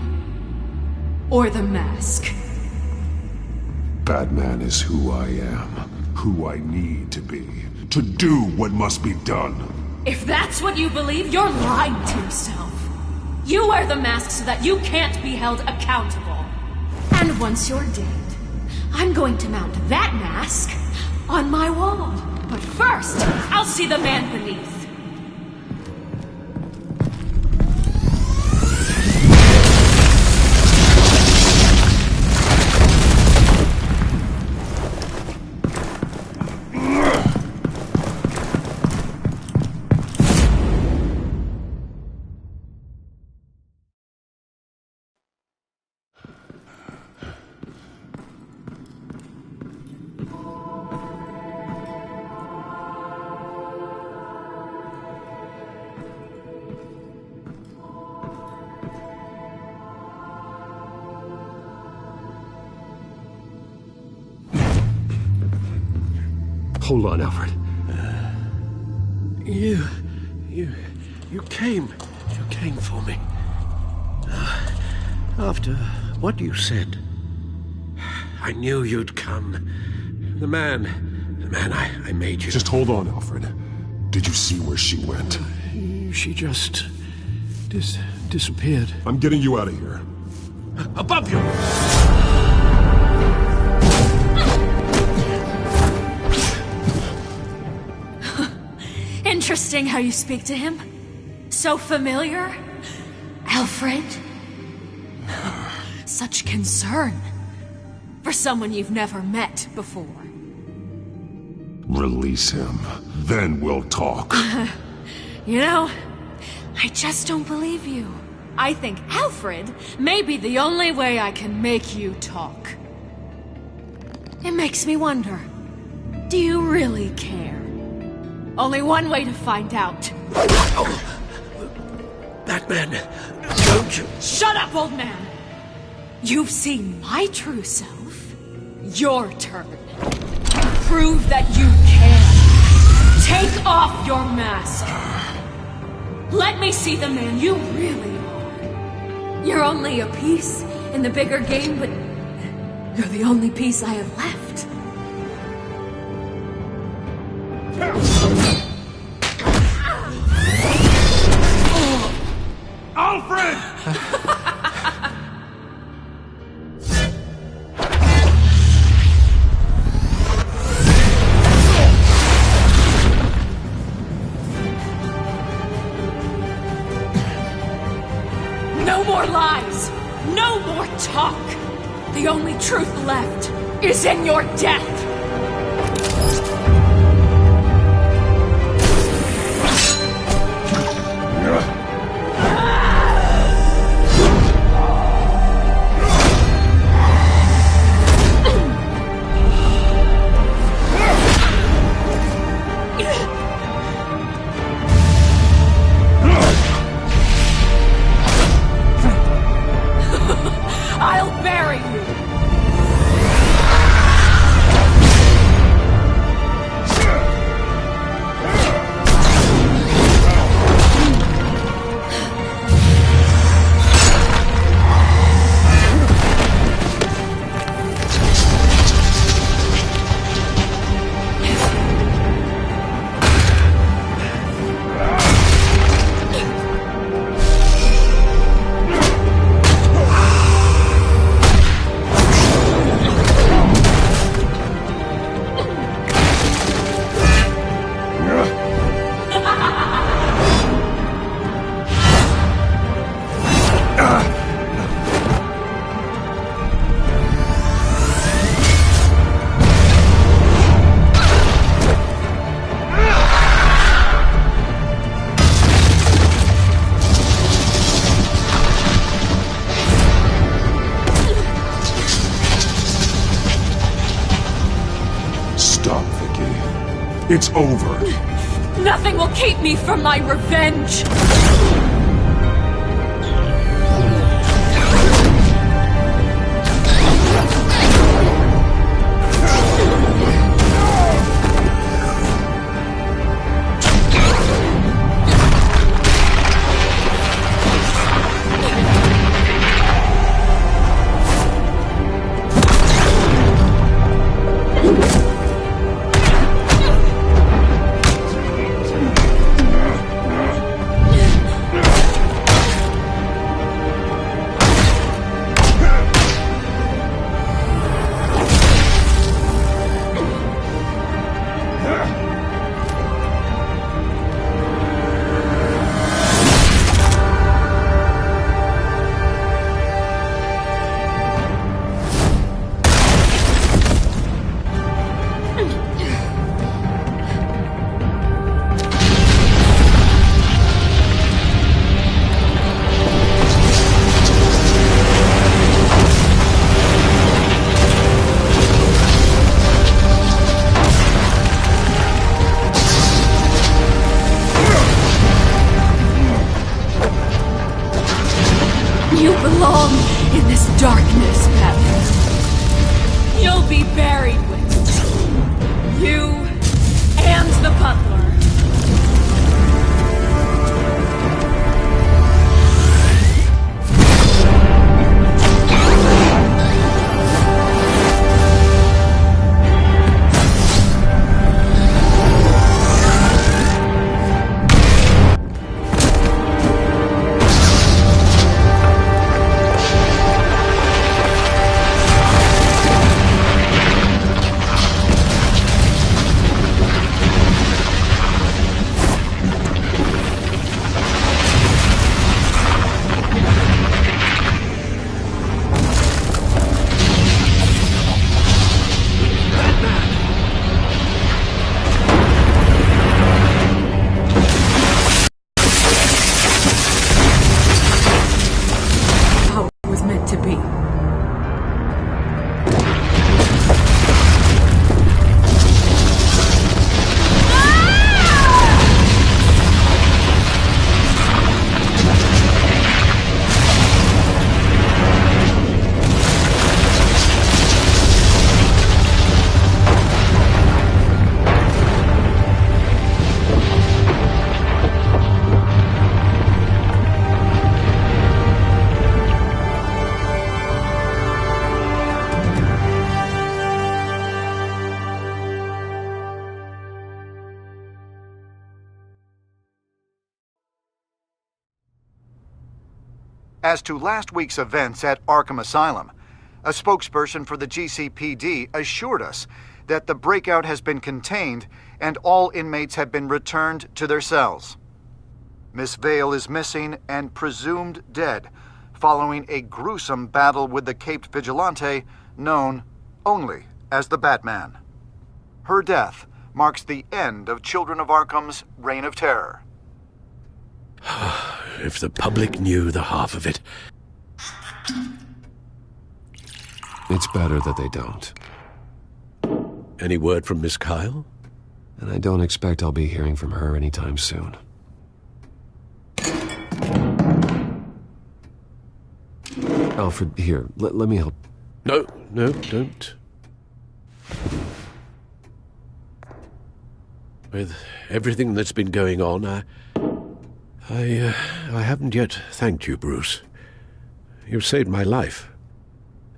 Or the mask? Batman is who I am. Who I need to be. To do what must be done. If that's what you believe, you're lying to yourself. You wear the mask so that you can't be held accountable. And once you're dead, I'm going to mount that mask on my wall. But first, I'll see the man beneath. Hold on, Alfred. You came for me. After what you said, I knew you'd come. The man I made you. Just hold on, Alfred. Did you see where she went? She just disappeared. I'm getting you out of here. Above you! Interesting how you speak to him. So familiar. Alfred. Such concern. For someone you've never met before. Release him. Then we'll talk. You know, I just don't believe you. I think Alfred may be the only way I can make you talk. It makes me wonder, do you really care? Only one way to find out. Batman, don't you... Shut up, old man! You've seen my true self. Your turn. Prove that you can. Take off your mask. Let me see the man you really are. You're only a piece in the bigger game, but you're the only piece I have left. Alfred! No more lies! No more talk! The only truth left is in your death! I'll bury you! Stop, Vicky. It's over. Nothing will keep me from my revenge! As to last week's events at Arkham Asylum, a spokesperson for the GCPD assured us that the breakout has been contained and all inmates have been returned to their cells. Miss Vale is missing and presumed dead following a gruesome battle with the caped vigilante known only as the Batman. Her death marks the end of Children of Arkham's reign of terror. If the public knew the half of it. It's better that they don't. Any word from Miss Kyle? And I don't expect I'll be hearing from her anytime soon. Alfred, here, let me help. No, don't. With everything that's been going on, I haven't yet thanked you, Bruce. You've saved my life.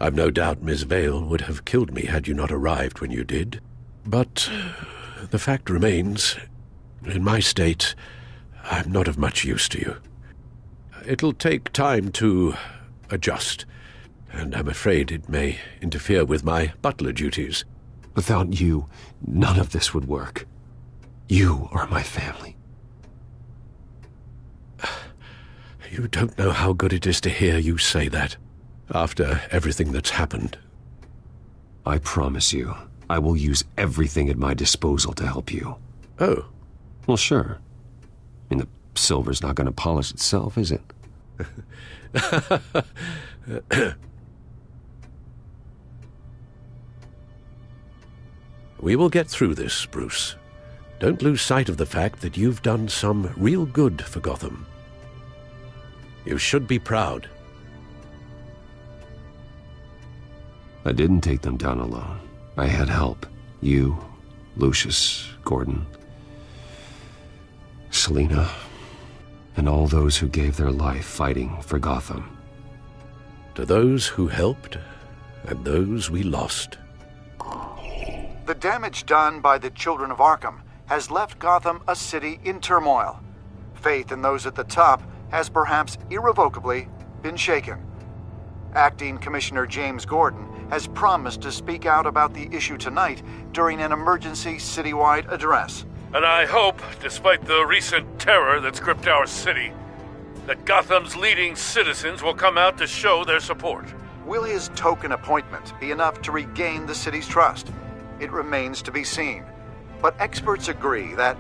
I've no doubt Miss Vale would have killed me had you not arrived when you did. But the fact remains, in my state, I'm not of much use to you. It'll take time to adjust, and I'm afraid it may interfere with my butler duties. Without you, none of this would work. You are my family. You don't know how good it is to hear you say that, after everything that's happened. I promise you, I will use everything at my disposal to help you. Oh. Well, sure. I mean, the silver's not going to polish itself, is it? We will get through this, Bruce. Don't lose sight of the fact that you've done some real good for Gotham. You should be proud. I didn't take them down alone. I had help. You, Lucius, Gordon, Selina, and all those who gave their life fighting for Gotham. To those who helped, and those we lost. The damage done by the Children of Arkham has left Gotham a city in turmoil. Faith in those at the top has perhaps irrevocably been shaken. Acting Commissioner James Gordon has promised to speak out about the issue tonight during an emergency citywide address. And I hope, despite the recent terror that's gripped our city, that Gotham's leading citizens will come out to show their support. Will his token appointment be enough to regain the city's trust? It remains to be seen. But experts agree that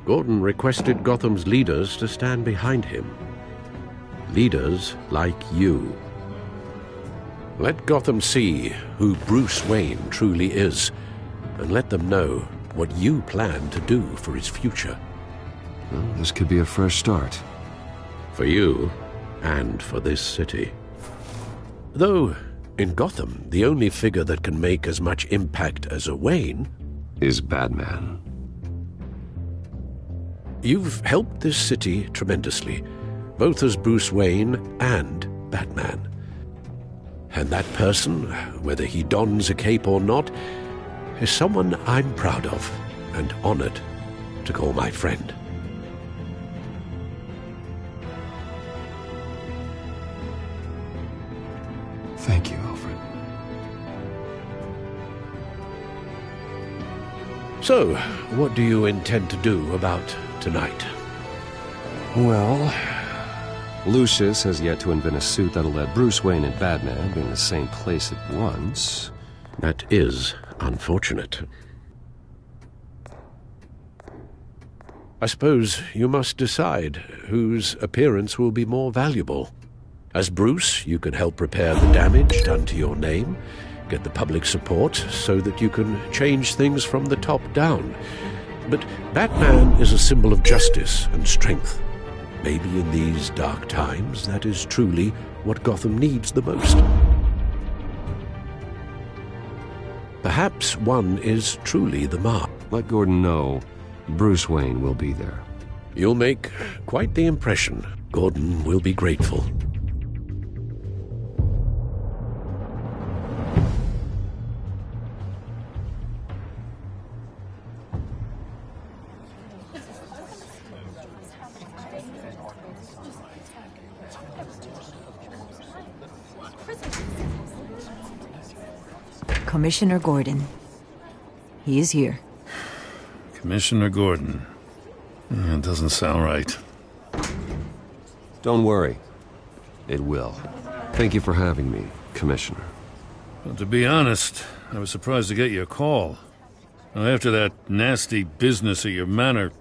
Gordon requested Gotham's leaders to stand behind him. Leaders like you. Let Gotham see who Bruce Wayne truly is, and let them know what you plan to do for his future. Well, this could be a fresh start. For you, and for this city. Though, in Gotham, the only figure that can make as much impact as a Wayne is Batman. You've helped this city tremendously, both as Bruce Wayne and Batman. And that person, whether he dons a cape or not, is someone I'm proud of and honored to call my friend. Thank you, Alfred. So, what do you intend to do about tonight? Well, Lucius has yet to invent a suit that'll let Bruce Wayne and Batman be in the same place at once. That is unfortunate. I suppose you must decide whose appearance will be more valuable. As Bruce, you can help repair the damage done to your name, get the public support so that you can change things from the top down. But Batman is a symbol of justice and strength. Maybe in these dark times, that is truly what Gotham needs the most. Perhaps one is truly the mark. Let Gordon know Bruce Wayne will be there. You'll make quite the impression. Gordon will be grateful. Commissioner Gordon. He is here. Commissioner Gordon. It doesn't sound right. Don't worry. It will. Thank you for having me, Commissioner. Well, to be honest, I was surprised to get your call. Now, after that nasty business at your manor,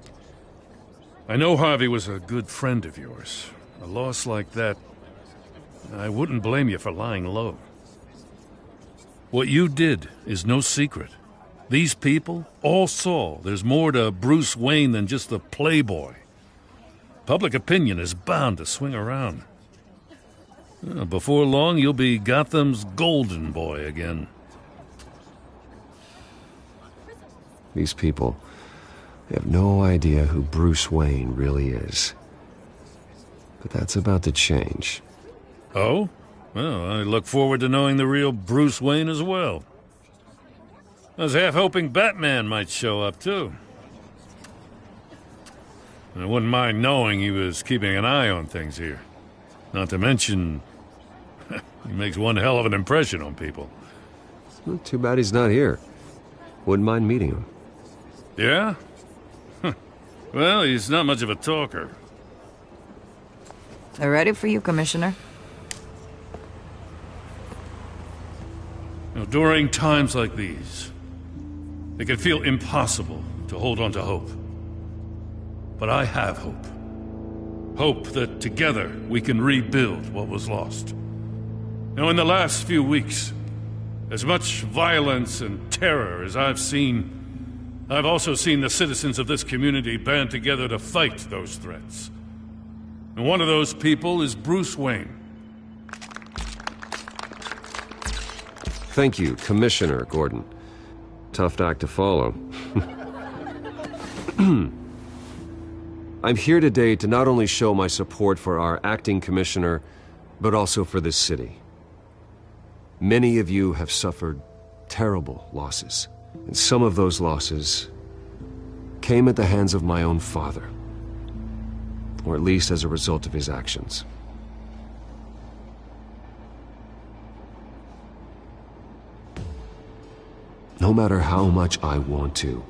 I know Harvey was a good friend of yours. A loss like that, I wouldn't blame you for lying low. What you did is no secret. These people all saw there's more to Bruce Wayne than just the playboy. Public opinion is bound to swing around. Before long, you'll be Gotham's golden boy again. These people have no idea who Bruce Wayne really is. But that's about to change. Oh? Well, I look forward to knowing the real Bruce Wayne as well. I was half hoping Batman might show up, too. I wouldn't mind knowing he was keeping an eye on things here. Not to mention, he makes one hell of an impression on people. Well, too bad he's not here. Wouldn't mind meeting him. Yeah? Well, he's not much of a talker. They're ready for you, Commissioner. Now, during times like these, it can feel impossible to hold on to hope. But I have hope. Hope that together we can rebuild what was lost. Now, in the last few weeks, as much violence and terror as I've seen, I've also seen the citizens of this community band together to fight those threats. And one of those people is Bruce Wayne. Thank you, Commissioner Gordon. Tough act to follow. I'm here today to not only show my support for our acting commissioner, but also for this city. Many of you have suffered terrible losses, and some of those losses came at the hands of my own father, or at least as a result of his actions. No matter how much I want to,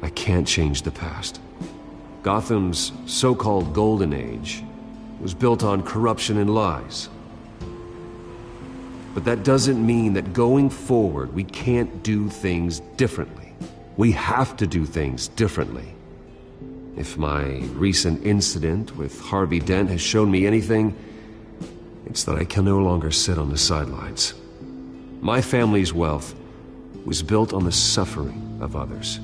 I can't change the past. Gotham's so-called Golden Age was built on corruption and lies. But that doesn't mean that going forward we can't do things differently. We have to do things differently. If my recent incident with Harvey Dent has shown me anything, it's that I can no longer sit on the sidelines. My family's wealth was built on the suffering of others.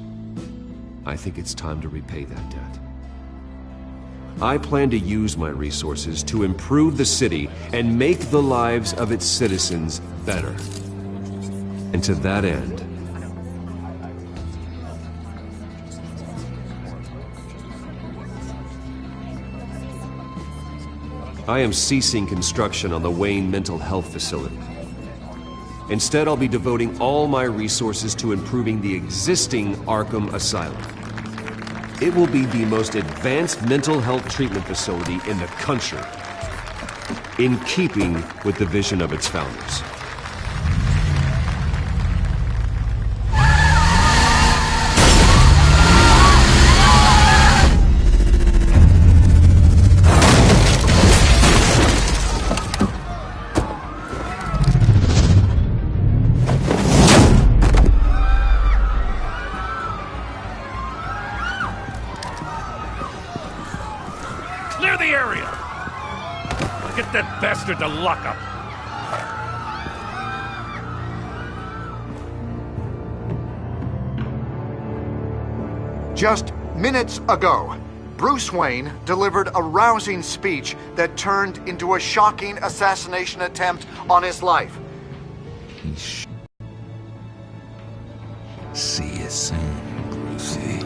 I think it's time to repay that debt. I plan to use my resources to improve the city and make the lives of its citizens better. And to that end, I am ceasing construction on the Wayne Mental Health Facility. Instead, I'll be devoting all my resources to improving the existing Arkham Asylum. It will be the most advanced mental health treatment facility in the country, in keeping with the vision of its founders. Clear the area! Get that bastard to lock up! Just minutes ago, Bruce Wayne delivered a rousing speech that turned into a shocking assassination attempt on his life. See you soon, Brucey.